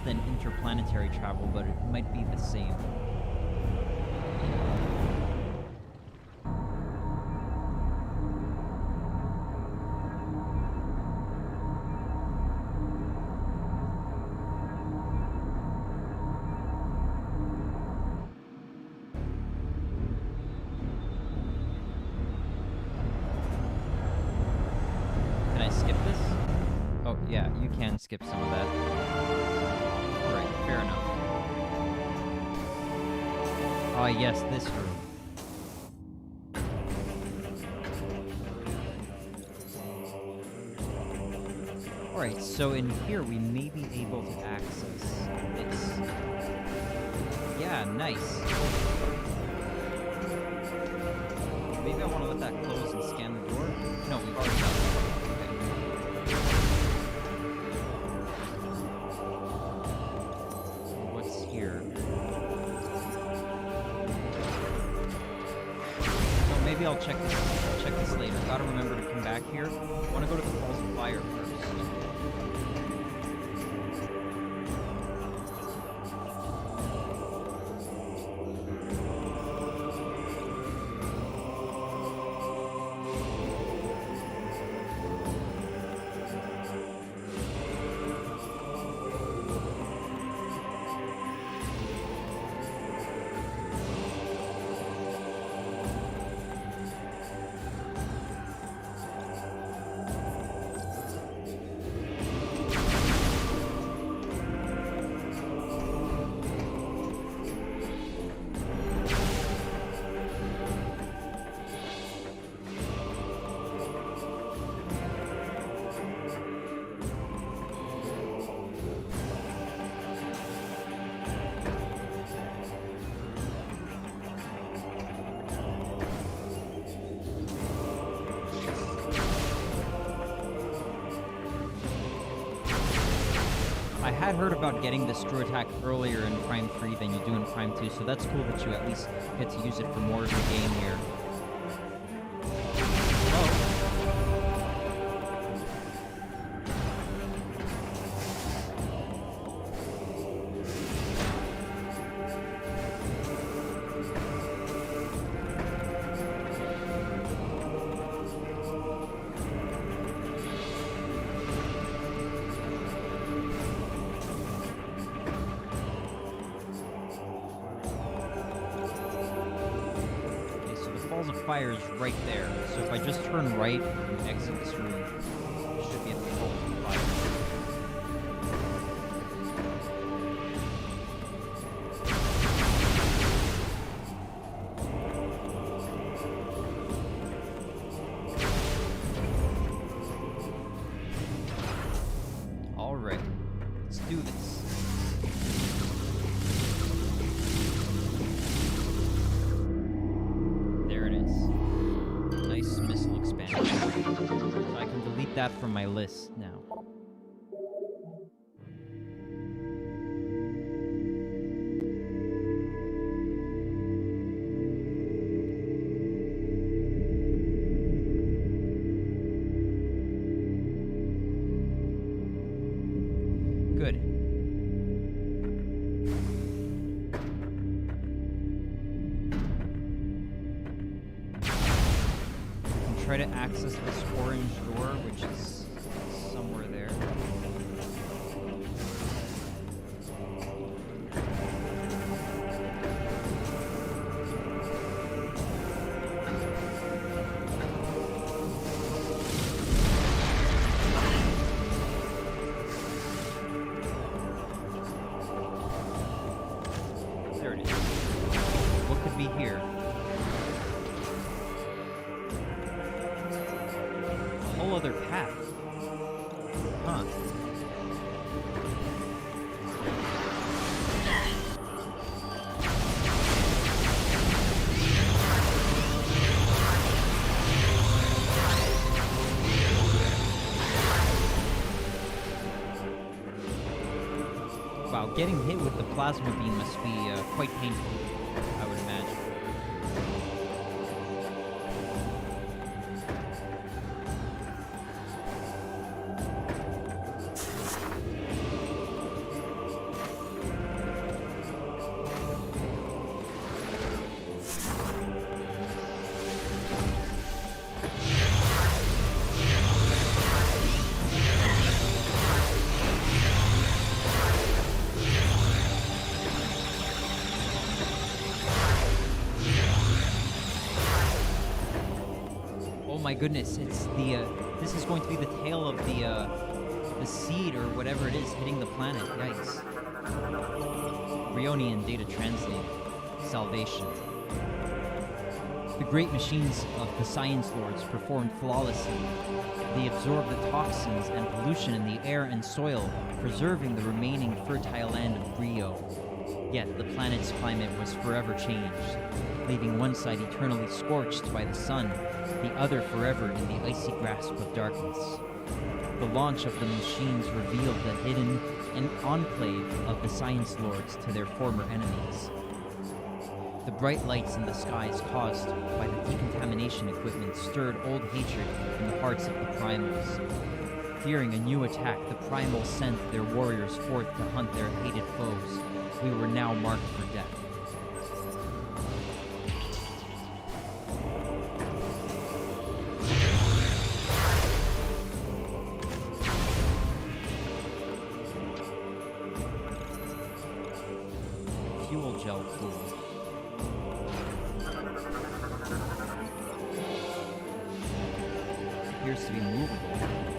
Than interplanetary travel, but it might be the same. Can I skip this? Oh, yeah, you can skip some of that. Fair enough. Ah, yes, this room. Alright, so in here we may be able to access this. Yeah, nice. Maybe I want to let that close and scan the door? No, we've already done that. Here. Oh, maybe I'll check this later. Gotta remember to come back here. I want to go to the Falls of Fire first. I had heard about getting the screw attack earlier in Prime 3 than you do in Prime 2, so that's cool that you at least get to use it for more of the game here. Balls of fire is right there, so if I just turn right and exit this room, I should be at the balls of fire. Alright, let's do this. So I can delete that from my list now. Good. Try to access this orange door, which is somewhere there. There it is. What could be here? Whole other path. Huh. Wow, getting hit with the plasma beam must be quite painful, I would imagine. Oh my goodness, it's the, this is going to be the tail of the seed or whatever it is hitting the planet. Yikes. Brionian data translate. Salvation. The great machines of the Science Lords performed flawlessly. They absorbed the toxins and pollution in the air and soil, preserving the remaining fertile land of Brio. Yet the planet's climate was forever changed, leaving one side eternally scorched by the sun, the other forever in the icy grasp of darkness. The launch of the machines revealed the hidden enclave of the Science Lords to their former enemies. The bright lights in the skies caused by the decontamination equipment stirred old hatred in the hearts of the Primals. Fearing a new attack, the Primals sent their warriors forth to hunt their hated foes. We were now marked for death. Fuel gel pool. Appears to be movable.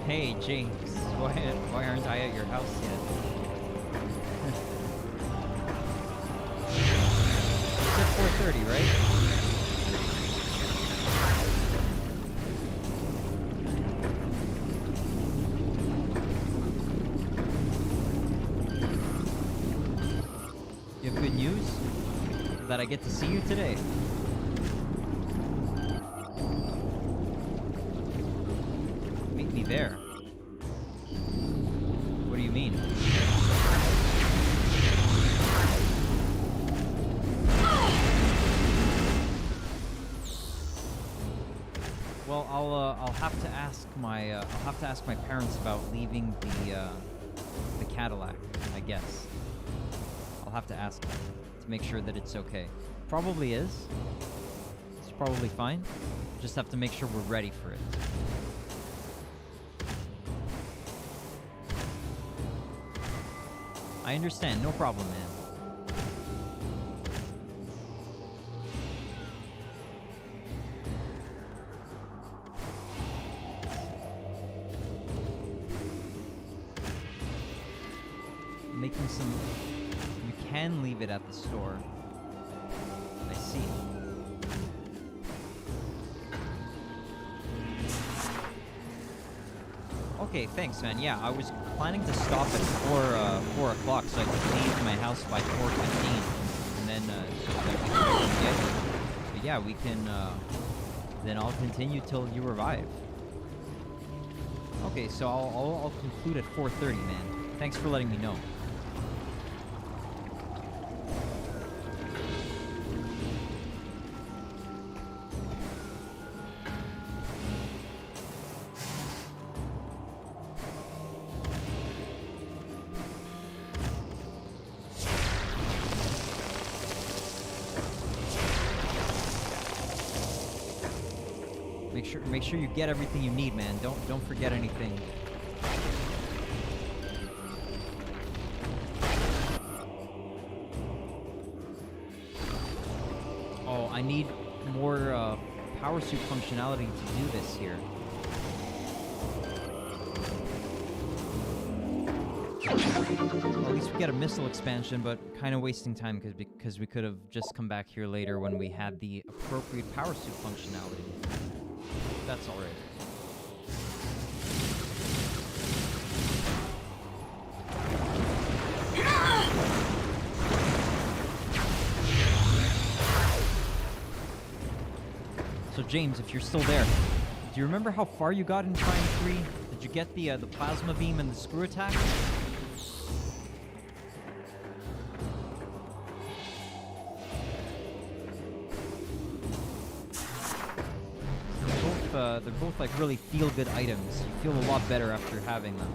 Hey, James. Why aren't I at your house yet? It's at 4:30, right? You have good news? That I get to see you today. Meet me there. What do you mean? Well, I'll have to ask my parents about leaving the Cadillac, I guess. I'll have to ask them to make sure that it's okay. Probably is. It's probably fine. Just have to make sure we're ready for it. I understand, no problem, man. Making some... You can leave it at the store. I see. Okay, thanks, man. Yeah, I was planning to stop at 4 o'clock so I could leave my house by 4:15, and then so that we can get you. But yeah, we can. Then I'll continue till you arrive. Okay, so I'll conclude at 4:30, man. Thanks for letting me know. Make sure you get everything you need, man. Don't forget anything. Oh, I need more power suit functionality to do this here. Well, at least we get a missile expansion, but kind of wasting time because we could have just come back here later when we had the appropriate power suit functionality. That's all right. So James, if you're still there, do you remember how far you got in Prime 3? Did you get the plasma beam and the screw attack? They're both like really feel-good items. You feel a lot better after having them.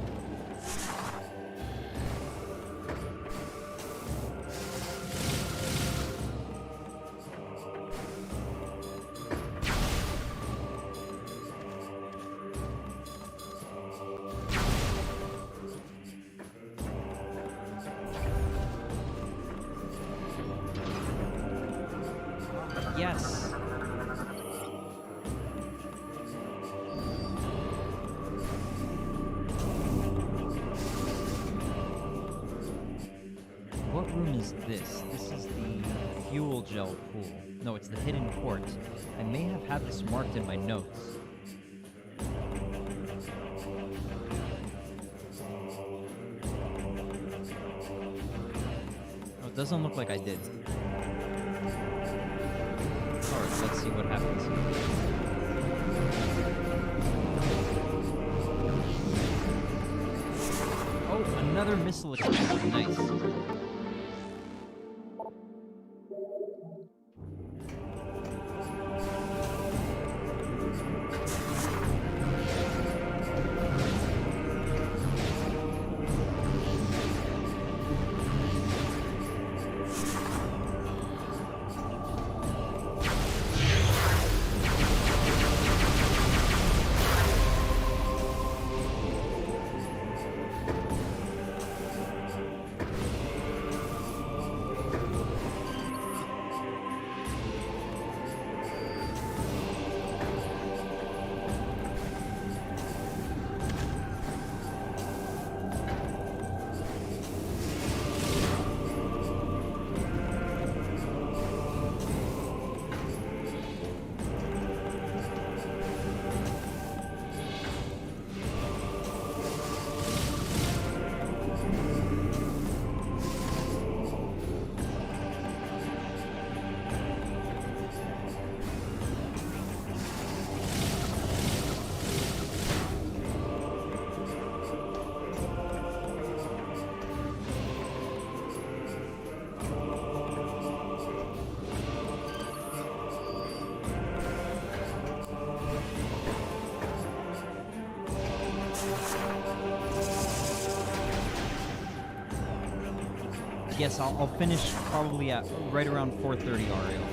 Yes. What room is this? This is the fuel gel pool. No, it's the hidden port. I may have had this marked in my notes. Oh, it doesn't look like I did. Alright, let's see what happens. Oh, another missile expansion. Nice. yes, I'll finish probably at right around 4:30, Ariel.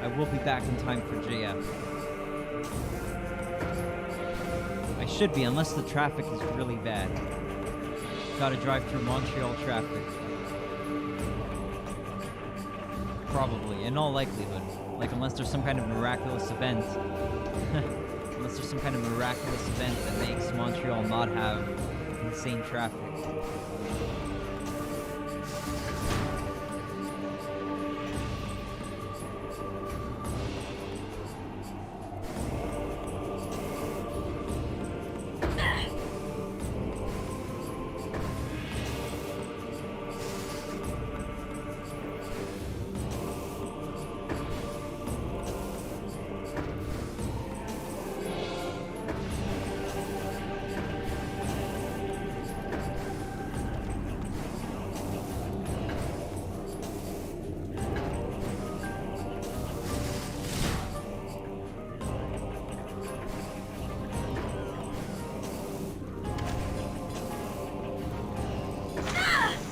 I will be back in time for JF. I should be, unless the traffic is really bad. Gotta drive through Montreal traffic. Probably, in all likelihood. Like, unless there's some kind of miraculous event. Unless there's some kind of miraculous event that makes Montreal not have insane traffic.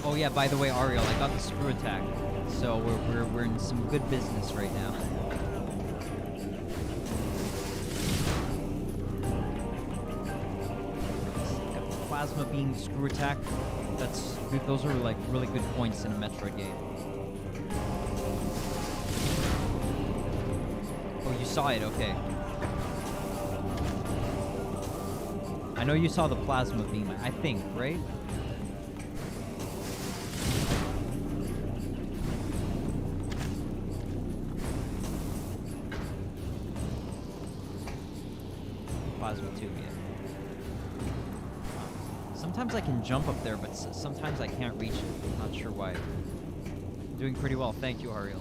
Oh yeah, by the way, Ariel, I got the screw attack, so we're in some good business right now. Got the plasma beam, screw attack. That's good. Those are like really good points in a Metroid game. Oh, you saw it. Okay. I know you saw the plasma beam. I think, right? Plasma tube, yeah. Sometimes I can jump up there, but sometimes I can't reach it. Not sure why. Doing pretty well. Thank you, Ariel.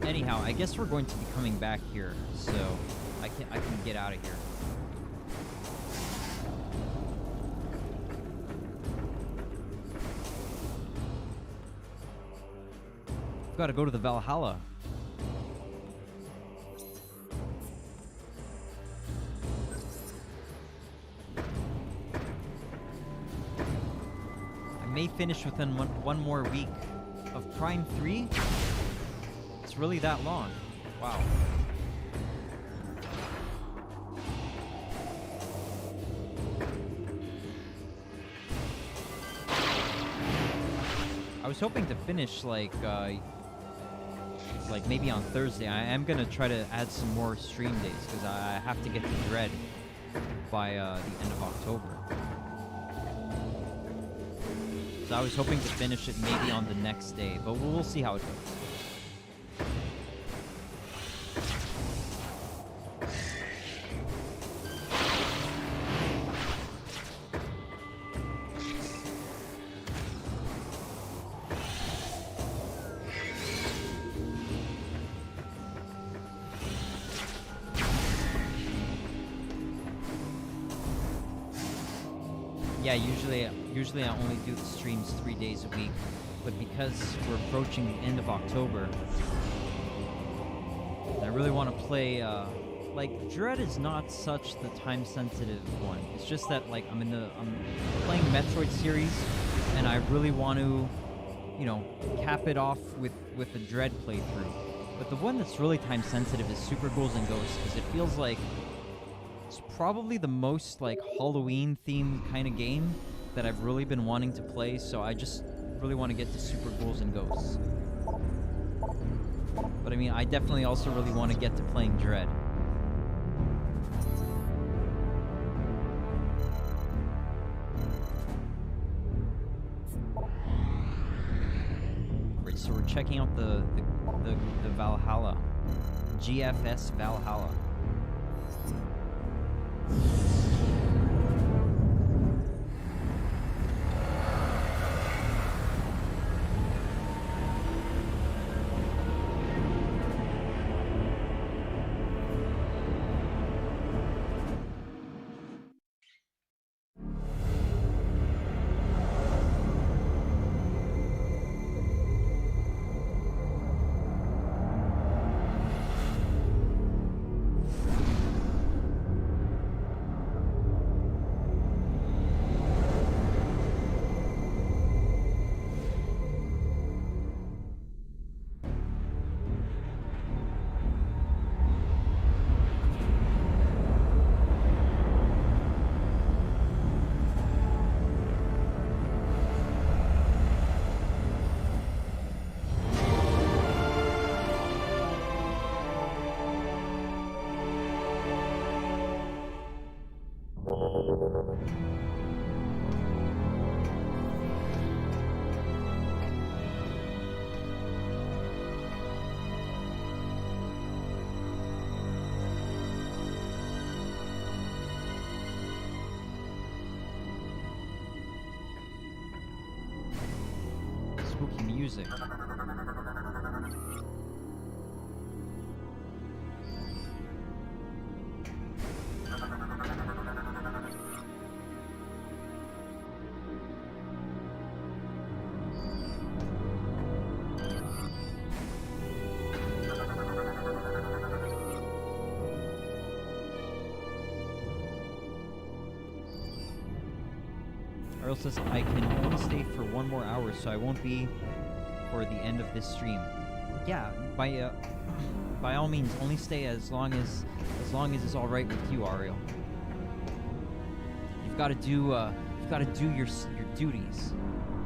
Anyhow, I guess we're going to be coming back here, so I can get out of here. I've got to go to the Valhalla. I may finish within one more week of Prime 3. It's really that long. Wow. I was hoping to finish like maybe on Thursday. I am gonna try to add some more stream days because I have to get to Dread by the end of October. So I was hoping to finish it maybe on the next day, but we'll see how it goes. Yeah, usually I only do the streams 3 days a week, but because we're approaching the end of October, and I really want to play. Like, Dread is not such the time-sensitive one. It's just that like I'm playing Metroid series, and I really want to, you know, cap it off with a Dread playthrough. But the one that's really time-sensitive is Super Ghouls and Ghosts, because it feels like it's probably the most like Halloween themed kind of game that I've really been wanting to play, so I just really want to get to Super Ghouls and Ghosts. But I mean, I definitely also really want to get to playing Dread. Right, so we're checking out the Valhalla. GFS Valhalla. music. Earl says, I can only stay for 1 more hour, so I won't be for the end of this stream. Yeah, by all means, only stay as long as it's all right with you, Ariel. You've got to do your duties,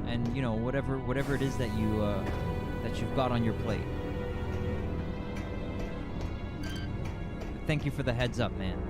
and you know whatever it is that you've got on your plate. But thank you for the heads up, man.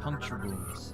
Puncture wounds.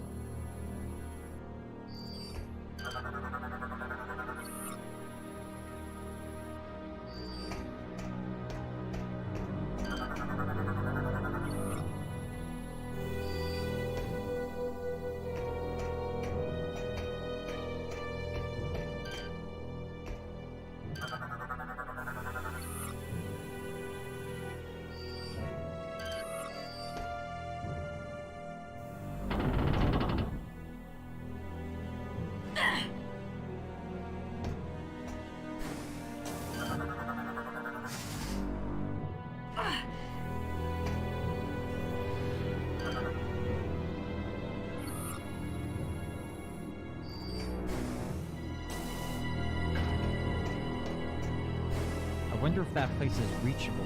I wonder if that place is reachable.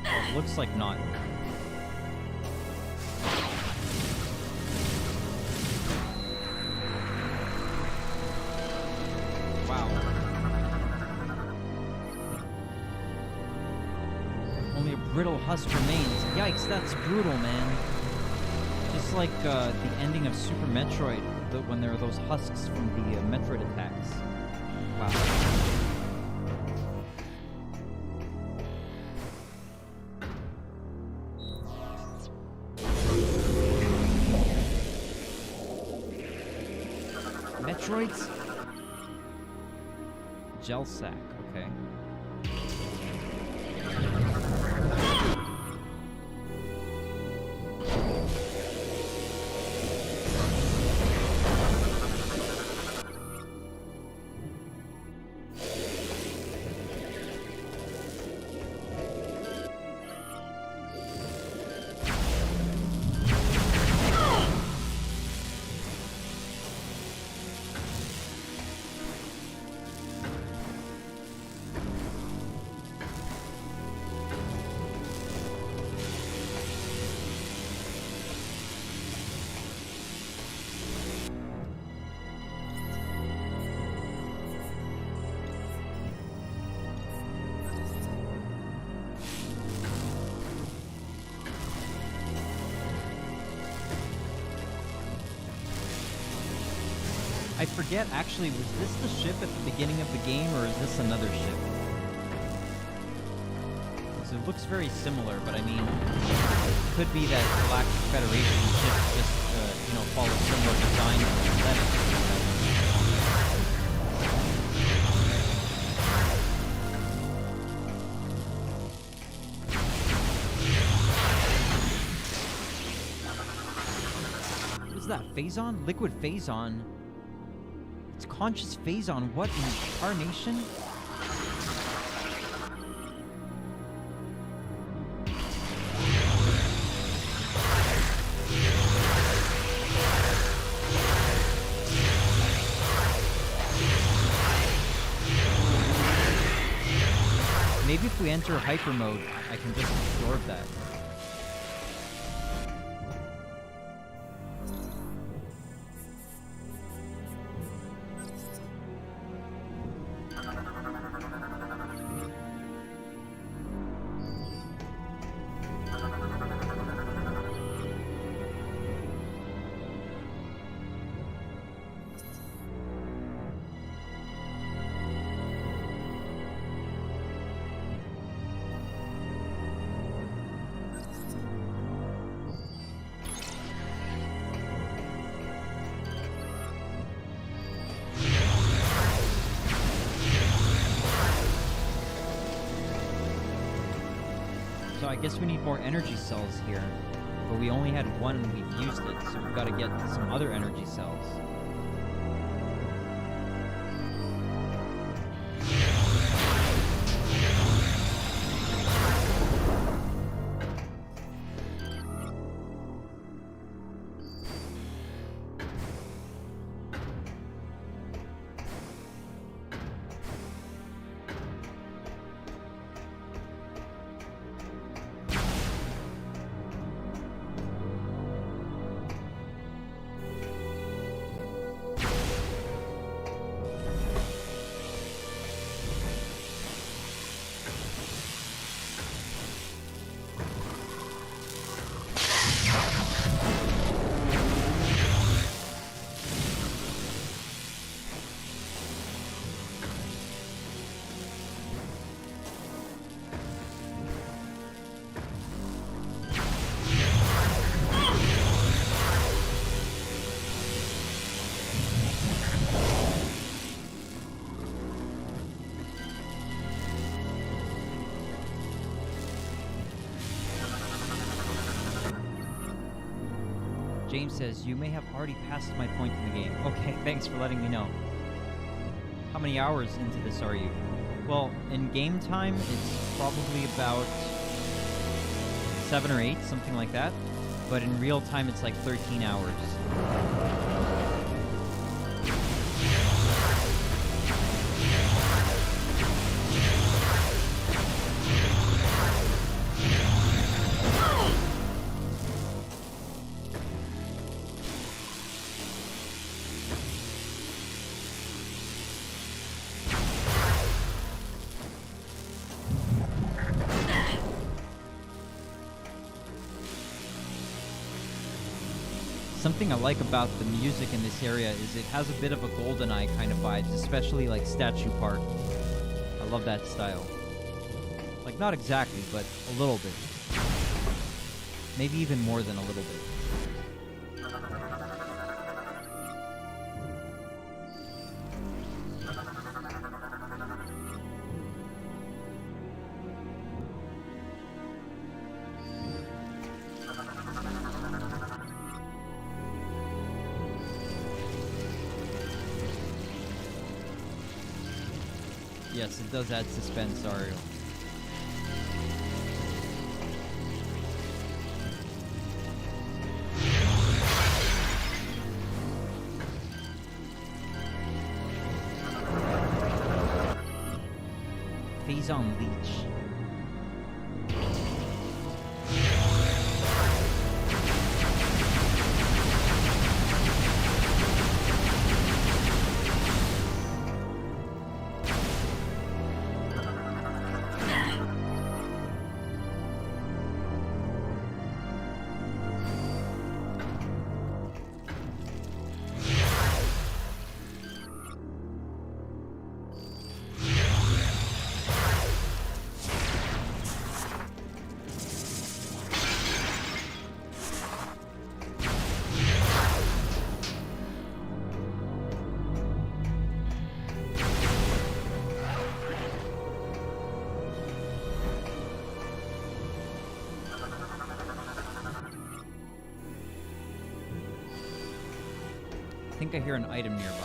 It looks like not. Wow. Only a brittle husk remains. Yikes, that's brutal, man. Just like the ending of Super Metroid, when there are those husks from the Metroid attacks. Wow. Metroids? Gel sack, okay. forget, actually, was this the ship at the beginning of the game, or is this another ship? Because it looks very similar, but I mean, it could be that Galactic Federation ships just, follow similar design and aesthetics. What is that? Phazon? Liquid Phazon? It's conscious Phazon. What in incarnation? Maybe if we enter hyper mode, I can just absorb that. So I guess we need more energy cells here. But we only had one and we've used it, so we've got to get some other energy cells. James says, you may have already passed my point in the game. Okay, thanks for letting me know. How many hours into this are you? Well, in game time, it's probably about 7 or 8, something like that. But in real time, it's like 13 hours. Something I like about the music in this area is it has a bit of a GoldenEye kind of vibes, especially like Statue Park. I love that style. Like, not exactly, but a little bit. Maybe even more than a little bit. Yes, it does add suspense, Ariel. Phazon Leech. think I hear an item nearby.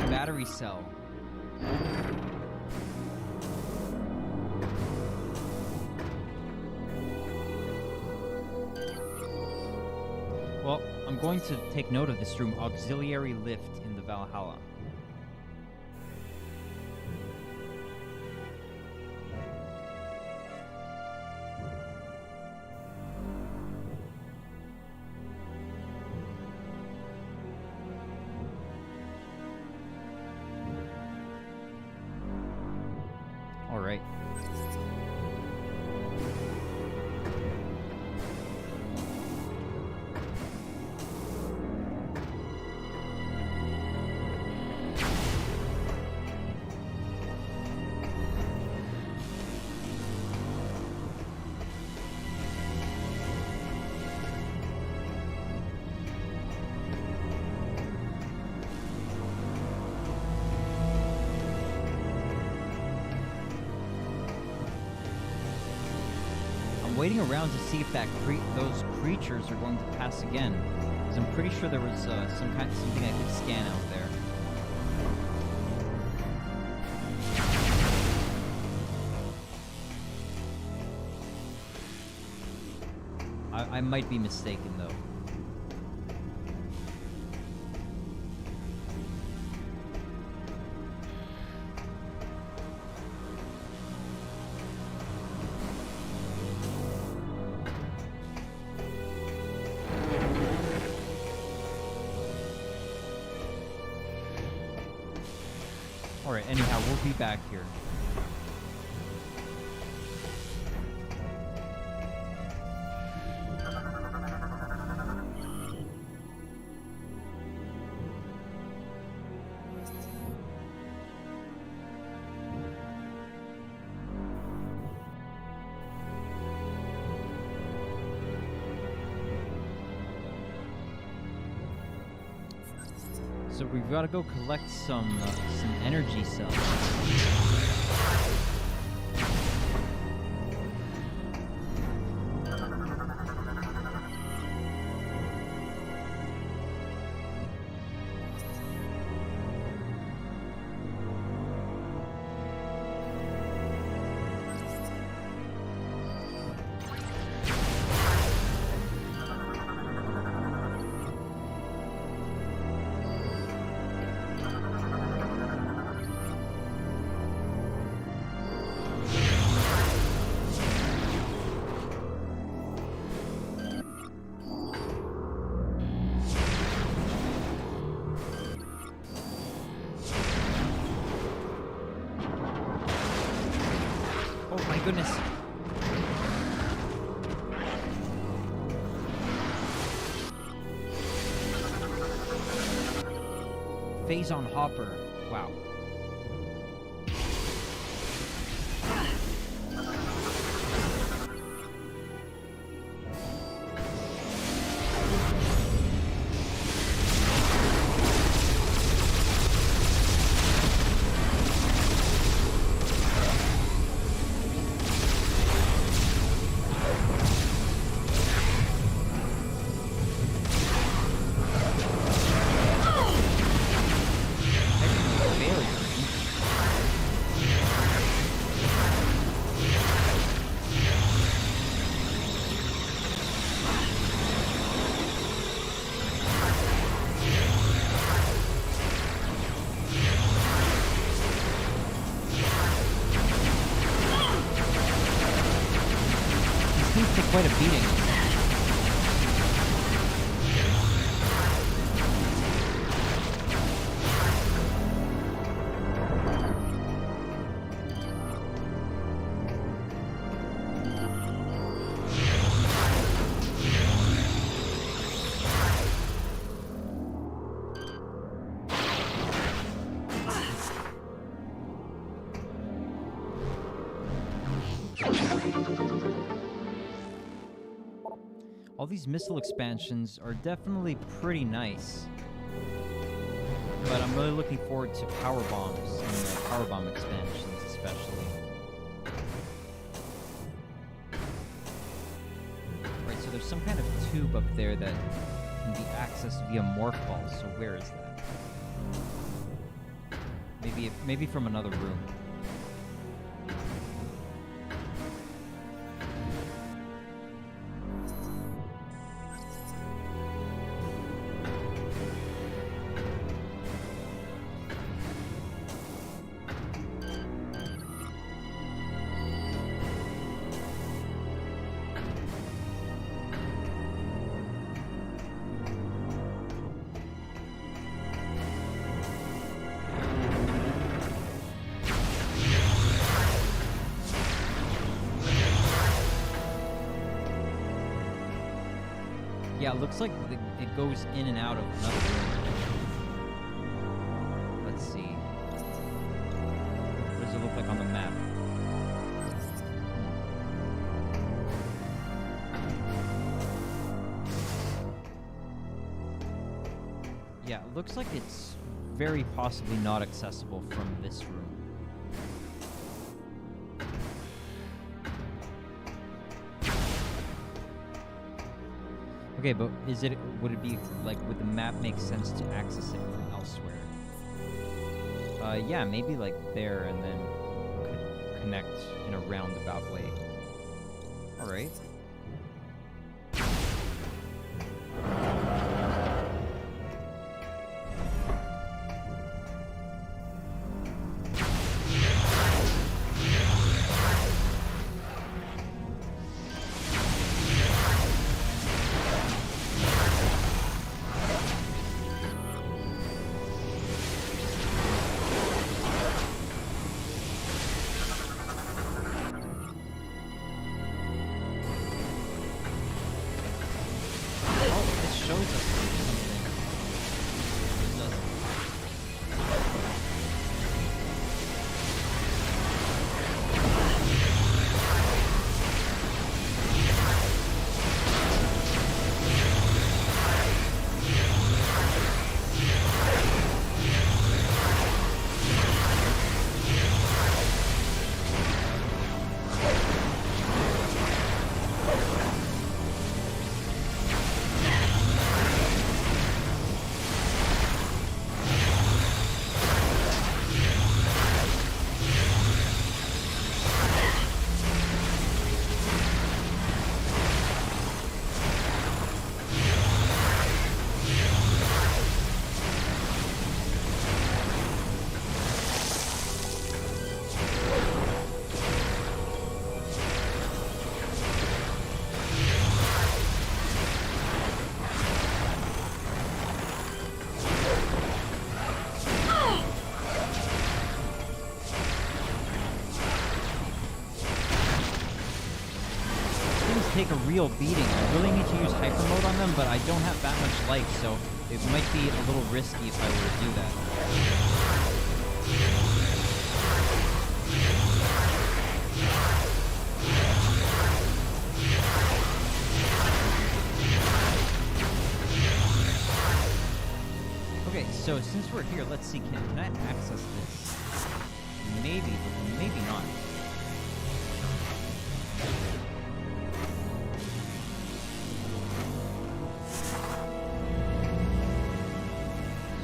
Battery cell. Well, I'm going to take note of this room. Auxiliary lift in the Valhalla. All right. Waiting around to see if those creatures are going to pass again, because I'm pretty sure there was something I could scan out there. I might be mistaken though. Alright, anyhow, we'll be back here. So we've got to go collect some energy cells. Oh my goodness. Phazon Hopper. Wow. Failure. things take quite a beating. All these missile expansions are definitely pretty nice. But I'm really looking forward to power bombs and the power bomb expansions especially. Right, so there's some kind of tube up there that can be accessed via morph balls. So where is that? Maybe from another room. Yeah, it looks like it goes in and out of another room. Let's see. What does it look like on the map? Yeah, it looks like it's very possibly not accessible from this room. Okay, but would it be, like, would the map make sense to access it from elsewhere? Yeah, maybe, like, there, and then could connect in a roundabout way. Alright. Take a real beating. I really need to use hyper mode on them, but I don't have that much life, so it might be a little risky if I were to do that. Okay, so since we're here, let's see, can I access this? Maybe, but maybe not.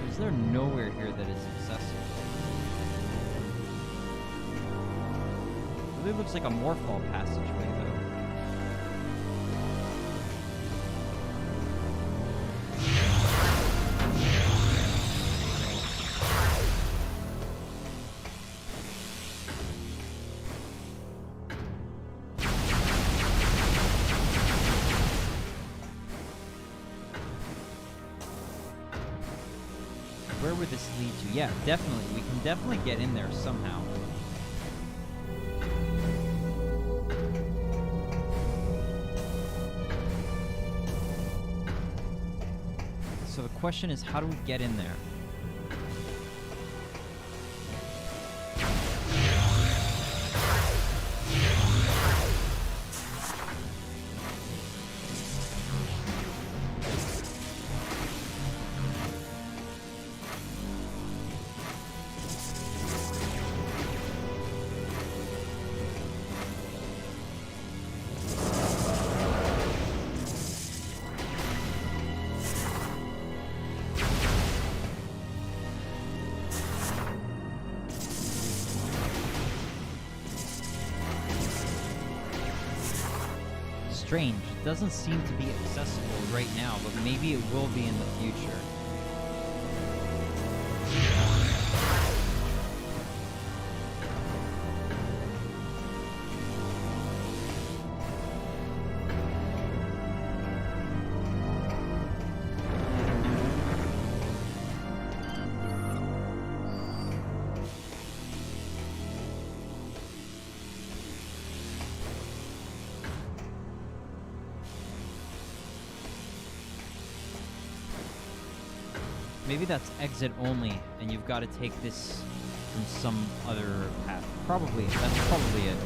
Is there nowhere here that is accessible? It really looks like a morphball passageway, though. where this leads to. Yeah, definitely. We can definitely get in there somehow. So the question is, how do we get in there? Strange. It doesn't seem to be accessible right now, but maybe it will be in the future. Maybe that's exit only, and you've got to take this from some other path. Probably. That's probably it.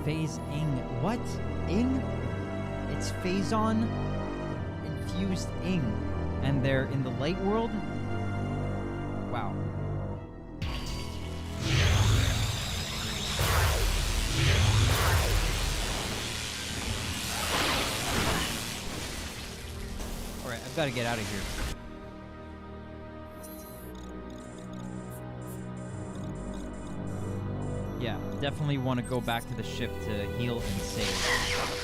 Phase ing. What? Ing? It's Phazon infused ing. And they're in the light world? Wow. Alright, I've got to get out of here. Yeah, definitely want to go back to the ship to heal and save.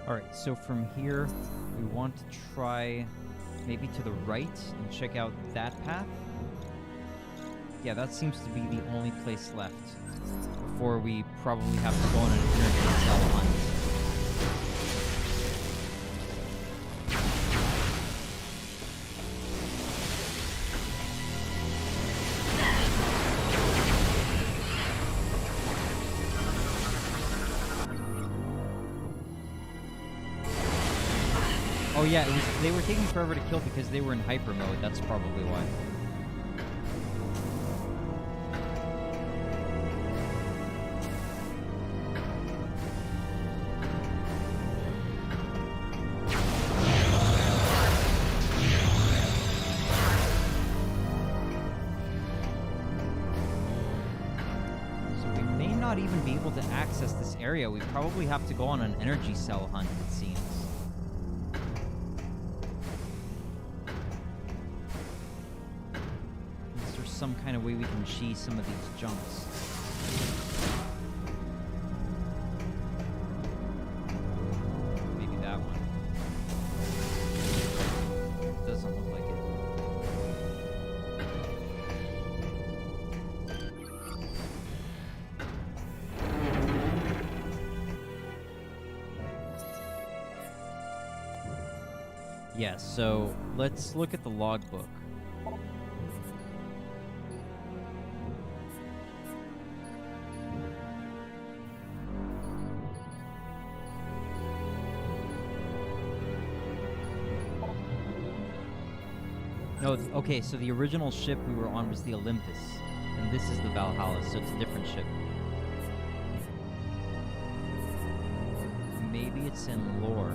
Alright, so from here, we want to try maybe to the right and check out that path. Yeah, that seems to be the only place left before we probably have to go on an energy cell hunt. Oh yeah, they were taking forever to kill because they were in hyper mode. That's probably why. So we may not even be able to access this area. We probably have to go on an energy cell hunt, it seems. Some kind of way we can cheese some of these jumps. Maybe that one. Doesn't look like it. Yeah, so let's look at the logbook. No, okay, so the original ship we were on was the Olympus, and this is the Valhalla, so it's a different ship. Maybe it's in lore.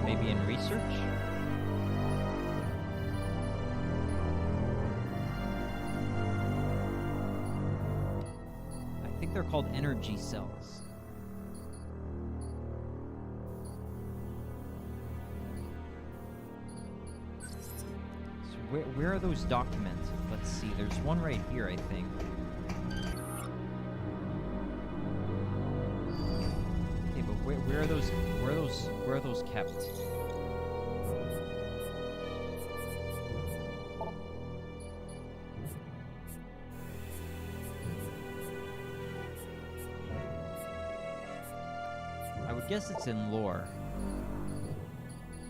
Maybe in research? I think they're called energy cells. So where are those documented? Let's see, there's one right here, I think. Okay, but where are those kept? I would guess it's in lore.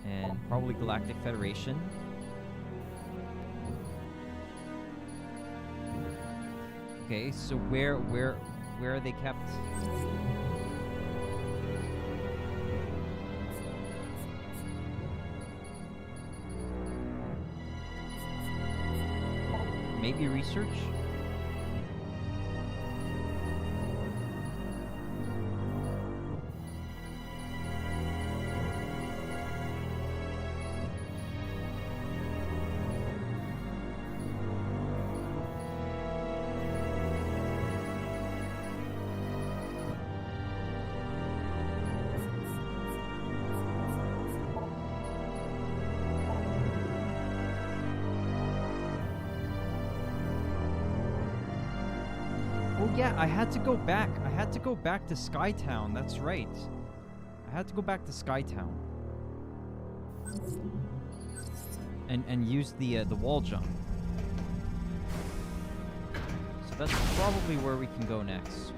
And probably Galactic Federation. Okay, so where are they kept? Maybe research? Yeah, I had to go back. I had to go back to SkyTown. That's right. I had to go back to SkyTown. And use the wall jump. So that's probably where we can go next.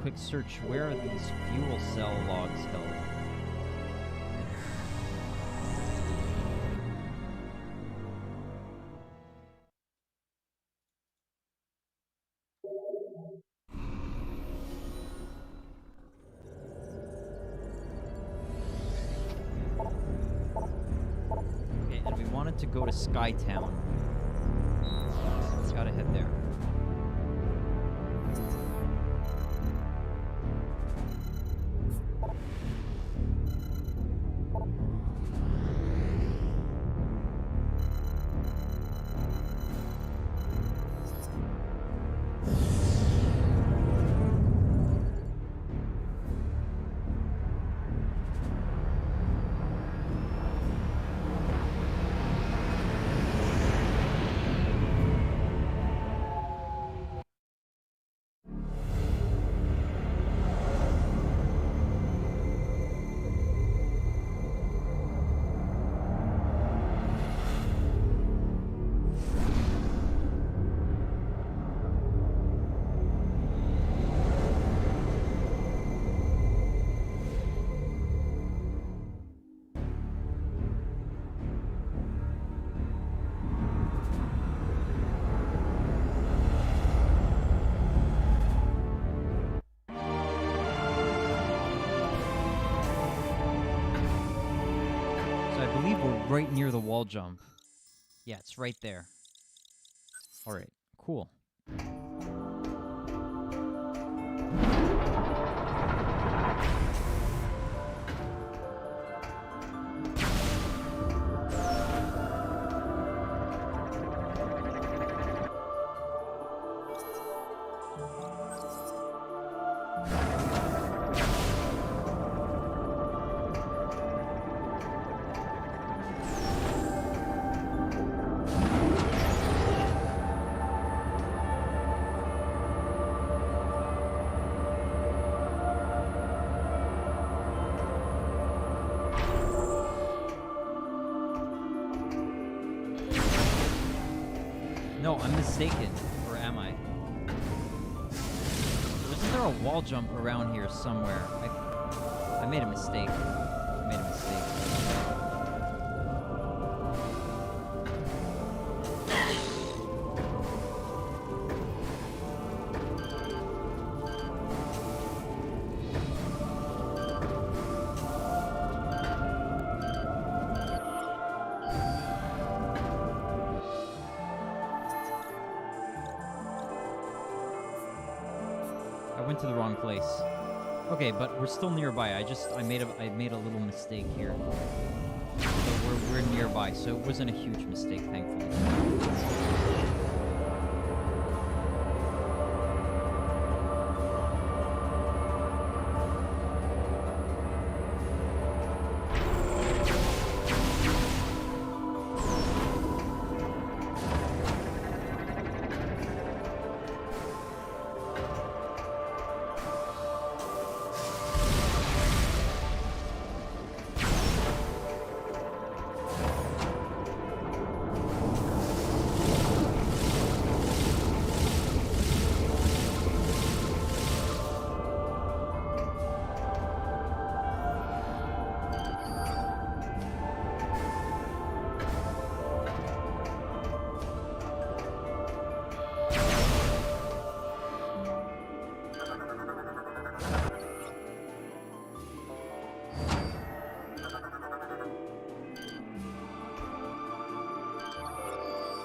quick search. Where are these fuel cell logs held? Okay, and we wanted to go to SkyTown. Gotta head there. Right near the wall jump. Yeah, it's right there. Alright, cool. No, I'm mistaken. Or am I? Wasn't there a wall jump around here somewhere? I made a mistake. I made a mistake. I went to the wrong place. Okay, but we're still nearby. I made a little mistake here. So we're nearby, so it wasn't a huge mistake, thankfully.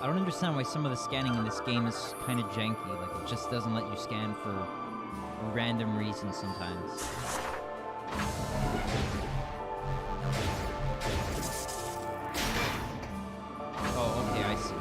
I don't understand why some of the scanning in this game is kind of janky. Like, it just doesn't let you scan for random reasons sometimes. Oh, okay, I see.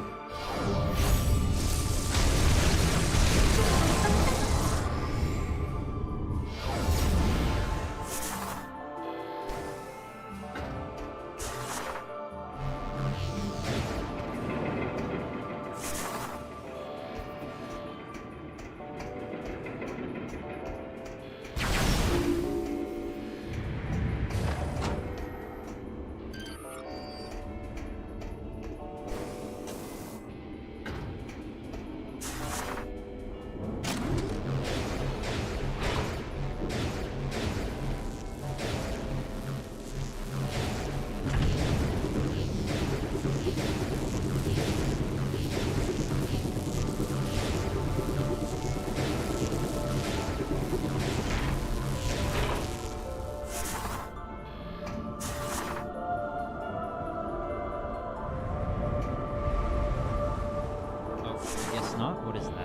not. What is that?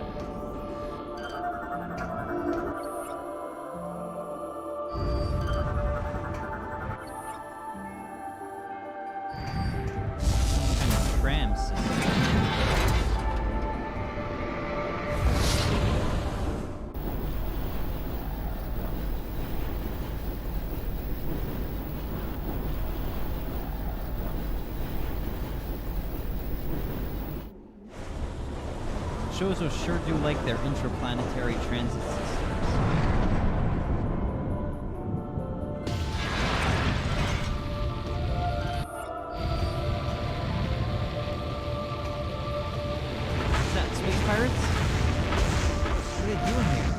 Kind of tram system. Shows sure do like their interplanetary transit systems. Is that Space Pirates? What are they doing here?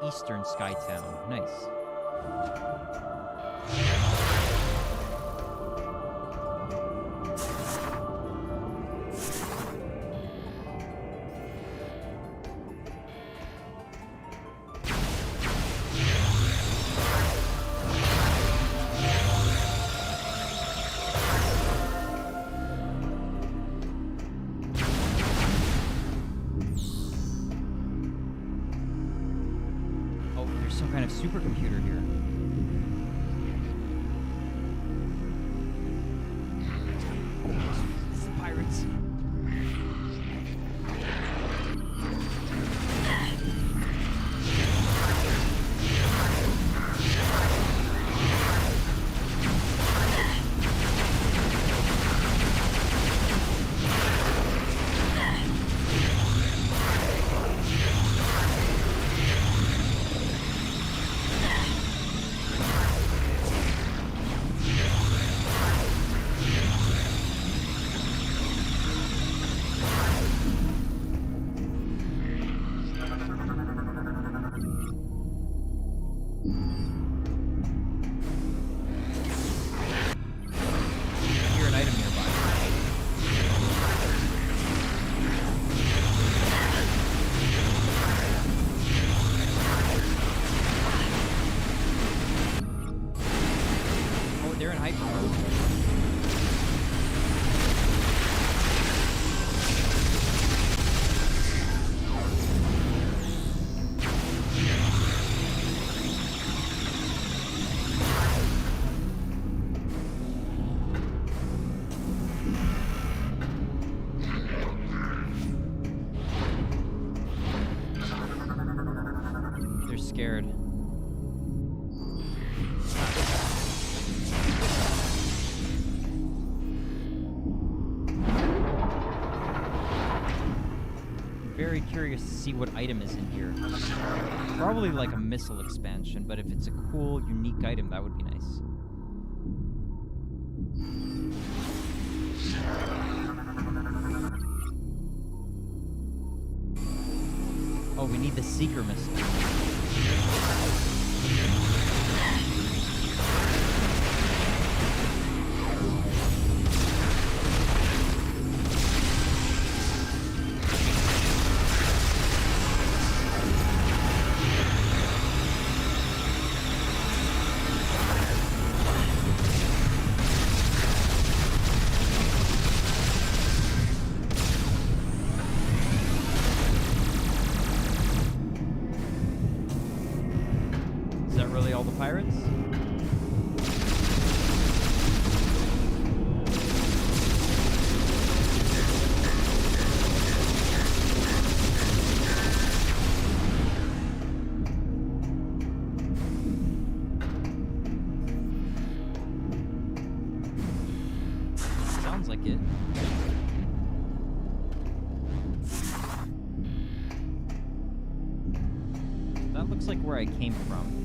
Eastern SkyTown. Nice. Oh, there's some kind of supercomputer here. It's the pirates. I hear an item nearby. Oh, they're in hyper mode. They're scared. Very curious to see what item is in here. Probably like a missile expansion, but if it's a cool, unique item, that would be nice. Oh, we need the Seeker missile. Is that really all the pirates? Sounds like it. That looks like where I came from.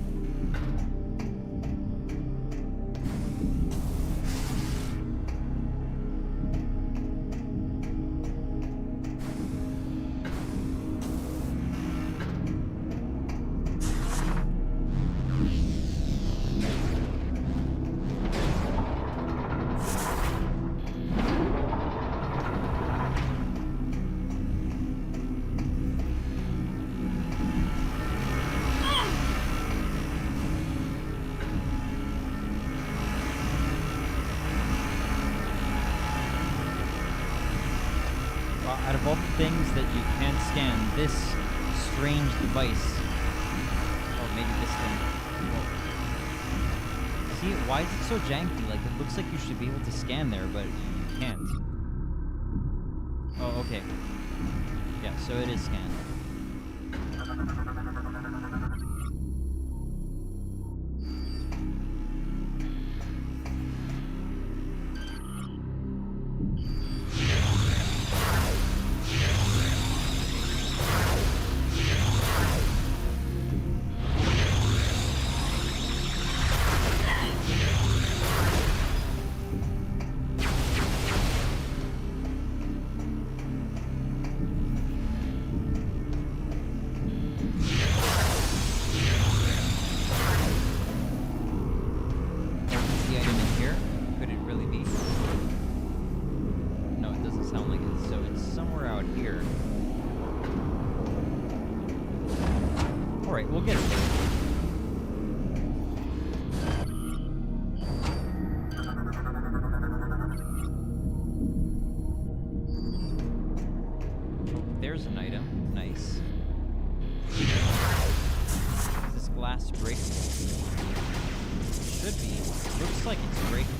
Out of all the things that you can scan, this strange device. Oh, maybe this thing. Whoa. See, why is it so janky? Like, it looks like you should be able to scan there, but you can't. Oh, okay. Yeah, so it is scanned. Alright, we'll get it later. Oh, there's an item. Nice. Is this glass breakable? Should be. Looks like it's breakable.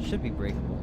Should be breakable.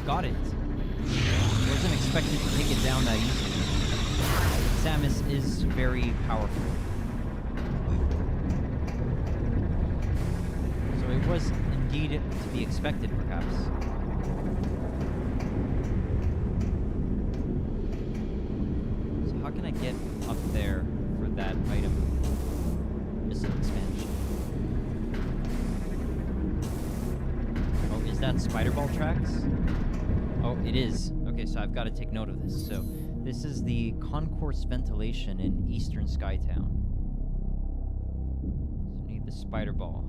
Got it. Wasn't expected to take it down that easily. Samus is very powerful. So it was indeed to be expected, perhaps. So how can I get up there for that item? Missile expansion. Oh, is that spider ball tracks? Oh, it is. Okay, so I've got to take note of this. So, this is the concourse ventilation in eastern SkyTown. So, need the spider ball.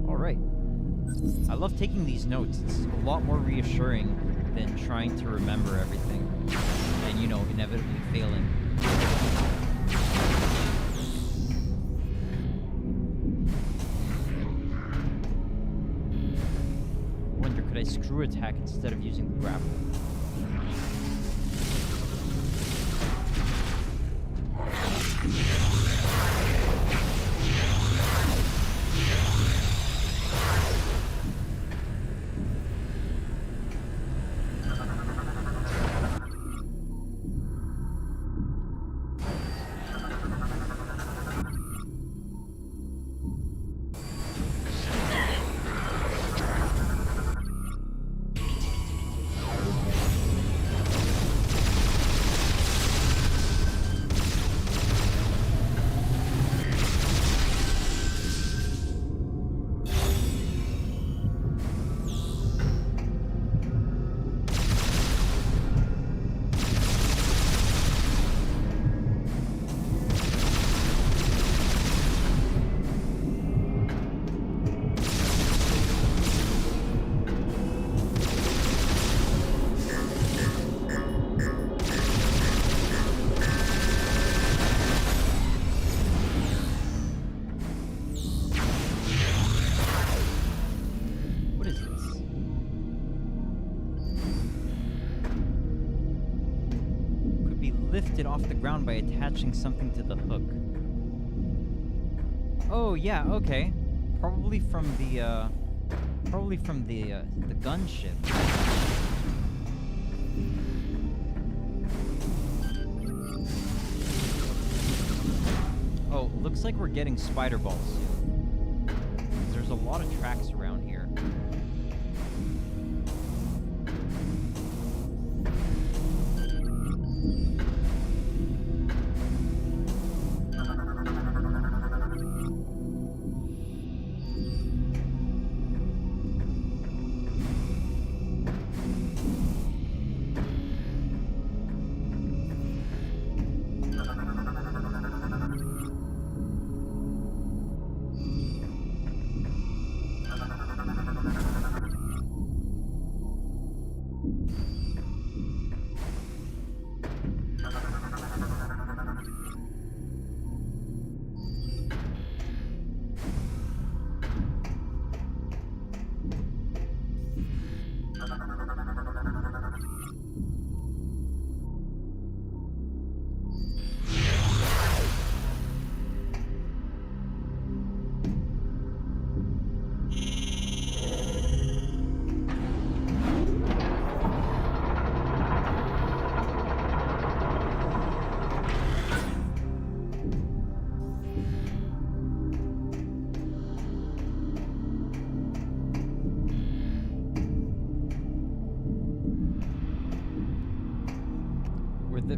All right. I love taking these notes. It's a lot more reassuring than trying to remember everything and, you know, inevitably failing. I wonder, could I screw attack instead of using the grapple? lift it off the ground by attaching something to the hook. Oh yeah, okay. Probably from the gunship. Oh, looks like we're getting spider balls soon. There's a lot of tracks around here.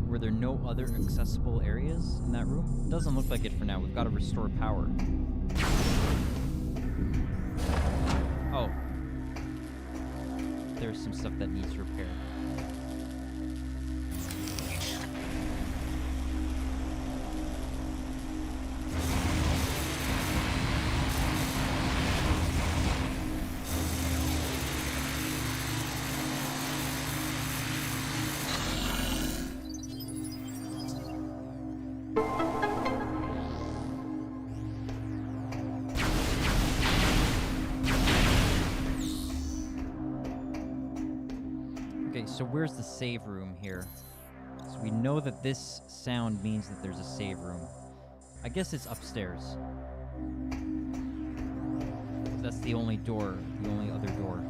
Were there no other accessible areas in that room? Doesn't look like it for now. We've got to restore power. Oh. There's some stuff that needs repair. Okay, so where's the save room here? So we know that this sound means that there's a save room. I guess it's upstairs. That's the only door, the only other door.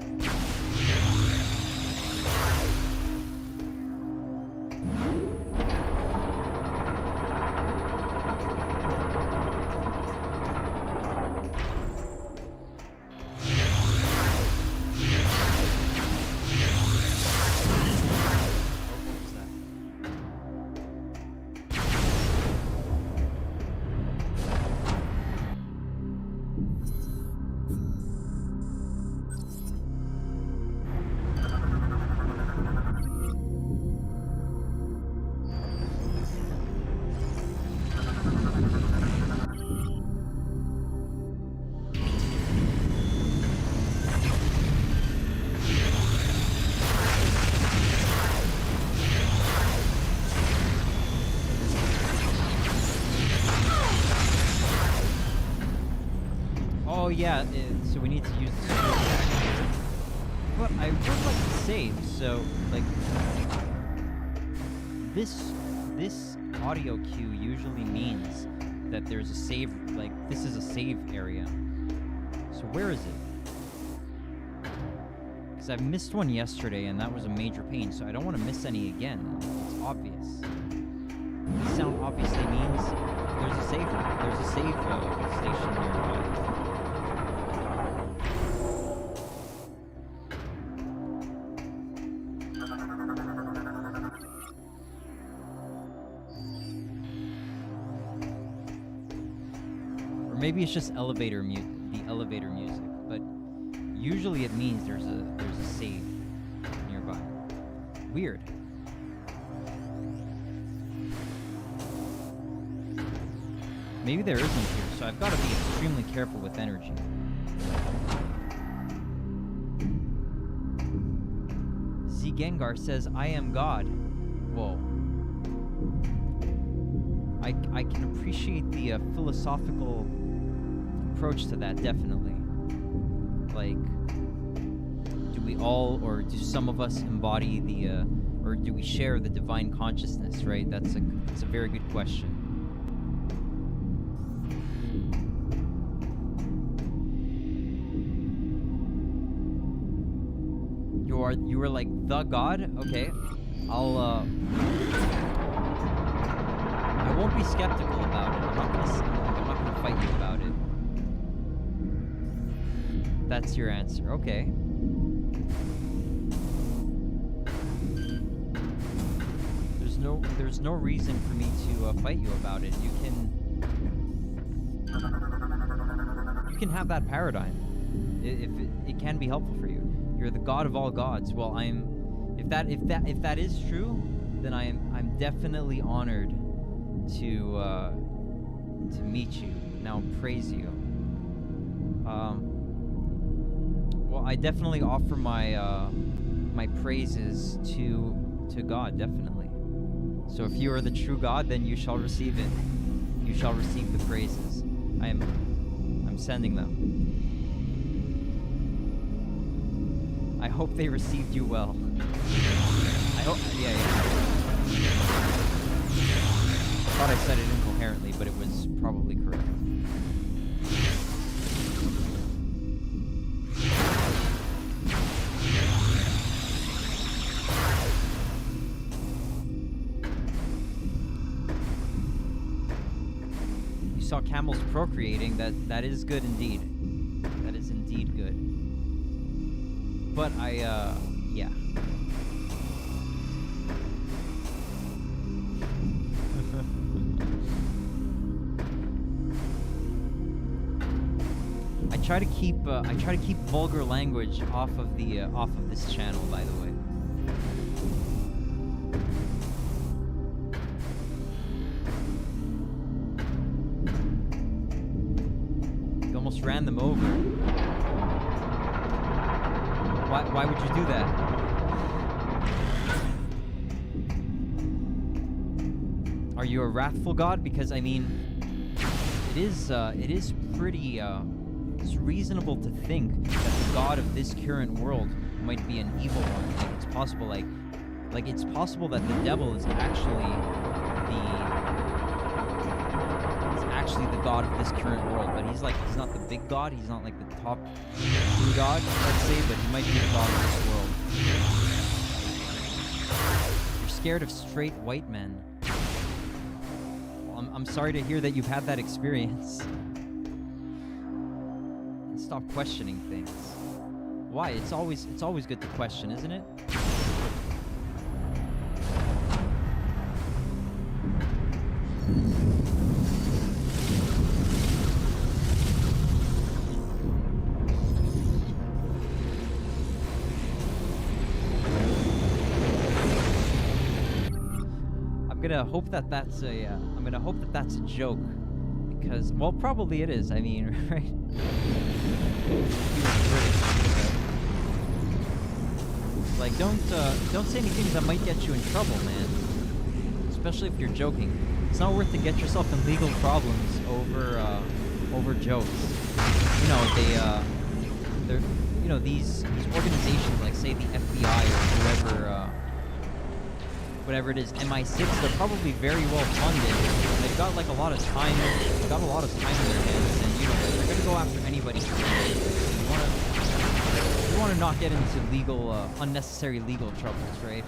Oh yeah, so we need to use the switch back here. But I would like to save, so like this audio cue usually means that there's a save, like this is a save area. So where is it? Because I missed one yesterday and that was a major pain, so I don't want to miss any again. It's obvious. This sound obviously means there's a save station nearby. Maybe it's just the elevator music, but usually it means there's a save nearby. Weird. Maybe there isn't here, so I've got to be extremely careful with energy. Z Gengar says, "I am God." Whoa. I can appreciate the philosophical approach to that, definitely. Like, do we all, or do some of us embody the, or or do we share the divine consciousness? Right. That's a very good question. You are like the God? Okay. I won't be skeptical about it. I'm not gonna fight you about it. That's your answer. Okay. There's no reason for me to fight you about it. You can have that paradigm if it can be helpful for you. You're the God of all gods. Well, if that is true, then I'm definitely honored to meet you. Now praise you. Well, I definitely offer my my praises to God, definitely. So if you are the true God, then you shall receive it. You shall receive the praises. I'm sending them. I hope they received you well. I hope, yeah. I thought I said it incoherently, but it was probably correct. You saw camels procreating. That is good indeed. That is indeed good. But yeah. I try to keep vulgar language off of this channel, by the way. You almost ran them over. Why would you do that? Are you a wrathful God? Because I mean, it is pretty it's reasonable to think that the God of this current world might be an evil one. Like it's possible, like it's possible that the devil is actually the God of this current world, but he's not the big God. He's not like the top true God, let's say, but he might be the God of this world. You're scared of straight white men. Well, I'm sorry to hear that you've had that experience. And stop questioning things. Why? It's always good to question, isn't it? I'm gonna hope that that's a joke, because, well, probably it is. I mean, right? Like, don't say anything that might get you in trouble, man. Especially if you're joking. It's not worth to get yourself in legal problems over jokes. You know, they're these organizations, like say the FBI or whatever it is, MI6, they're probably very well funded. They've got like a lot of time. They've got a lot of time in their hands, and they're gonna go after anybody. You want to not get into unnecessary legal troubles, right?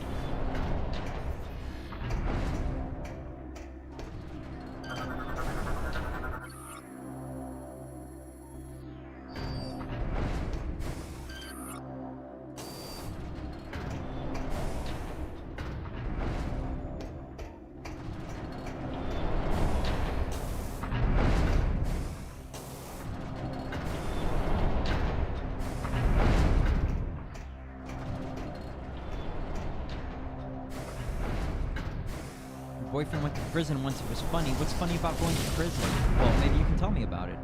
Boyfriend went to prison once. It was funny. What's funny about going to prison? Well, maybe you can tell me about it.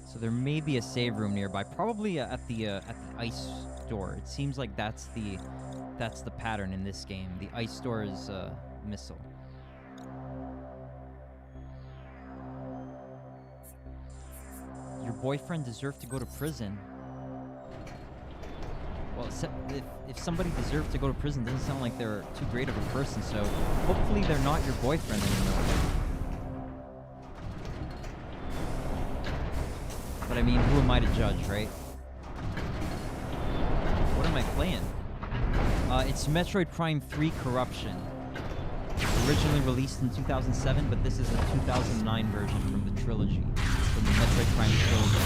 So there may be a save room nearby, probably at the ice store. It seems like that's the pattern in this game. The ice store is missile. Your boyfriend deserved to go to prison. Well, if somebody deserved to go to prison, doesn't sound like they're too great of a person, so hopefully they're not your boyfriend anymore. But I mean, who am I to judge, right? What am I playing? It's Metroid Prime 3 Corruption. Originally released in 2007, but this is a 2009 version from the Trilogy. From the Metroid Prime Trilogy.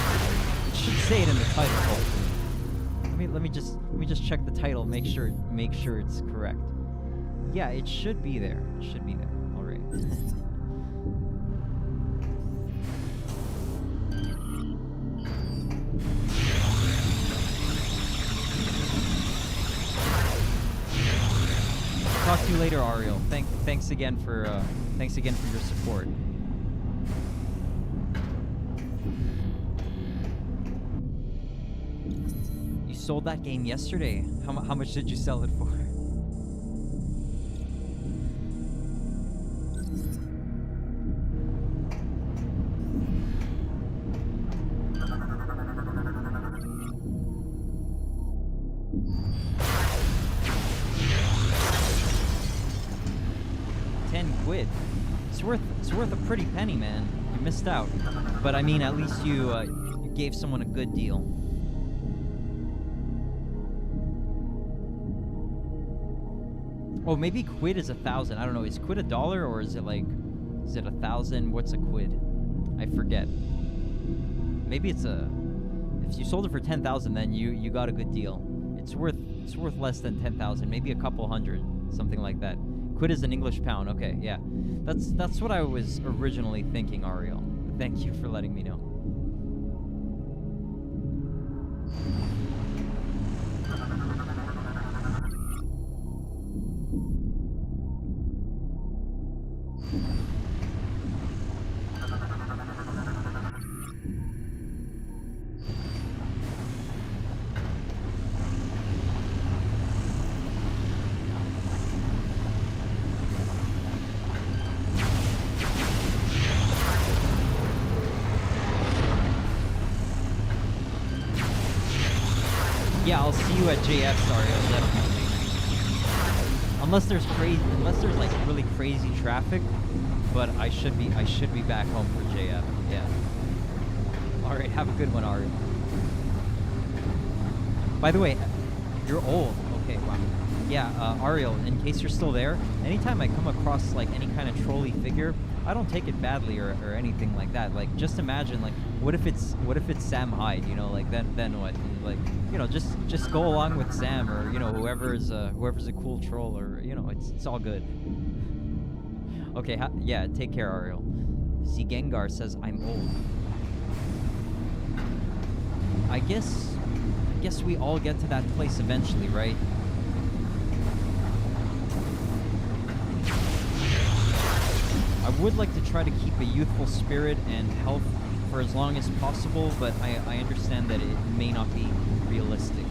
It should say it in the title, hopefully. Let me just check the title, make sure it's correct. Yeah, it should be there. It should be there. All right. Talk to you later, Ariel. Thanks again for your support. You sold that game yesterday. How much did you sell it for? £10. It's worth a pretty penny, man. You missed out. But I mean, at least you gave someone a good deal. Oh, maybe quid is 1,000. I don't know. Is quid $1 or is it 1,000? What's a quid? I forget. Maybe it's if you sold it for 10,000, then you got a good deal. It's worth less than 10,000. Maybe a couple hundred, something like that. Quid is an English pound. Okay, yeah. That's what I was originally thinking, Ariel. Thank you for letting me know. Yeah, I'll see you at JF's, Ariel, definitely. Unless there's like really crazy traffic, but I should be back home for JF. Yeah. All right, have a good one, Ariel. By the way, you're old. Okay, wow. Yeah, Ariel, in case you're still there, anytime I come across like any kind of trolley figure, I don't take it badly or anything like that. Like, just imagine, like, what if it's Sam Hyde? You know, like then what? Like, you know, just go along with Sam, or you know, whoever's a cool troll, or you know, it's all good. Okay, yeah, take care, Ariel. Gengar says I'm old. I guess we all get to that place eventually, right? I would like to try to keep a youthful spirit and health for as long as possible, but I understand that it may not be realistic.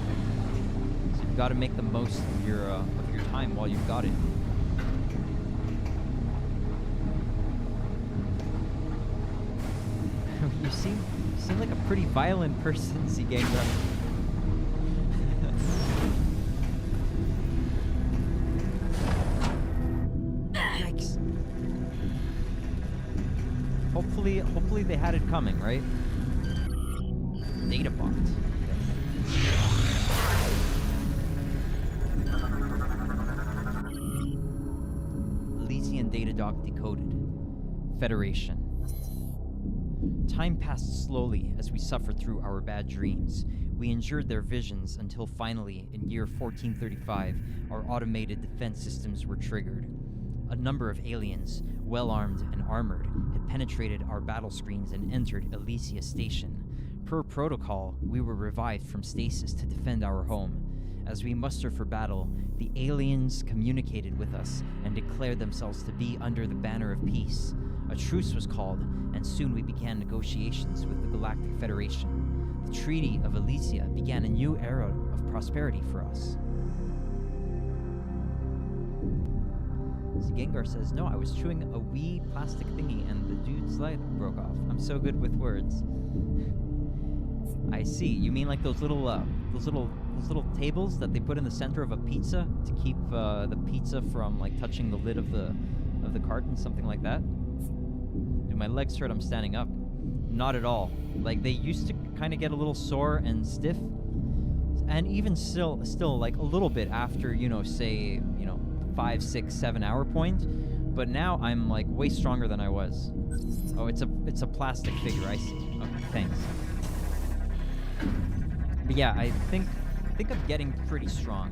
So you've got to make the most of your time while you've got it. You seem like a pretty violent person, Gengar. Yikes. Hopefully they had it coming, right? Data bot. Elysian data dock decoded. Federation. Time passed slowly as we suffered through our bad dreams. We endured their visions until finally, in year 1435, our automated defense systems were triggered. A number of aliens, well-armed and armored, had penetrated our battle screens and entered Elysia Station. Per protocol, we were revived from stasis to defend our home. As we mustered for battle, the aliens communicated with us and declared themselves to be under the banner of peace. A truce was called, and soon we began negotiations with the Galactic Federation. The Treaty of Elysia began a new era of prosperity for us. Gengar says, no, I was chewing a wee plastic thingy and the dude's light broke off. I'm so good with words. I see. You mean like those little tables that they put in the center of a pizza to keep the pizza from like touching the lid of the carton, something like that? Do my legs hurt? I'm standing up. Not at all. Like they used to kind of get a little sore and stiff, and even still like a little bit after, you know, say, you know, 5, 6, 7 hour point. But now I'm like way stronger than I was. Oh, it's a plastic figure. I see. Okay, thanks. But yeah, I think I'm getting pretty strong.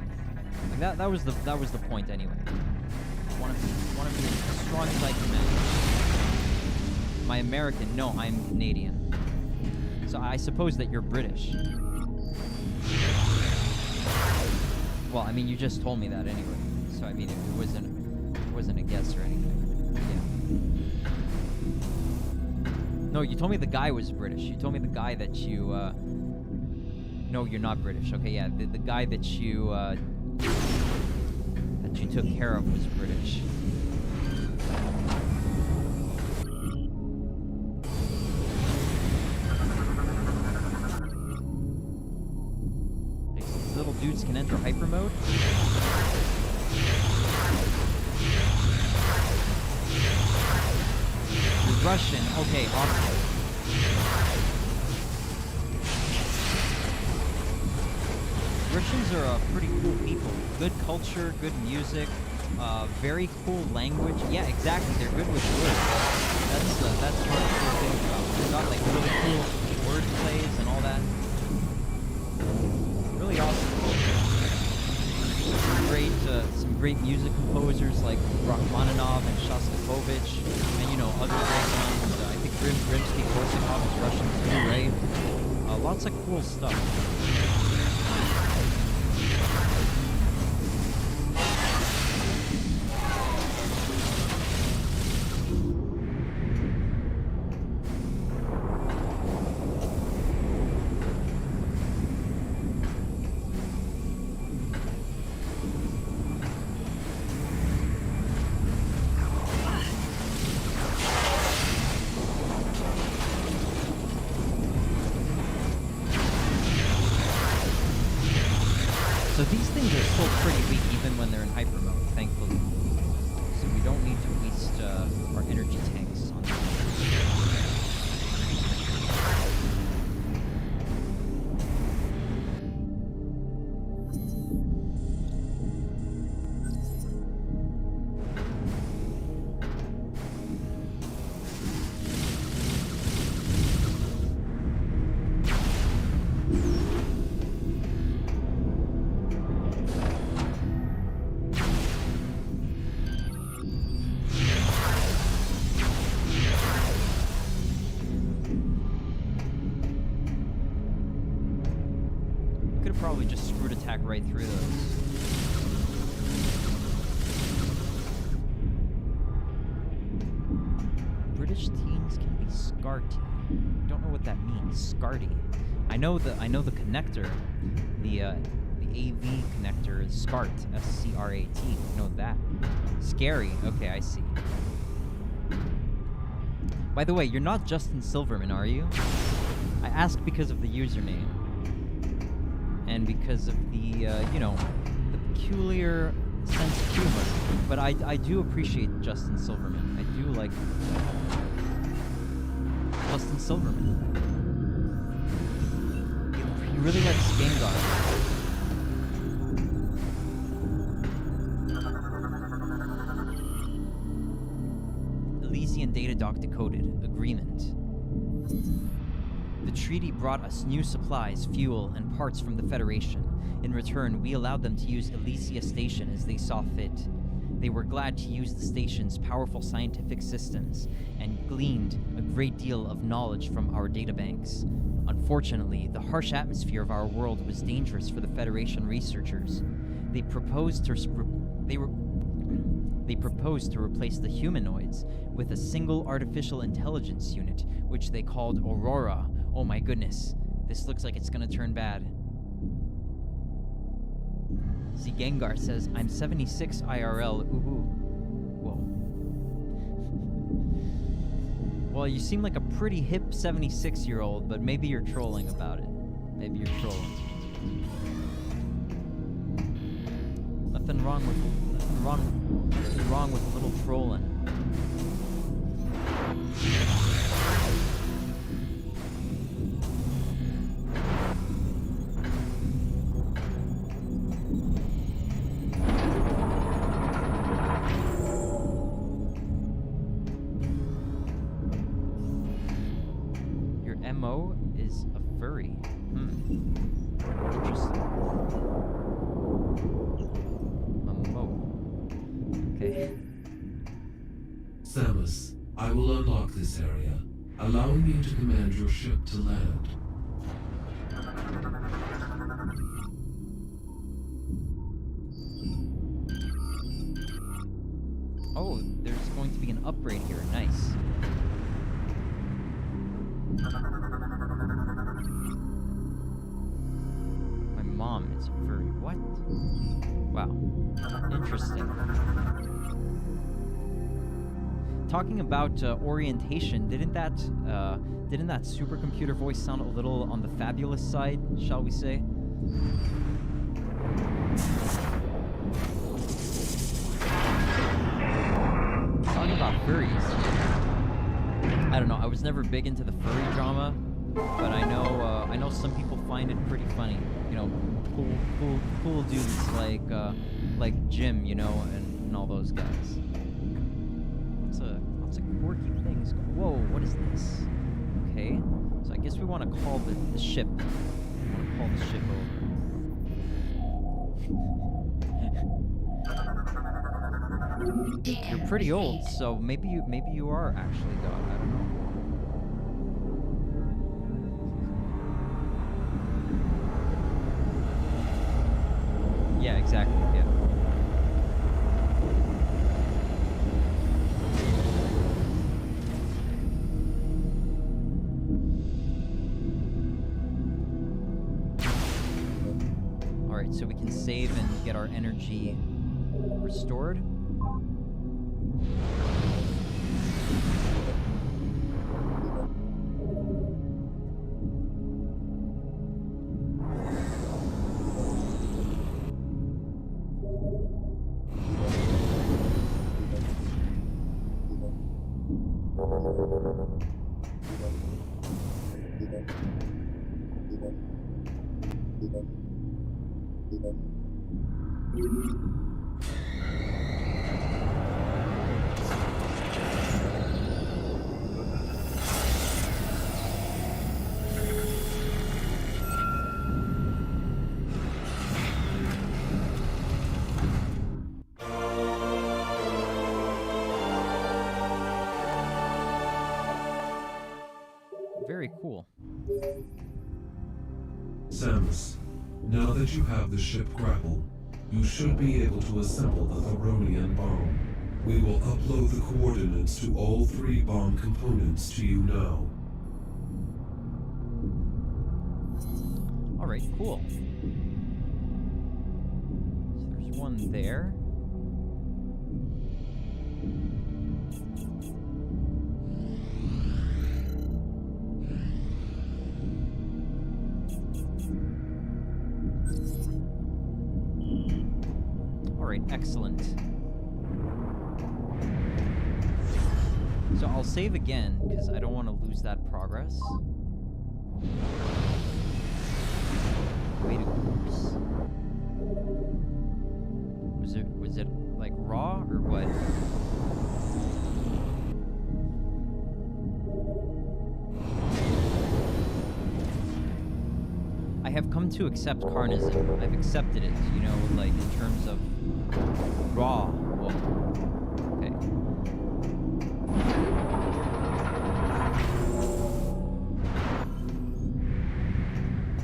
Like that was the point anyway. Want to be as strong as I can manage. Am I American? No, I'm Canadian. So I suppose that you're British. Well, I mean, you just told me that anyway. So I mean, it wasn't a guess or anything. Yeah. No, you told me the guy was British. You told me the guy that you. No, you're not British. Okay, yeah, the guy that you took care of was British. These little dudes can enter hyper mode. You're Russian. Okay, awesome. Russians are pretty cool people. Good culture, good music, very cool language. Yeah, exactly. They're good with words. That's one of the cool things about them. They've got like really cool word plays and all that. Really awesome. Some great music composers like Rachmaninoff and Shostakovich, and you know other great ones. I think Rimsky-Korsakov is Russian too, right? Lots of cool stuff. So these things are still pretty weak even when they're in hyper mode, thankfully. So we don't need to waste our energy tanks on them. Probably just screwed attack right through those. British teens can be scarty. Don't know what that means. Scarty. I know the connector. The AV connector is SCART. SCRAT. I know that. Scary. Okay, I see. By the way, you're not Justin Silverman, are you? I asked because of the username. And because of the, you know, the peculiar sense of humor. But I do appreciate Justin Silverman. I do like Justin Silverman. He really likes Gengar. Elysian data doc decoded. Agreement. The treaty brought us new supplies, fuel, and parts from the Federation. In return, we allowed them to use Elysia Station as they saw fit. They were glad to use the station's powerful scientific systems, and gleaned a great deal of knowledge from our databanks. Unfortunately, the harsh atmosphere of our world was dangerous for the Federation researchers. They proposed to replace the humanoids with a single artificial intelligence unit, which they called Aurora. Oh my goodness, this looks like it's gonna turn bad. Gengar says, I'm 76 IRL, ooh. Whoa. Well, you seem like a pretty hip 76-year-old, but maybe you're trolling about it. Maybe you're trolling. Nothing wrong with a little trolling. Your MO is a furry. Interesting. Okay. Samus, I will unlock this area, allowing you to command your ship to land. Oh, there's going to be an upgrade here. Nice. My mom is a furry. What? Wow. Interesting. Talking about orientation, didn't that supercomputer voice sound a little on the fabulous side, shall we say? Talking about furries. I don't know. I was never big into the furry drama, but I know some people find it pretty funny. You know, cool dudes like Jim, you know, and all those guys. Lots of quirky things. Whoa, what is this? Okay, so I guess we want to call the ship. We want to call the ship over. You're pretty old, so maybe you are actually God. I don't know. Yeah, exactly. Yeah. All right, so we can save and get our energy restored. Very cool. Samus, now that you have the ship grappled, you should be able to assemble the Theronian bomb. We will upload the coordinates to all 3 bomb components to you now. Alright, cool. So there's one there. Alright, excellent. So I'll save again, because I don't want to lose that progress. Wait, oops. Was it like raw or what? I have come to accept carnism. I've accepted it, you know, like in terms of raw. Whoa. Okay.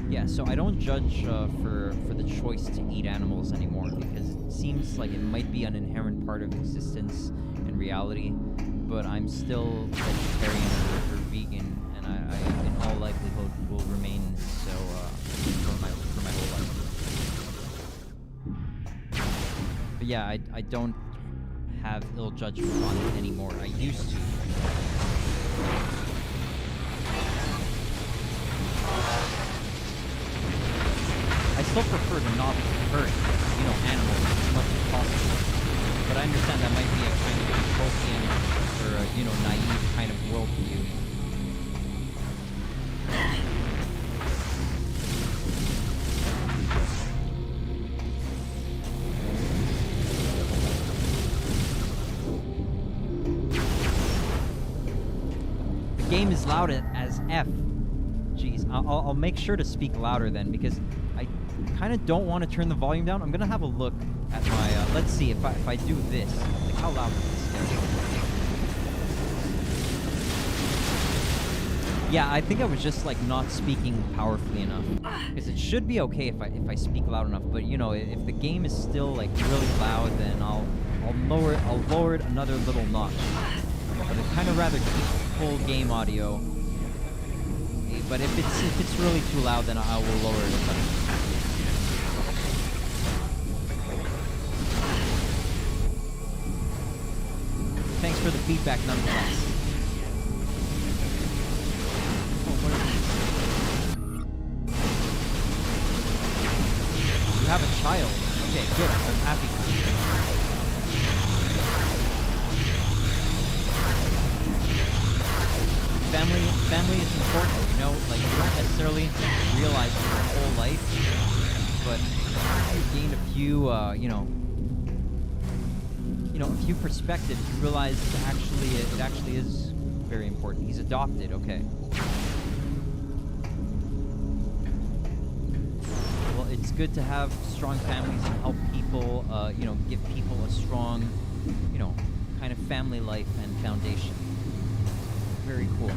Yeah, so I don't judge for the choice to eat animals anymore, because it seems like it might be an inherent part of existence in reality, but I'm still vegetarian or vegan, and I in all likelihood will remain so for my whole life. But yeah, I don't have ill judgment on it anymore. I used to. still prefer to not hurt, animals as much as possible. But I understand that might be a kind of utopian or naive kind of worldview. The game is loud as F. Jeez, I'll make sure to speak louder then, because I kind of don't want to turn the volume down. I'm gonna have a look at my. Let's see if I do this. Like, how loud is this? Yeah, I think I was just like not speaking powerfully enough, because it should be okay if I speak loud enough. But if the game is still like really loud, then I'll lower it another little notch. But I'd kind of rather keep full game audio. But if it's really too loud, then I will lower it a bit. Thanks for the feedback, nonetheless. Oh, what are these? You have a child. Okay, good. I'm happy for you. Family is important, like you don't necessarily realize it your whole life, but you gain a few, a few perspectives, you realize it actually is very important. He's adopted, okay. Well, it's good to have strong families and help people, give people a strong, kind of family life and foundation. Very cool.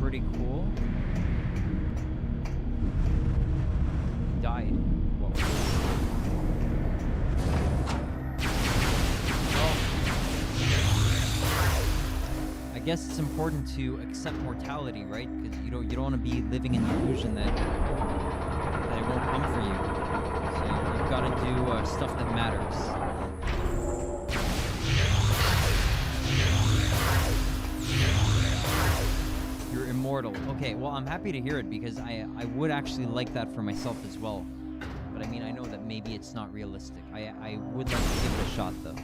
Pretty cool. He died. Whoa. Well, I guess it's important to accept mortality, right? Because you don't want to be living in the illusion that it won't come for you. So you've got to do stuff that matters. Immortal. Okay, well, I'm happy to hear it, because I would actually like that for myself as well. But I mean, I know that maybe it's not realistic. I would like to give it a shot, though.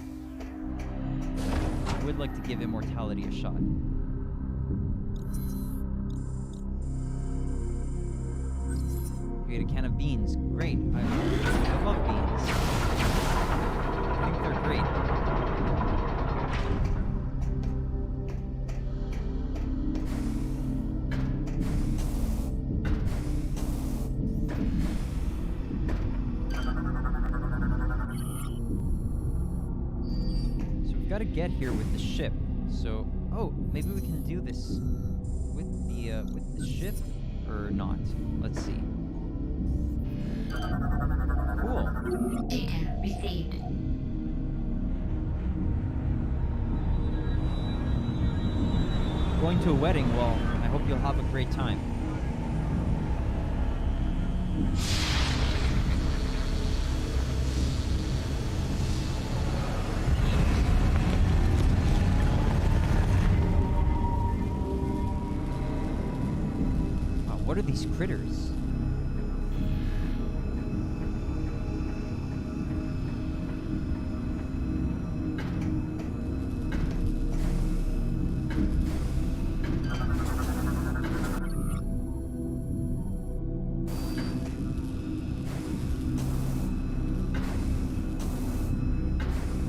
I would like to give immortality a shot. Create a can of beans. Great. I love beans. I think they're great. Got to get here with the ship. So, maybe we can do this with the ship or not. Let's see. Cool. Data received. Going to a wedding. Well, I hope you'll have a great time. What are these critters?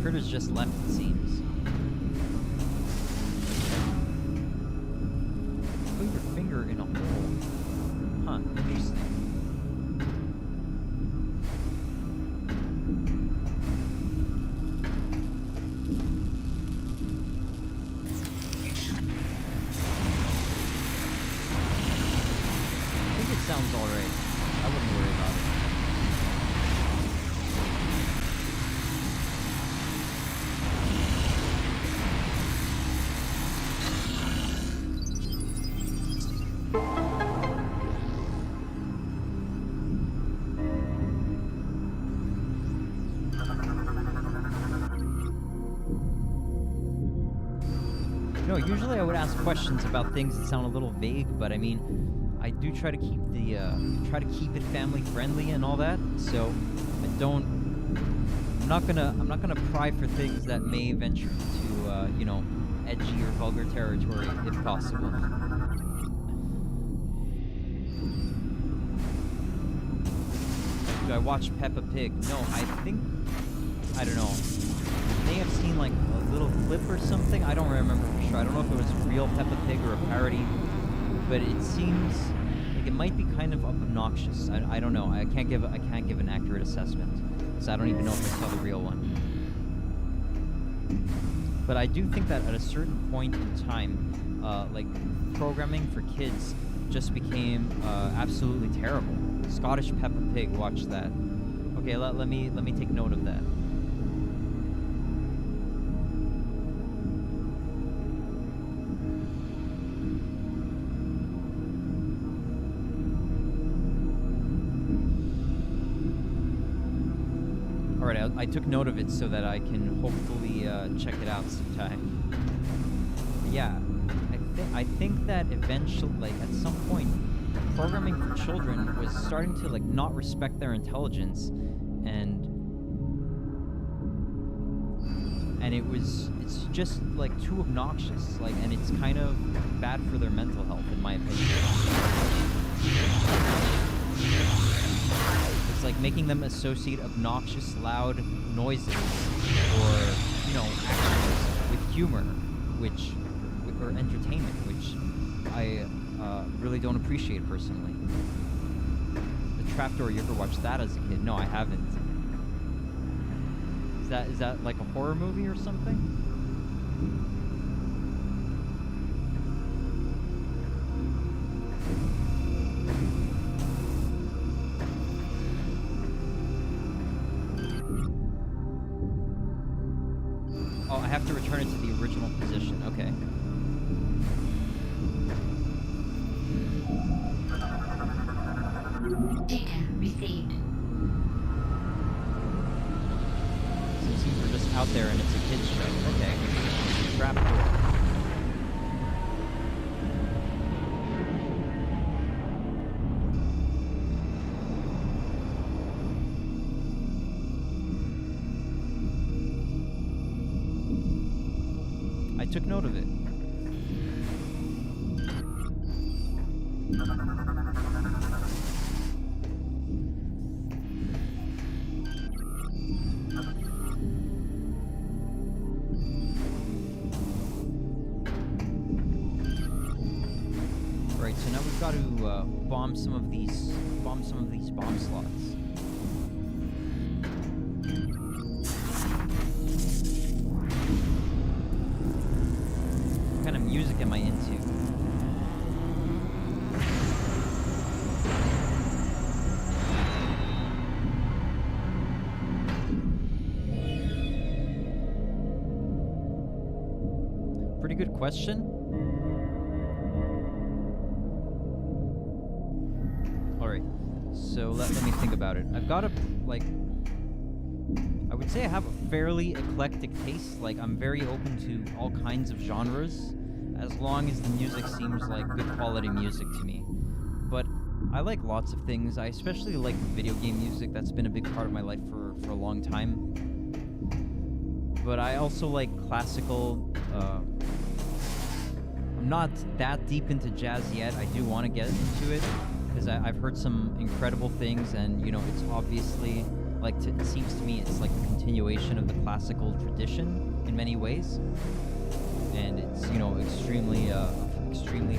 critters just left, it seems. Put your finger in a hole. Huh, interesting. I think it sounds alright. I wouldn't worry about it. No, usually I would ask questions about things that sound a little vague, but I mean, I do try to keep the keep it family friendly and all that. So I'm not gonna pry for things that may venture into you know, edgy or vulgar territory if possible. Do I watch Peppa Pig? No, I don't know. May have seen like a little clip or something. I don't remember for sure. I don't know if it was real Peppa Pig or a parody, but it seems like it might be kind of obnoxious. I don't know. I can't give an accurate assessment, so I don't even know if I saw the real one. But I do think that at a certain point in time, like programming for kids just became absolutely terrible. Scottish Peppa Pig, watch that. Okay, let me take note of that. Alright, I took note of it so that I can hopefully check it out sometime. But yeah, I think that eventually, like at some point, programming for children was starting to like not respect their intelligence, and it's just like too obnoxious, like, and it's kind of bad for their mental health, in my opinion. It's like making them associate obnoxious, loud noises or, you know, actions with humor, or entertainment, which I really don't appreciate personally. The Trapdoor, you ever watched that as a kid? No, I haven't. Is that like a horror movie or something? Oh, I have to return it to the original position. Okay. Data received. So it seems we're just out there and it's a kid's show. Okay. Trapdoor. I took note of it. Right, so now we've got to bomb some of these bomb slots. What kind of music am I into? Pretty good question. Alright, so let me think about it. I've got a, like, I would say I have a fairly eclectic taste. Like, I'm very open to all kinds of genres, as long as the music seems like good quality music to me. But I like lots of things. I especially like video game music. That's been a big part of my life for a long time. But I also like classical. I'm not that deep into jazz yet. I do want to get into it, because I've heard some incredible things, and, you know, it's obviously Like, it seems to me it's like a continuation of the classical tradition in many ways, and it's, you know, extremely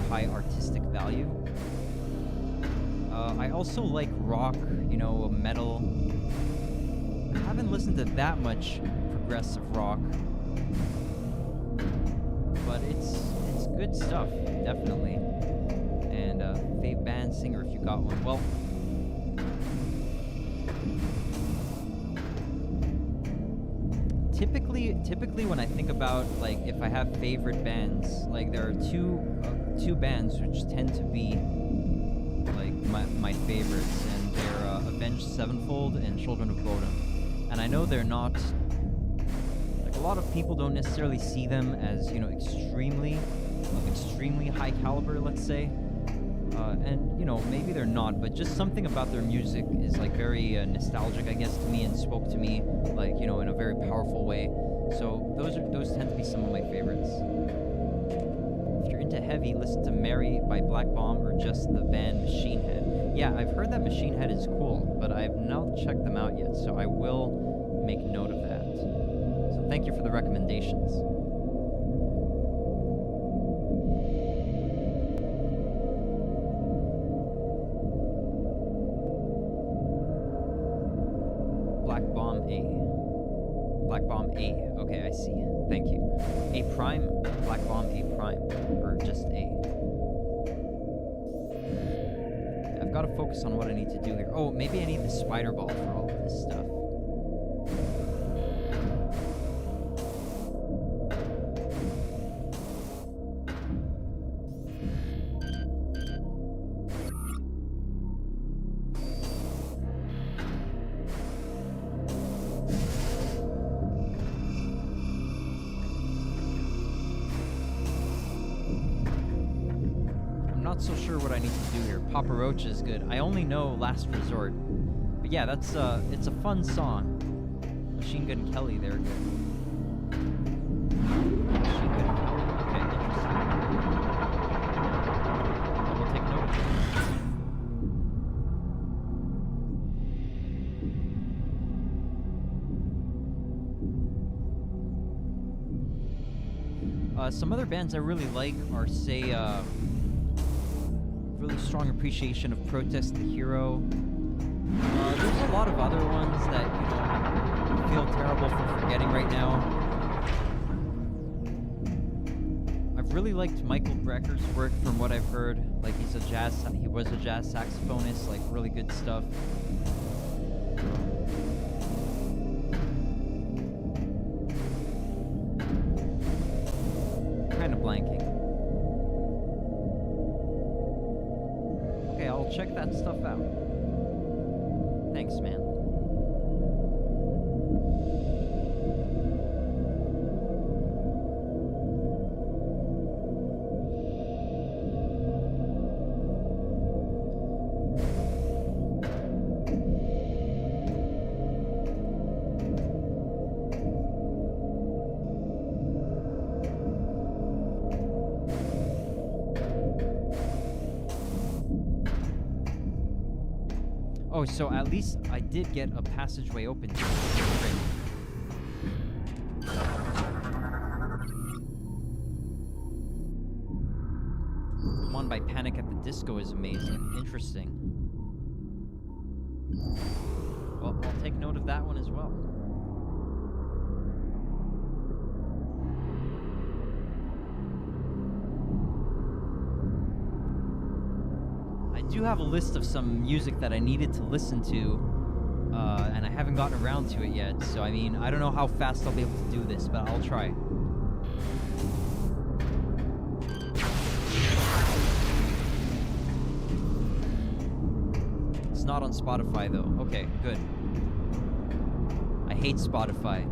high artistic value. I also like rock, you know, metal. I haven't listened to that much progressive rock, but it's good stuff, definitely. And fave band singer, if you got one. Well, typically when I think about, like, if I have favorite bands, like, there are two bands which tend to be like my favorites, and they're Avenged Sevenfold and Children of Bodom. And I know they're not, like, a lot of people don't necessarily see them as, you know, extremely high caliber, let's say. And, you know, maybe they're not, but just something about their music is, like, very nostalgic, I guess, to me, and spoke to me, like, you know, in a very powerful way. So those tend to be some of my favorites. If you're into heavy, listen to Mary by Black Bomb or just the band Machine Head. Yeah, I've heard that Machine Head is cool, but I've not checked them out yet, so I will make note of that. So thank you for the recommendations. Black Bomb A. Okay, I see. Thank you. A Prime? Black Bomb A Prime. Or just A. I've got to focus on what I need to do here. Oh, maybe I need the spider ball for all of this stuff. Not so sure what I need to do here. Papa Roach is good. I only know Last Resort. But yeah, that's it's a fun song. Machine Gun Kelly, they're good. Machine Gun Kelly. Okay, interesting. We'll take note of that. Some other bands I really like are, say, really strong appreciation of Protest the Hero. There's a lot of other ones that, you know, I feel terrible for forgetting right now. I've really liked Michael Brecker's work from what I've heard. Like, he was a jazz saxophonist, like, really good stuff. Kind of blanking. Okay, I'll check that stuff out. Thanks, man. Oh, so at least I did get a passageway open. Great. The one by Panic at the Disco is amazing. Interesting. Well, I'll take note of that one as well. I do have a list of some music that I needed to listen to, and I haven't gotten around to it yet, so I mean, I don't know how fast I'll be able to do this, but I'll try. It's not on Spotify, though. Okay, good. I hate Spotify.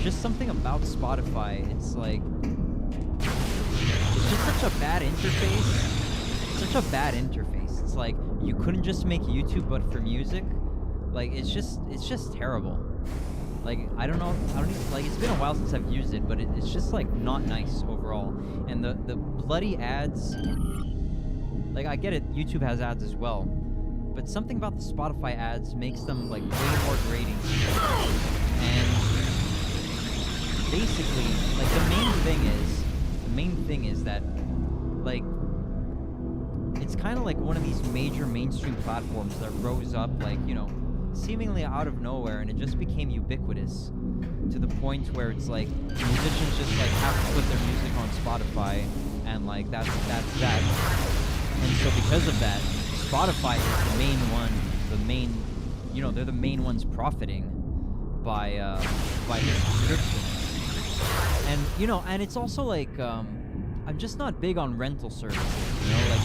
Just something about Spotify, it's like, it's just such a bad interface. It's like, you couldn't just make YouTube but for music. Like it's just terrible. Like I don't know, like it's been a while since I've used it, but it's just like not nice overall. And the bloody ads, like I get it, YouTube has ads as well, but something about the Spotify ads makes them like way more grating. And basically, like the main thing is that like it's kind of like one of these major mainstream platforms that rose up like, you know, seemingly out of nowhere, and it just became ubiquitous to the point where it's like musicians just like have to put their music on Spotify, and like that's that. And so because of that, Spotify is the main one, you know, they're the main ones profiting by this subscription. And you know, and it's also like I'm just not big on rental services, you know, like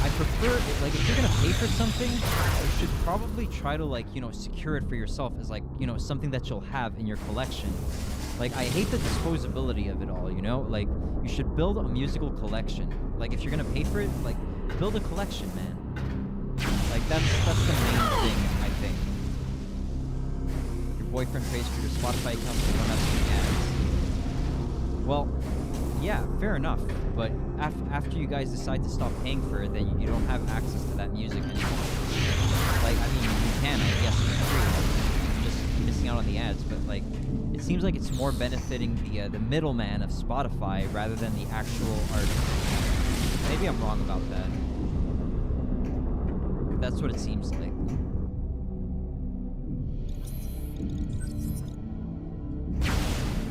I prefer it, like if you're gonna pay for something, you should probably try to like, you know, secure it for yourself as like, you know, something that you'll have in your collection. Like I hate the disposability of it all, you know, like you should build a musical collection. Like if you're gonna pay for it, like build a collection, man. Like that's the main thing, I think. Your boyfriend pays for your Spotify account so you don't have any ads. Well, yeah, fair enough. But after you guys decide to stop paying for it, then you don't have access to that music anymore. Like, I mean, you can, I guess, for free. You're just missing out on the ads. But like, it seems like it's more benefiting the middleman of Spotify rather than the actual artist. Maybe I'm wrong about that. That's what it seems like.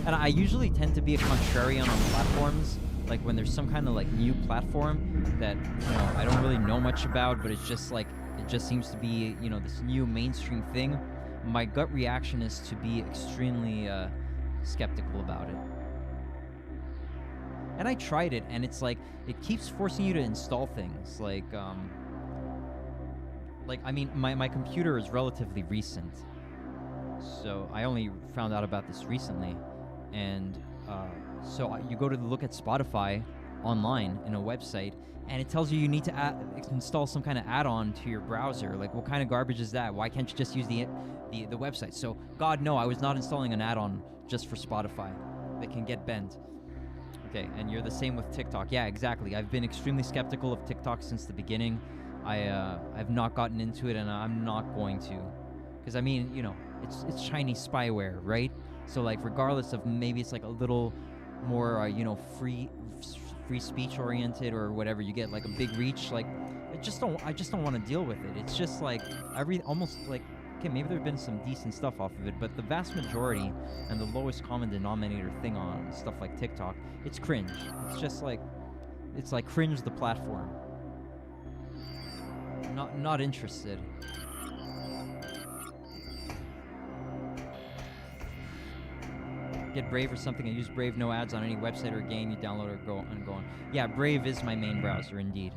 And I usually tend to be a contrarian on platforms, like when there's some kind of like new platform that, you know, I don't really know much about, but it's just like, it just seems to be, you know, this new mainstream thing. My gut reaction is to be extremely skeptical about it. And I tried it, and it's like, it keeps forcing you to install things, like I mean, my computer is relatively recent, so I only found out about this recently. And so you go to look at Spotify online in a website, and it tells you need to install some kind of add-on to your browser. Like, what kind of garbage is that? Why can't you just use the website? So, God, no, I was not installing an add-on just for Spotify. They can get bent. Okay, and you're the same with TikTok. Yeah, exactly. I've been extremely skeptical of TikTok since the beginning. I've not gotten into it, and I'm not going to. Because, I mean, you know, it's Chinese spyware, right? So like, regardless of maybe it's like a little more, you know, free speech oriented or whatever, you get like a big reach. Like, I just don't want to deal with it. It's just like almost like, okay, maybe there've been some decent stuff off of it, but the vast majority and the lowest common denominator thing on stuff like TikTok, it's cringe. It's just like, it's like cringe the platform. Not interested. Get Brave or something. I use Brave, no ads on any website or game you download or go on. Yeah, Brave is my main browser, indeed.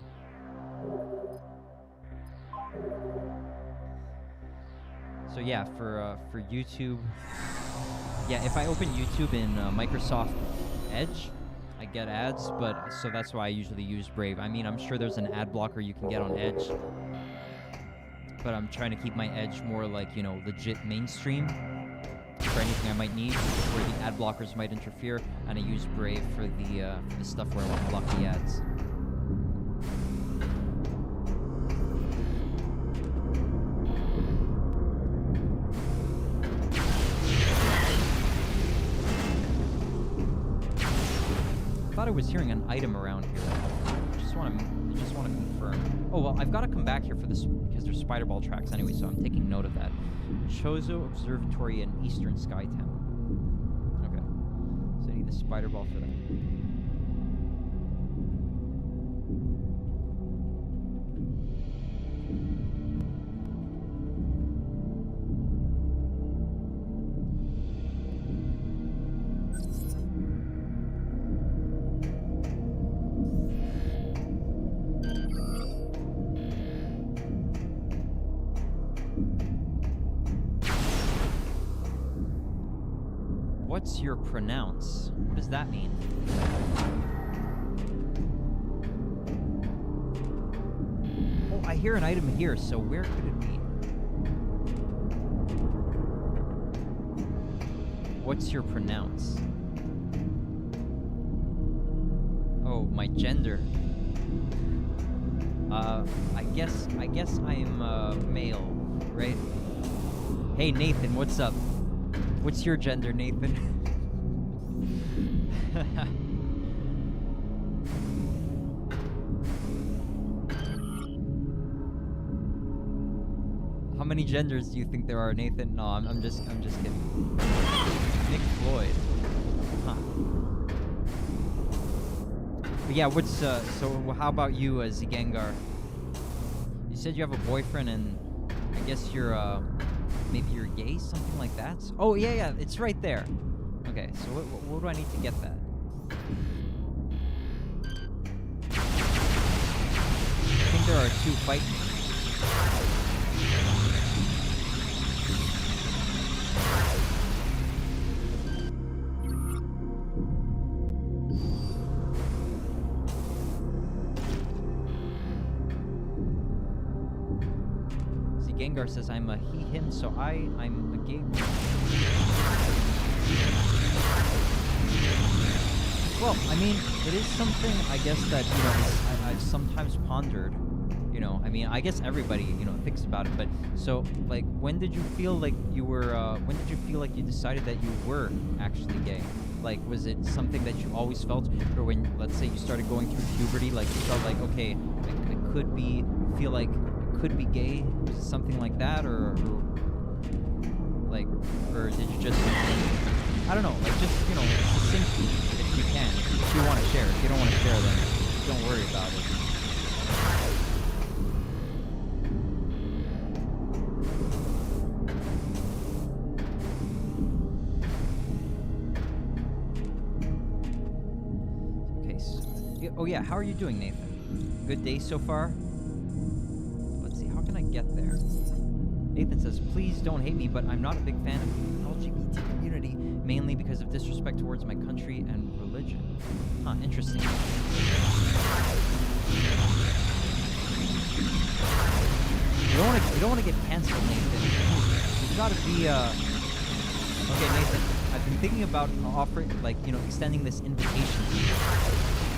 So yeah, for YouTube, yeah, if I open YouTube in Microsoft Edge, I get ads, but so that's why I usually use Brave. I mean, I'm sure there's an ad blocker you can get on Edge, but I'm trying to keep my Edge more like, you know, legit mainstream for anything I might need, where the ad blockers might interfere, and I use Brave for the stuff where I want to block the ads. I thought I was hearing an item around here. I just want to confirm. Oh well, I've got to come back here for this because there's spider ball tracks anyway, so I'm taking note of that. Chozo Observatory in Eastern SkyTown. Okay, so I need the spider ball for that. What's your pronounce? What does that mean? Oh, I I hear an item here, so where could it be? What's your pronounce? Oh, my gender. I guess I'm male, right? Hey Nathan, what's up? What's your gender, Nathan? How many genders do you think there are, Nathan? No, I'm just kidding. Nick Floyd. Huh. But yeah, what's so how about you, Zigengar? You said you have a boyfriend, and I guess you're maybe you're gay, something like that. Oh yeah, it's right there. Okay, so what do I need to get that? I think there are 2 fighting. Gengar says I'm a he, him, so I'm a gay boy. Well, I mean, it is something, I guess, that, you know, I've sometimes pondered. You know, I mean, I guess everybody, you know, thinks about it, but so, like, when did you feel like you were, when did you feel like you decided that you were actually gay? Like, was it something that you always felt, or when, let's say, you started going through puberty, like, you felt like, okay, I could feel like could be gay? Was it something like that, or like, or did you just, I don't know, like, just, you know, succinctly, if you can, if you want to share. If you don't want to share, then don't worry about it. Okay, so, oh yeah, how are you doing, Nathan? Good day so far? Get there. Nathan says, please don't hate me, but I'm not a big fan of the LGBT community, mainly because of disrespect towards my country and religion. Huh, interesting. You don't want to get canceled, Nathan. You gotta be okay, Nathan, I've been thinking about offering, like, you know, extending this invitation to you.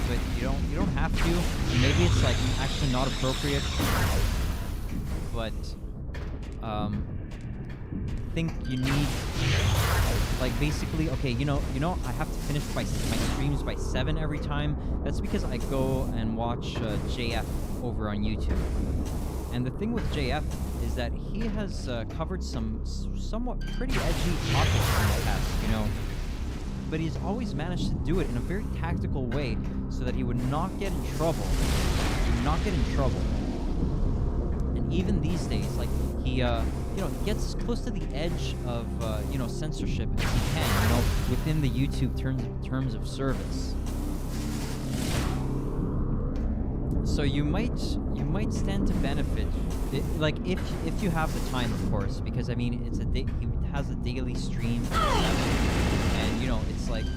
But you don't have to. And maybe it's like actually not appropriate. But think you need, like, basically, okay, you know I have to finish my streams by 7 every time. That's because I go and watch JF over on YouTube. And the thing with JF is that he has covered some somewhat pretty edgy topics in the past, you know. But he's always managed to do it in a very tactical way so that he would not get in trouble. And even these days, like, he, you know, gets as close to the edge of, you know, censorship as he can, you know, within the YouTube terms of service. So you might stand to benefit, like, if you have the time, of course, because I mean, he has a daily stream, and you know, it's like, you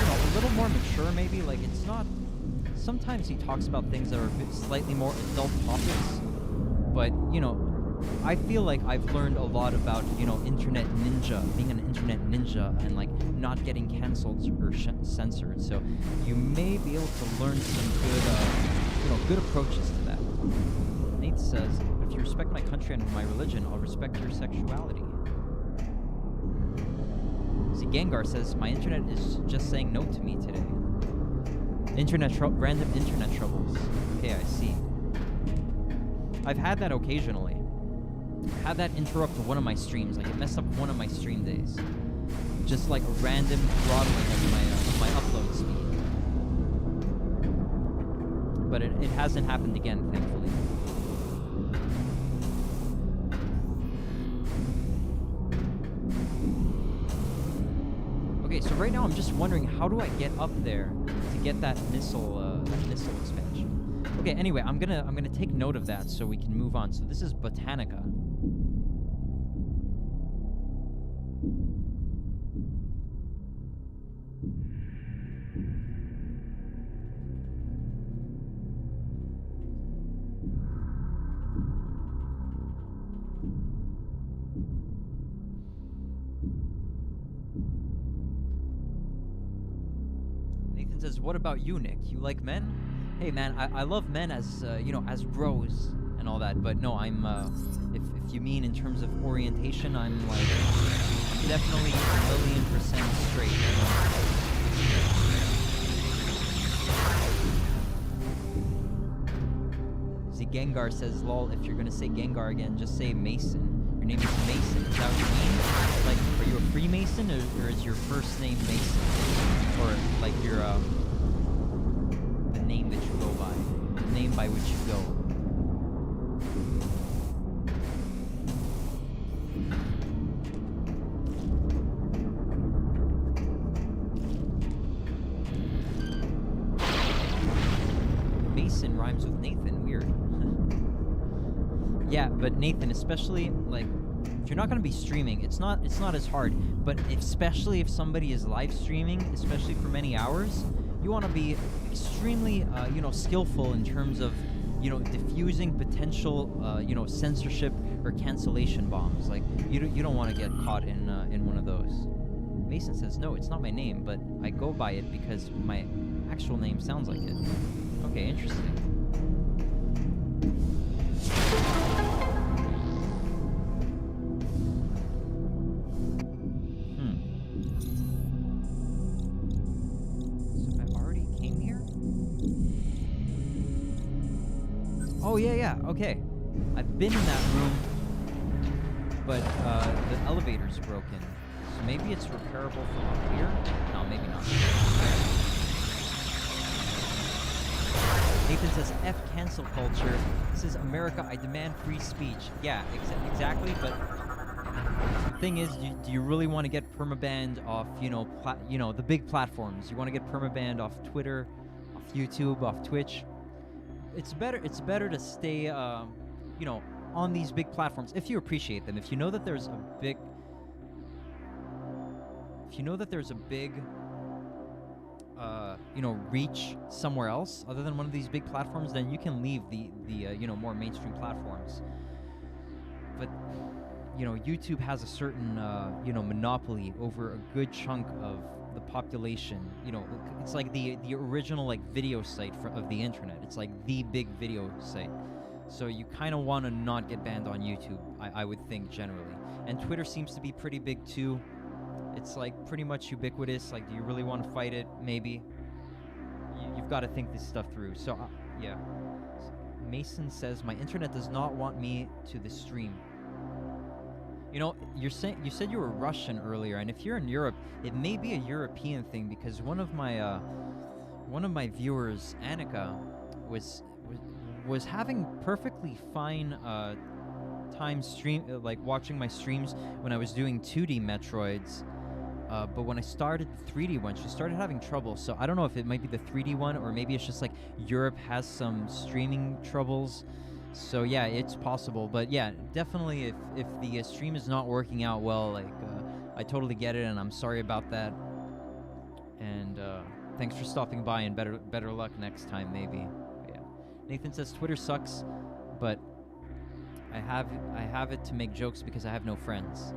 know, a little more mature maybe. Like, it's not. Sometimes he talks about things that are a bit slightly more adult topics, but you know, I feel like I've learned a lot about, you know, internet ninja, being an internet ninja, and like not getting canceled or censored. So you may be able to learn some good, you know, good approaches to that. Nate says, if you respect my country and my religion, I'll respect your sexuality. See, Gengar says, my internet is just saying no to me today. Random internet troubles. Okay, I see. I've had that occasionally. Had that interrupt one of my streams. Like, it messed up one of my stream days. Just like a random throttling of my upload speed. But it hasn't happened again, thankfully. Okay, so right now I'm just wondering, how do I get up there to get that missile expansion? Okay, anyway, I'm gonna take note of that so we can move on. So this is Botanica. says, what about you, Nick? You like men? Hey, man, I love men as, you know, as bros and all that, but no, I'm, if you mean in terms of orientation, I'm, like, definitely 1,000,000% straight. See, Gengar says, lol, if you're gonna say Gengar again, just say Mason. Your name is Mason, is that what you mean? Like, are you a Freemason, or is your first name Mason? Or, like, your, the name that you go by. The name by which you go. Mason rhymes with Nathan, weird. Yeah, but Nathan, especially, like, if you're not going to be streaming, it's not as hard, but especially if somebody is live streaming, especially for many hours, you want to be extremely, you know, skillful in terms of, you know, diffusing potential, you know, censorship or cancellation bombs. Like, you don't want to get caught in one of those. Mason says, no, it's not my name, but I go by it because my actual name sounds like it. Okay, interesting. Oh, yeah, okay. I've been in that room, but the elevator's broken. So maybe it's repairable from up here? No, maybe not. Nathan says, F cancel culture. This is America, I demand free speech. Yeah, exactly, but the thing is, do you really want to get permabanned off, you know, the big platforms? You want to get permabanned off Twitter, off YouTube, off Twitch? It's better to stay, you know, on these big platforms if you appreciate them. If you know that there's a big, you know, reach somewhere else other than one of these big platforms, then you can leave the you know, more mainstream platforms. But, you know, YouTube has a certain, you know, monopoly over a good chunk of the population. You know, it's like the original, like, video site of the internet. It's like the big video site. So you kind of want to not get banned on YouTube, I would think, generally. And Twitter seems to be pretty big too. It's like pretty much ubiquitous. Like, do you really want to fight it? Maybe. You've got to think this stuff through. So, yeah. Mason says, my internet does not want me to the stream. You know, you said you were Russian earlier, and if you're in Europe, it may be a European thing, because one of my viewers, Annika, was having perfectly fine time like watching my streams when I was doing 2D Metroids, but when I started the 3D one, she started having trouble. So I don't know if it might be the 3D one, or maybe it's just like Europe has some streaming troubles. So yeah, it's possible. But yeah, definitely if the stream is not working out well, like, I totally get it, and I'm sorry about that. And thanks for stopping by, and better luck next time, maybe. But yeah. Nathan says Twitter sucks, but I have it to make jokes because I have no friends.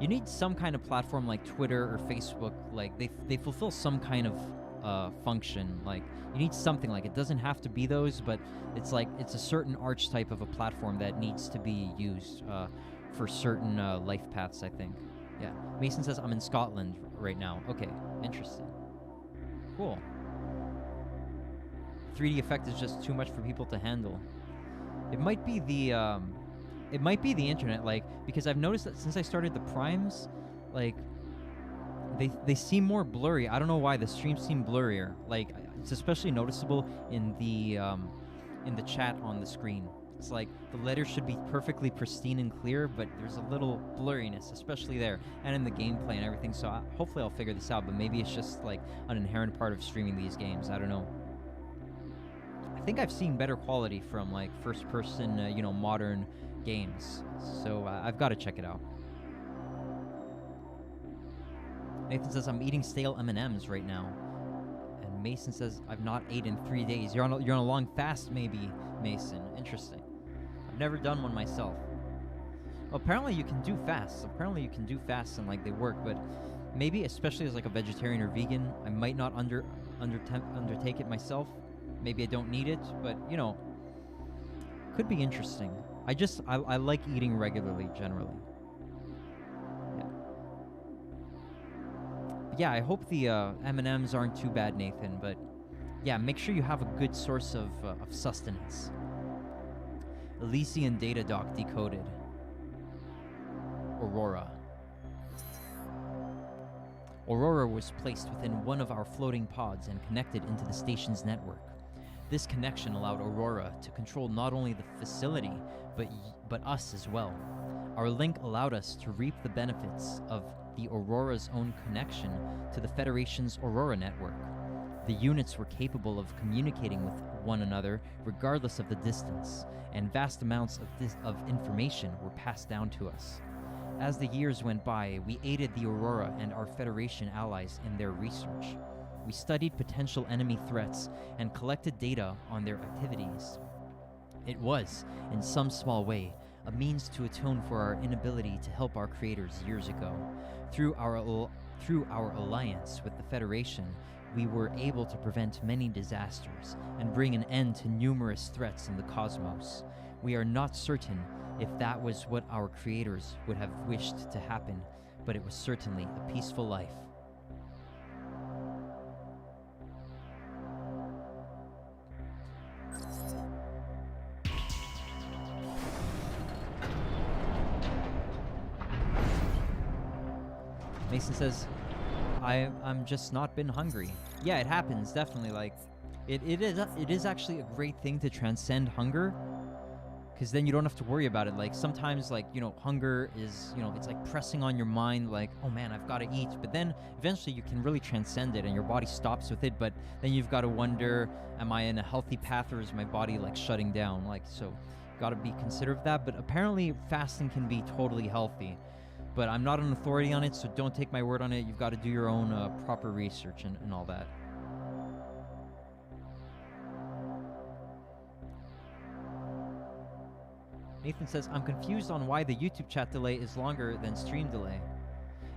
You need some kind of platform like Twitter or Facebook, like they fulfill some kind of function. Like, you need something, like, it doesn't have to be those, but it's like it's a certain archetype of a platform that needs to be used for certain life paths, I think. Yeah. Mason says, I'm in Scotland right now. Okay, interesting. Cool. 3D effect is just too much for people to handle. It might be the internet, like, because I've noticed that since I started the primes, like, they seem more blurry. I don't know why the streams seem blurrier. Like, it's especially noticeable in the chat on the screen. It's like the letters should be perfectly pristine and clear, but there's a little blurriness, especially there, and in the gameplay and everything. So hopefully I'll figure this out, but maybe it's just like an inherent part of streaming these games. I don't know. I think I've seen better quality from, like, first-person, you know, modern games. So I've got to check it out. Nathan says, I'm eating stale M&Ms right now. And Mason says, I've not ate in 3 days. You're on a long fast, maybe, Mason. Interesting. I've never done one myself. Well, apparently you can do fasts. And, like, they work, but maybe, especially as like a vegetarian or vegan, I might not undertake it myself. Maybe I don't need it, but you know, could be interesting. I like eating regularly generally. Yeah. But yeah, I hope the M&Ms aren't too bad, Nathan. But yeah, make sure you have a good source of sustenance. Elysian data doc decoded. Aurora. Aurora was placed within one of our floating pods and connected into the station's network. This connection allowed Aurora to control not only the facility, but us as well. Our link allowed us to reap the benefits of the Aurora's own connection to the Federation's Aurora network. The units were capable of communicating with one another regardless of the distance, and vast amounts of information were passed down to us. As the years went by, we aided the Aurora and our Federation allies in their research. We studied potential enemy threats and collected data on their activities. It was, in some small way, a means to atone for our inability to help our creators years ago. Through our alliance with the Federation, we were able to prevent many disasters and bring an end to numerous threats in the cosmos. We are not certain if that was what our creators would have wished to happen, but it was certainly a peaceful life. Mason says, I'm just not been hungry. Yeah, it happens, definitely. Like, it is actually a great thing to transcend hunger, because then you don't have to worry about it. Like, sometimes, like, you know, hunger is, you know, it's like pressing on your mind, like, oh man, I've got to eat. But then eventually you can really transcend it and your body stops with it. But then you've got to wonder, am I in a healthy path, or is my body like shutting down? Like, so got to be considerate of that. But apparently fasting can be totally healthy. But I'm not an authority on it, so don't take my word on it. You've got to do your own proper research and all that. Nathan says, I'm confused on why the YouTube chat delay is longer than stream delay.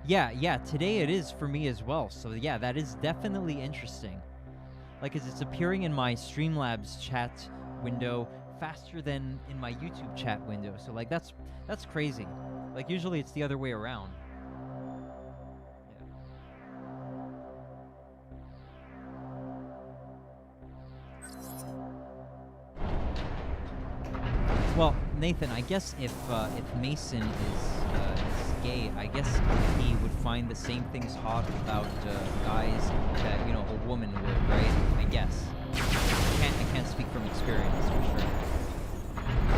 Yeah, today it is for me as well. So yeah, that is definitely interesting. Like, it's appearing in my Streamlabs chat window faster than in my YouTube chat window. So like, that's crazy. Like, usually it's the other way around. Well, Nathan, I guess if Mason is gay, I guess he would find the same things hot about guys that, you know, a woman would, right? I guess. I can't speak from experience for sure.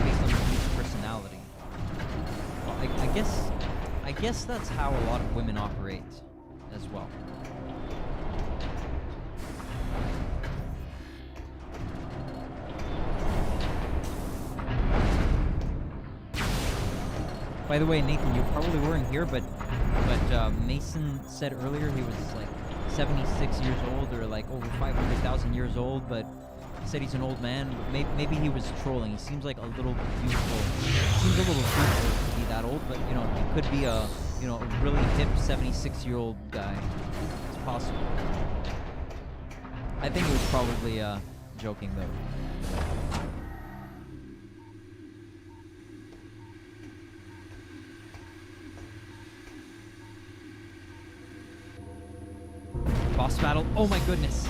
Based on his personality. Well, I guess that's how a lot of women operate as well. By the way, Nathan, you probably weren't here, but Mason said earlier he was like 76 years old, or like over 500,000 years old, but he said he's an old man. Maybe he was trolling. He seems like a little youthful. Seems a little youthful to be that old, but you know, he could be a really hip 76-year-old guy. It's possible. I think he was probably joking though. Boss battle. Oh my goodness.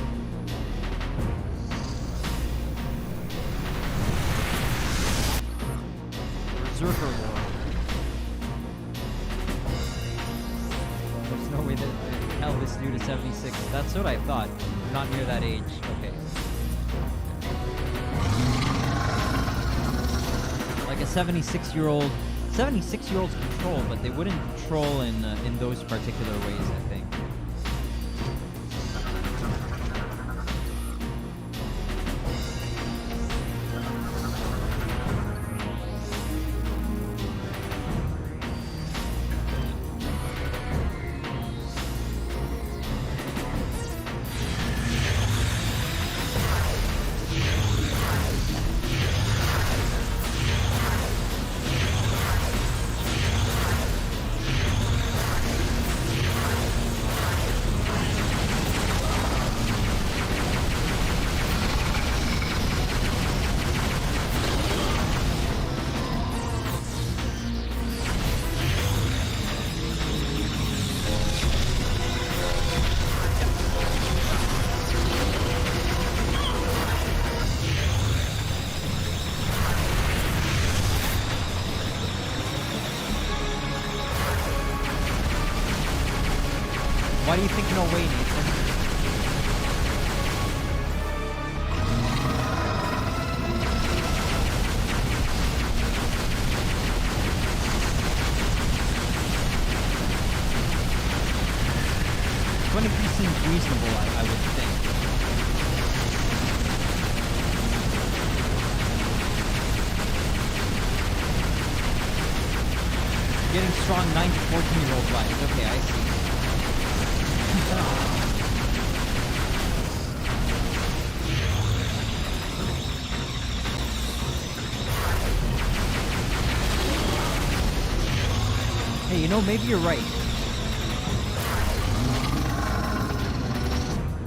Berserker War. There's no way that hell this dude is 76. That's what I thought. Not near that age. Okay. Like a 76-year-old. 76-year-olds control, but they wouldn't troll in those particular ways, I think. Why do you think no way, Nathan? Seems reasonable, I would think. Getting strong 9 to 14-year-old vibes. Okay, I see. Hey, you know, maybe you're right.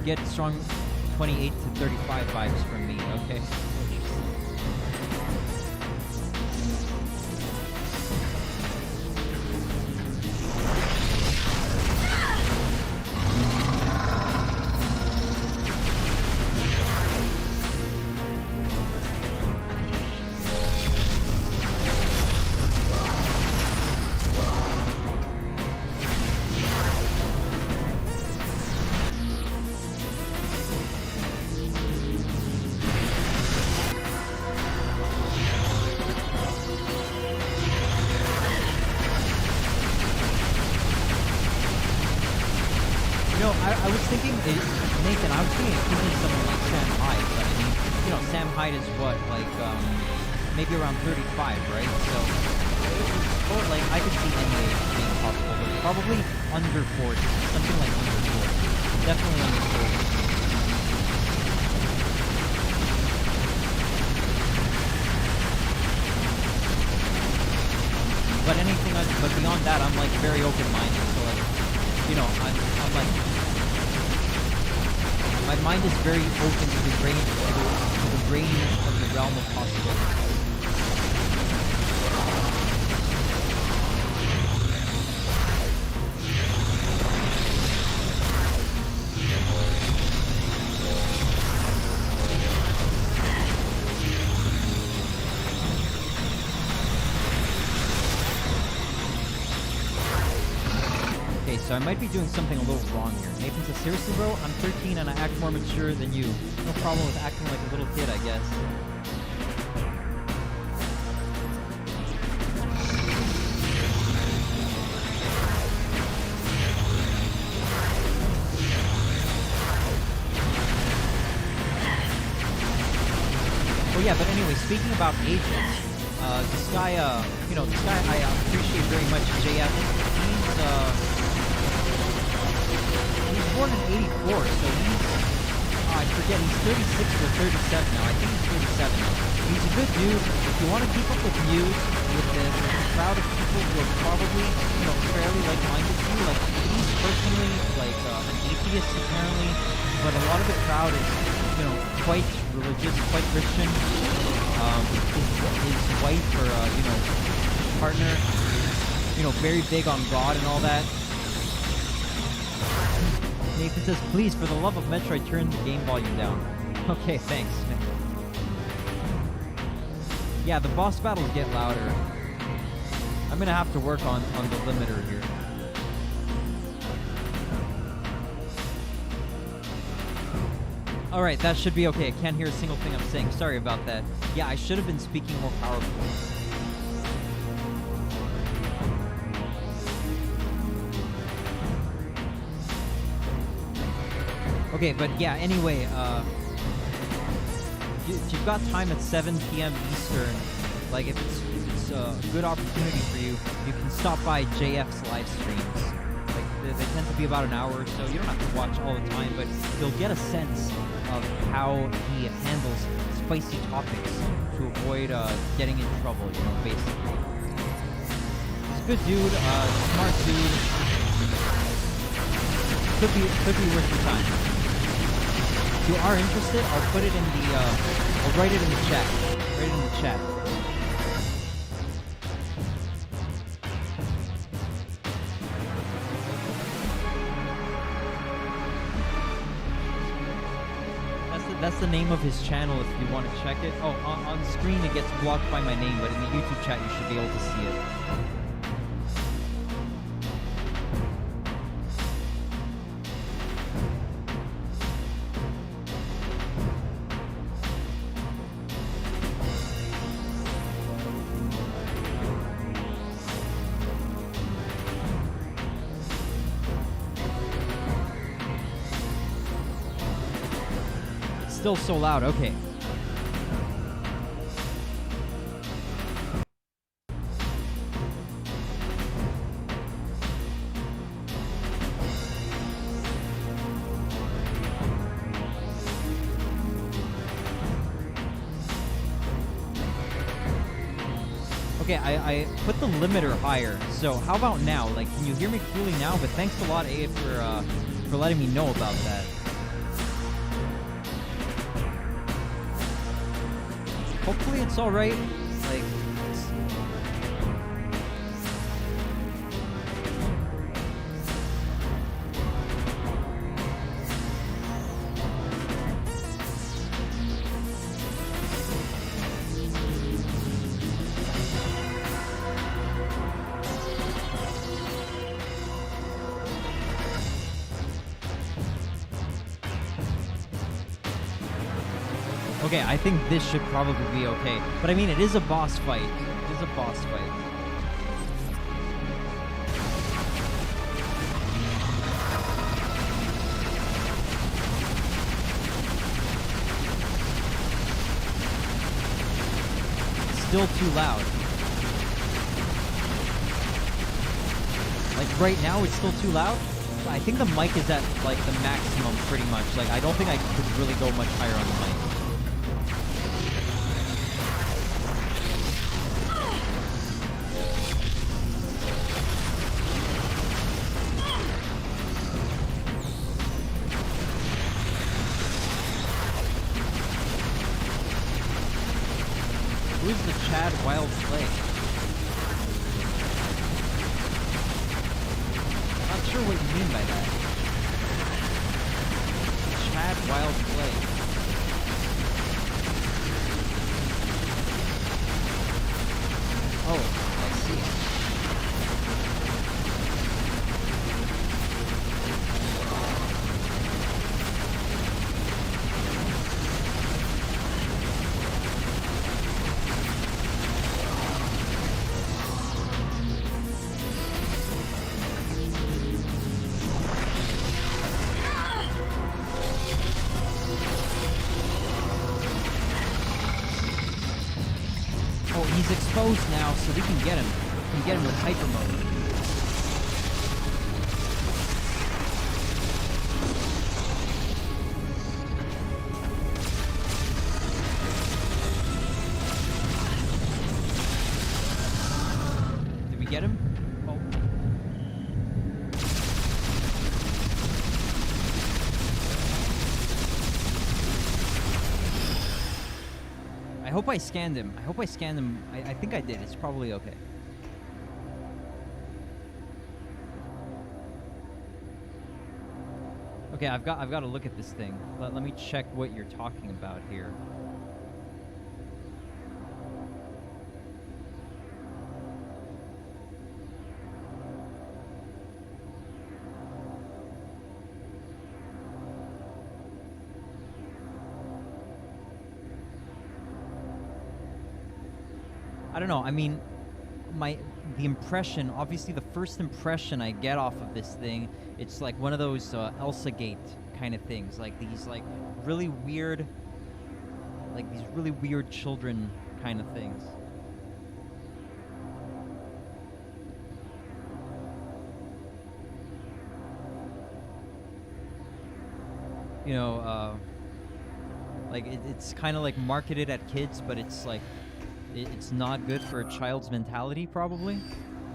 Get strong 28 to 35 vibes from me, okay? I was thinking, Nathan, I was thinking it could be someone like Sam Hyde, but I mean, you know, Sam Hyde is what, like, maybe around 35, right? So, or like, I could see any age being possible, but probably under 40, something like under 40. Definitely under 40. But beyond that, I'm like very open-minded. So like, you know, I'm like, my mind is very open to the range, to the range of the realm of possibilities. So I might be doing something a little wrong here. Nathan says, seriously bro, I'm 13 and I act more mature than you. No problem with acting like a little kid, I guess. Oh yeah, but anyway, speaking about ages, this guy, you know, this guy I appreciate very much, JF. He's born in 84, so he's, I forget, he's 36 or 37 now. I think he's 37 now. He's a good dude. If you want to keep up with news, with the crowd of people who are probably, you know, fairly like-minded to you, like, he's personally, like, an atheist, apparently, but a lot of the crowd is, you know, quite religious, quite Christian. His wife or, you know, partner, you know, very big on God and all that. Nathan says, please, for the love of Metroid, turn the game volume down. Okay, thanks. Yeah, the boss battles get louder. I'm gonna have to work on the limiter here. Alright, that should be okay. I can't hear a single thing I'm saying. Sorry about that. Yeah, I should have been speaking more powerfully. Okay, but yeah, anyway, if you've got time at 7 p.m. Eastern, like if it's a good opportunity for you, you can stop by JF's live streams. Like they tend to be about an hour or so. You don't have to watch all the time, but you'll get a sense of how he handles spicy topics to avoid getting in trouble, you know, basically. He's a good dude, smart dude. Could be worth your time. If you are interested, I'll put it in the, I'll write it in the chat. Write it in the chat. That's the name of his channel if you want to check it. Oh, on screen it gets blocked by my name, but in the YouTube chat you should be able to see it. still so loud. Okay. Okay, I put the limiter higher. So how about now? Like, can you hear me clearly now? But thanks a lot, A, for letting me know about that. Hopefully it's all right. Like, okay, I think this should probably be okay. But I mean, it is a boss fight. It is a boss fight. Still too loud. Like right now, it's still too loud. I think the mic is at like the maximum, pretty much. Like I don't think I could really go much higher on the mic. Who's the Chad Wild Clay? Not sure what you mean by that. Chad Wild Clay. Oh, I see. He's exposed now, so we can get him. We can get him with hyper mode. Did we get him? Oh. I hope I scanned him. I think I did. It's probably okay. Okay, I've got to look at this thing. Let me check what you're talking about here. I don't know. I mean, the impression, obviously the first impression I get off of this thing, it's like one of those Elsa Gate kind of things, like these really weird children kind of things. You know, like it's kind of like marketed at kids, but it's like it's not good for a child's mentality, probably.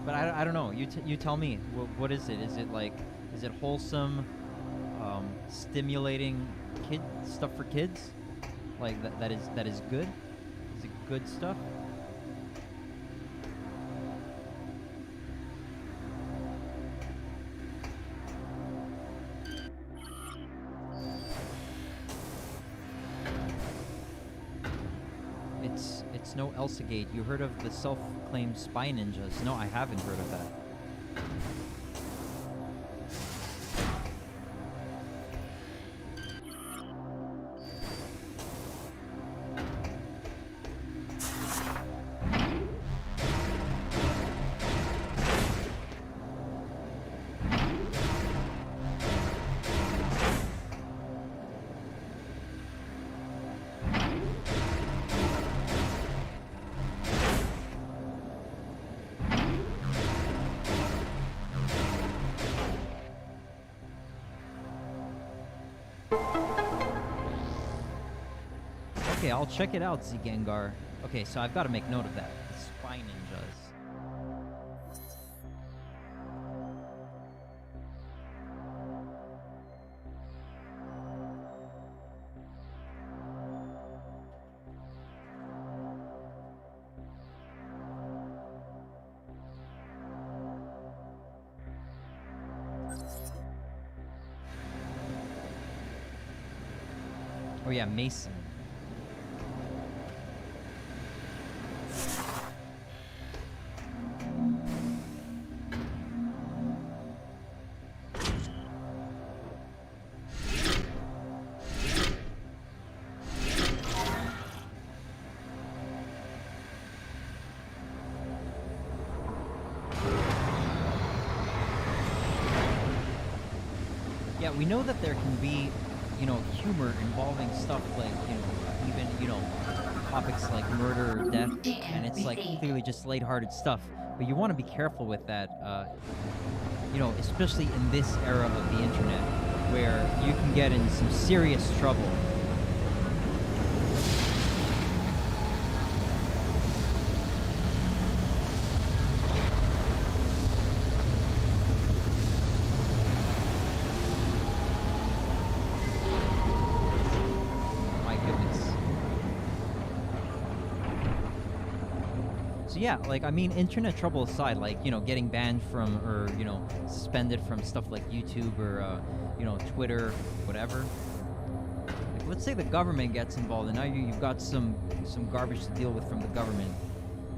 But I don't know. You tell me. What is it? Is it wholesome, stimulating kid stuff for kids? Like that is good? Is it good stuff? It's no Elsa Gate. You heard of the self-proclaimed spy ninjas? No, I haven't heard of that. Okay, I'll check it out, Gengar. Okay, so I've got to make note of that. The spy ninjas. Oh yeah, Mason. Yeah, we know that there can be, you know, humor involving stuff like, you know, even, you know, topics like murder or death, and it's like clearly just lighthearted stuff. But you want to be careful with that, you know, especially in this era of the internet, where you can get in some serious trouble. Yeah, like, I mean, internet trouble aside, like, you know, getting banned from, or, you know, suspended from stuff like YouTube or, you know, Twitter, whatever. Like, let's say the government gets involved, and now you've got some garbage to deal with from the government.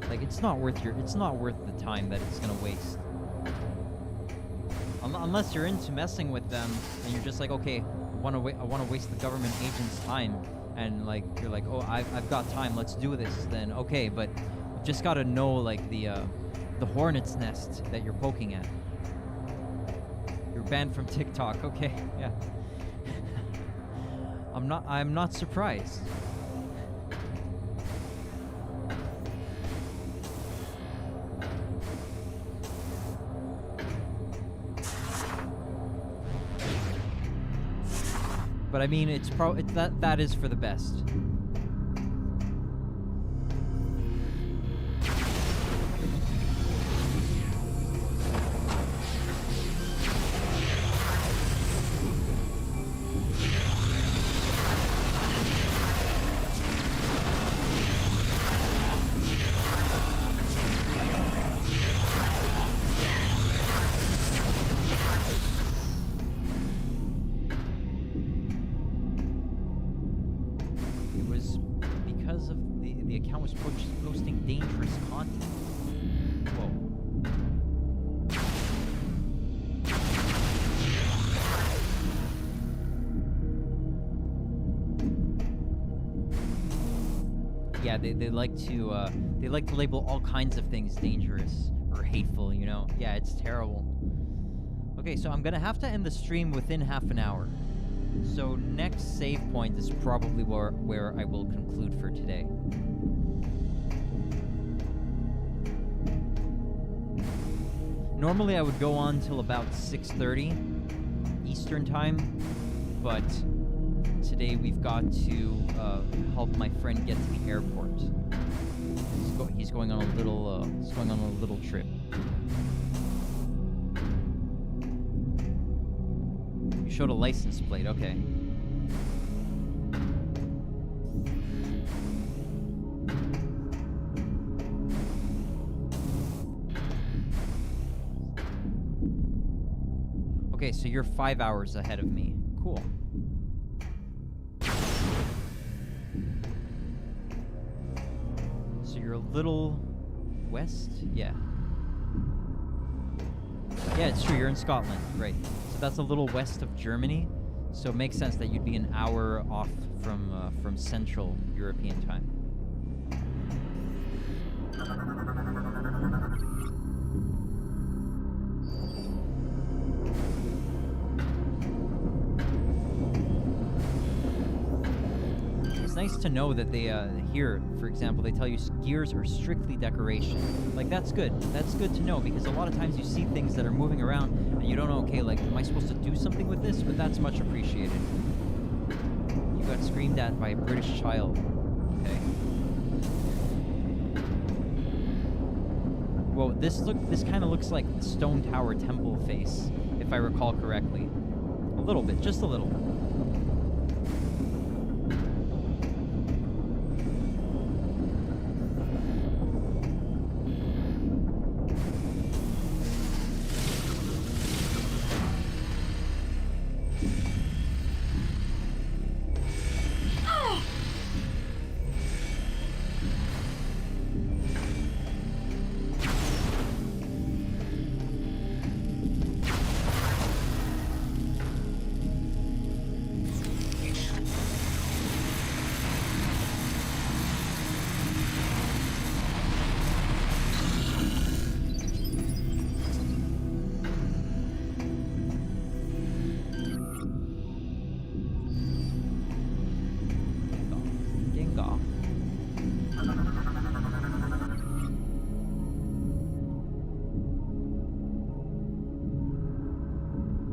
Like, it's not worth the time that it's gonna waste. Unless you're into messing with them, and you're just like, okay, I wanna waste the government agent's time, and like, you're like, oh, I've got time, let's do this. Then okay, but just gotta know, like, the hornet's nest that you're poking at. You're banned from TikTok. Okay, yeah. I'm not surprised. But I mean, that is for the best. The account was posting dangerous content. Whoa. Yeah, they like to label all kinds of things dangerous or hateful, you know? Yeah, it's terrible. Okay, so I'm gonna have to end the stream within half an hour. So next save point is probably where I will conclude for today. Normally I would go on till about 6:30 Eastern time, but today we've got to help my friend get to the airport. He's going on a little trip. You showed a license plate, okay. Okay, so you're 5 hours ahead of me. Cool. So you're a little west? Yeah. Yeah, it's true, you're in Scotland, right. So that's a little west of Germany, so it makes sense that you'd be an hour off from Central European time. It's nice to know that they, here, for example, they tell you gears are strictly decoration. Like, that's good. That's good to know, because a lot of times you see things that are moving around, and you don't know, okay, like, am I supposed to do something with this? But that's much appreciated. You got screamed at by a British child. Well, this kind of looks like the Stone Tower Temple face, if I recall correctly. A little bit, just a little.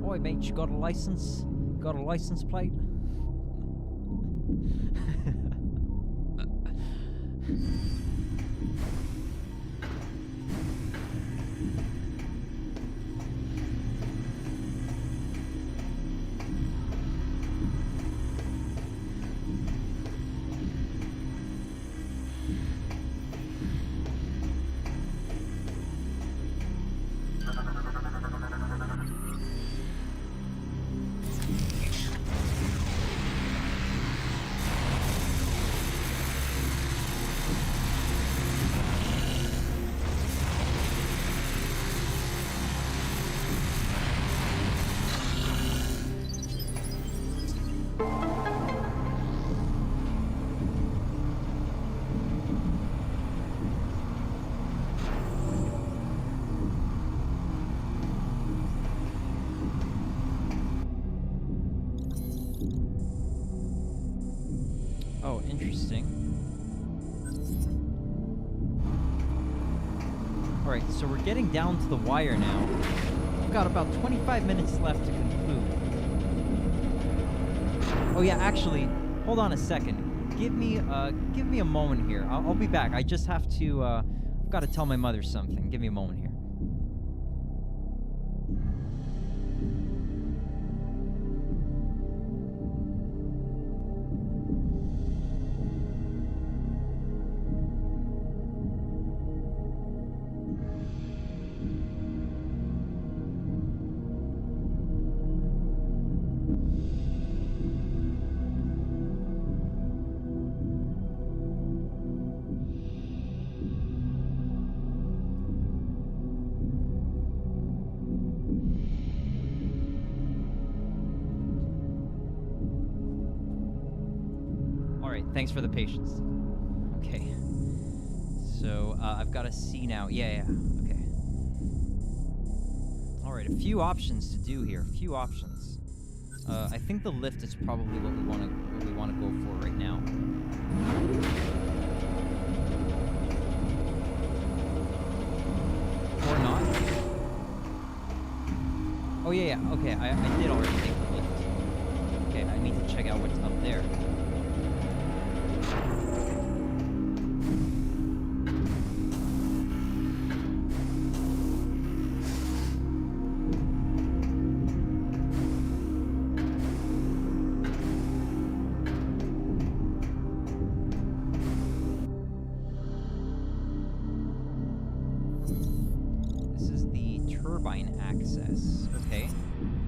Oi, mate, you got a license? Got a license plate? Oh, interesting. Alright, so we're getting down to the wire now. We've got about 25 minutes left to conclude. Oh yeah, actually, hold on a second. Give me a moment here. I'll be back. I just have to, I've got to tell my mother something. Give me a moment here. Thanks for the patience. Okay. So, I've got to see now. Yeah, okay. Alright, a few options to do here. A few options. I think the lift is probably what we want to go for right now. Or not. Oh, yeah, okay. I did already take the lift. Okay, I need to check out what's up there. Access. Okay.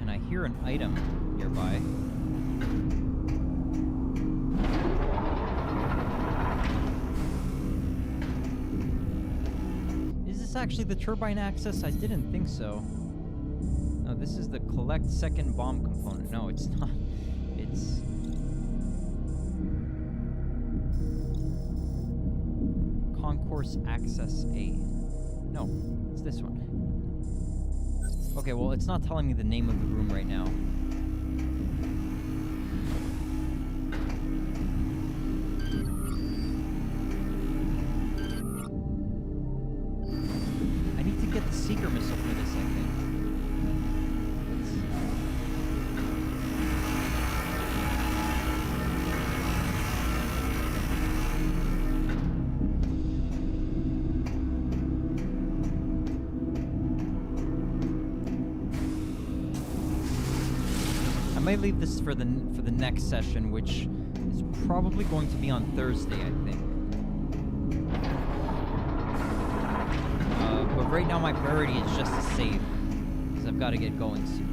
And I hear an item nearby. Is this actually the turbine access? I didn't think so. No, this is the collect second bomb component. No, it's not. It's... Concourse Access A. No, it's this one. Okay, well, it's not telling me the name of the room right now. I need to get the seeker missile for this, I think. might leave this for the next session, which is probably going to be on Thursday, I think. But right now my priority is just to save, because I've got to get going soon.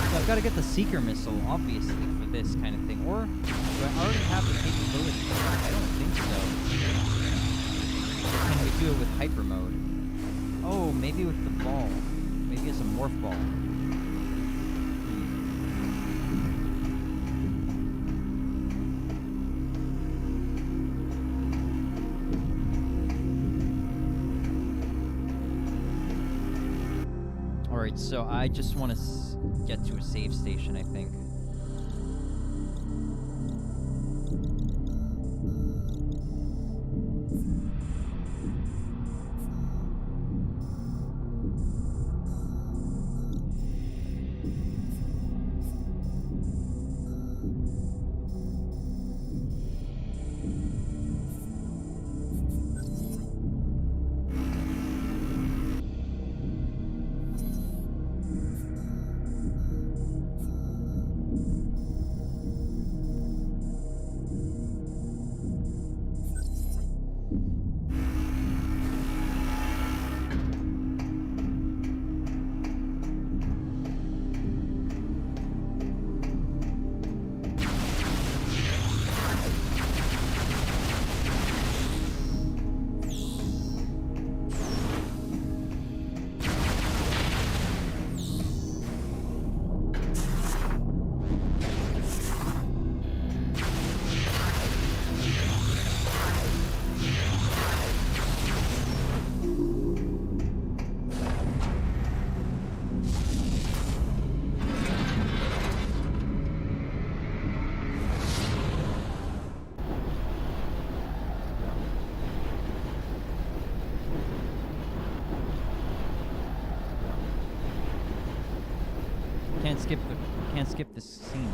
So I've got to get the Seeker Missile, obviously, for this kind of thing. Or, do I already have the capability for that? I don't think so. Can we do it with Hyper Mode? Oh, maybe with the ball. Maybe it's a Morph Ball. Alright, so I just want to get to a save station, I think. Can't skip this scene.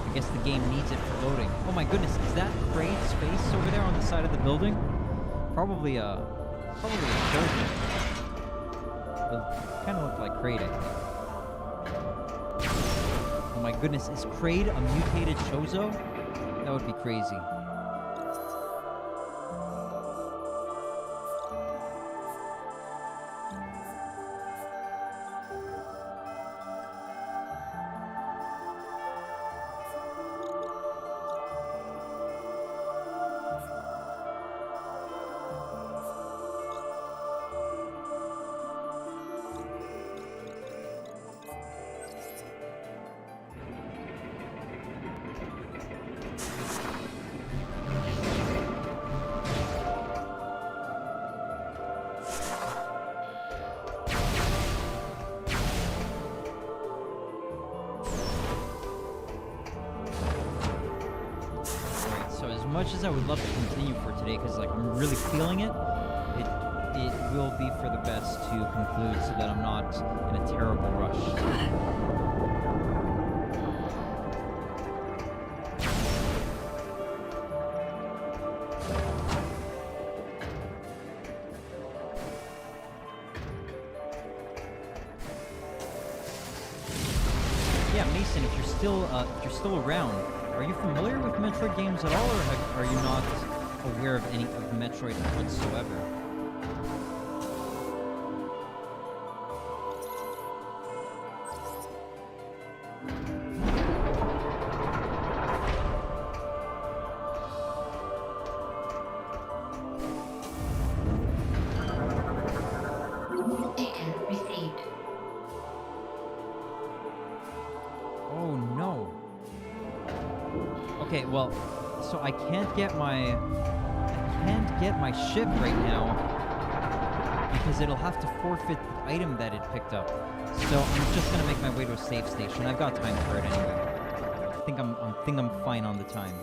I guess the game needs it for loading. Oh my goodness, is that Kraid's face over there on the side of the building? Probably a Trojan. Kind of looked like Kraid, I think. Oh my goodness, is Kraid a mutated Chozo? That would be crazy. Much as I would love to continue for today, because like I'm really feeling it, it will be for the best to conclude so that I'm not in a terrible rush. Yeah, Mason, if you're still around, are you familiar with Metroid games at all, or are you not aware of any of Metroid whatsoever? Data received. Oh no. Okay, well, so I can't get my ship right now because it'll have to forfeit the item that it picked up. So I'm just gonna make my way to a save station. I've got time for it anyway. I think I'm fine on the time.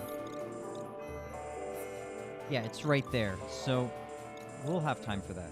Yeah, it's right there. So we'll have time for that.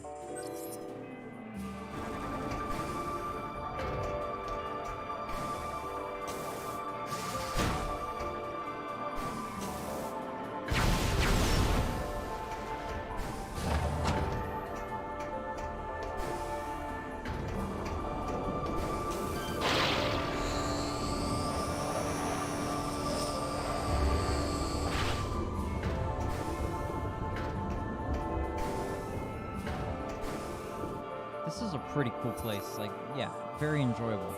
this is a pretty cool place. Like, yeah, very enjoyable.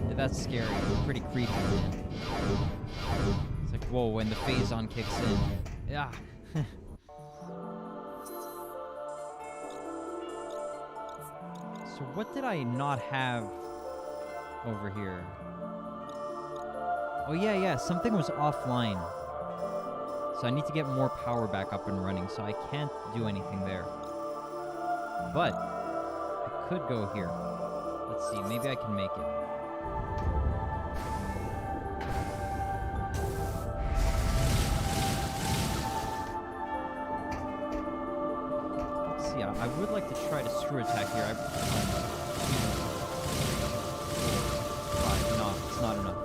Yeah, that's scary. Pretty creepy, man. It's like, whoa, when the phase-on kicks in. Yeah. So what did I not have over here? Oh, yeah, something was offline. So I need to get more power back up and running, so I can't do anything there. But I could go here. Let's see, maybe I can make it. Let's see, I would like to try to screw attack here. No, it's not enough.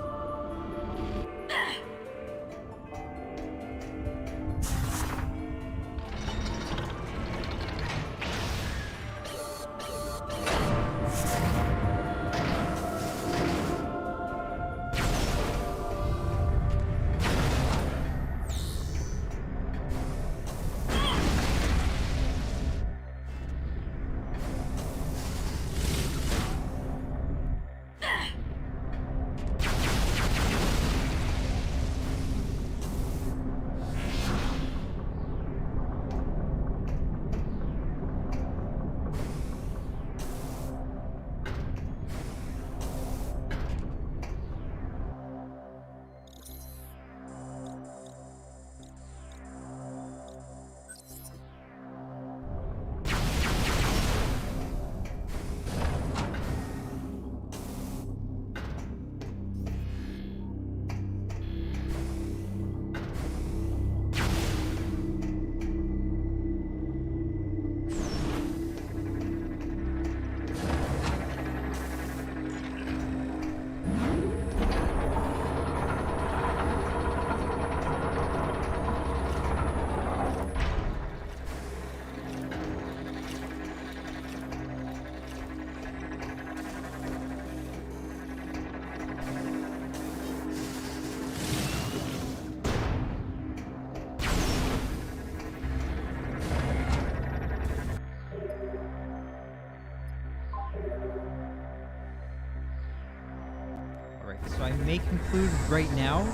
So I may conclude right now,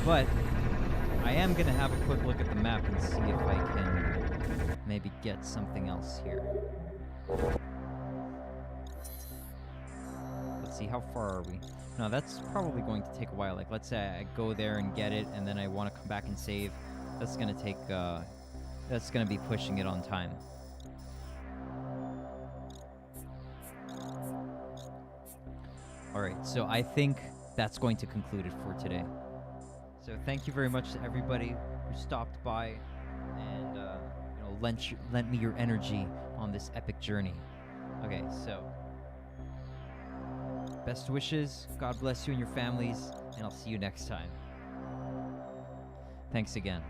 but I am going to have a quick look at the map and see if I can maybe get something else here. Let's see, how far are we? No, that's probably going to take a while. Like, let's say I go there and get it, and then I want to come back and save. That's going to take, that's going to be pushing it on time. Alright, so I think that's going to conclude it for today. So thank you very much to everybody who stopped by and lent me your energy on this epic journey. Okay, so best wishes, God bless you and your families, and I'll see you next time. Thanks again.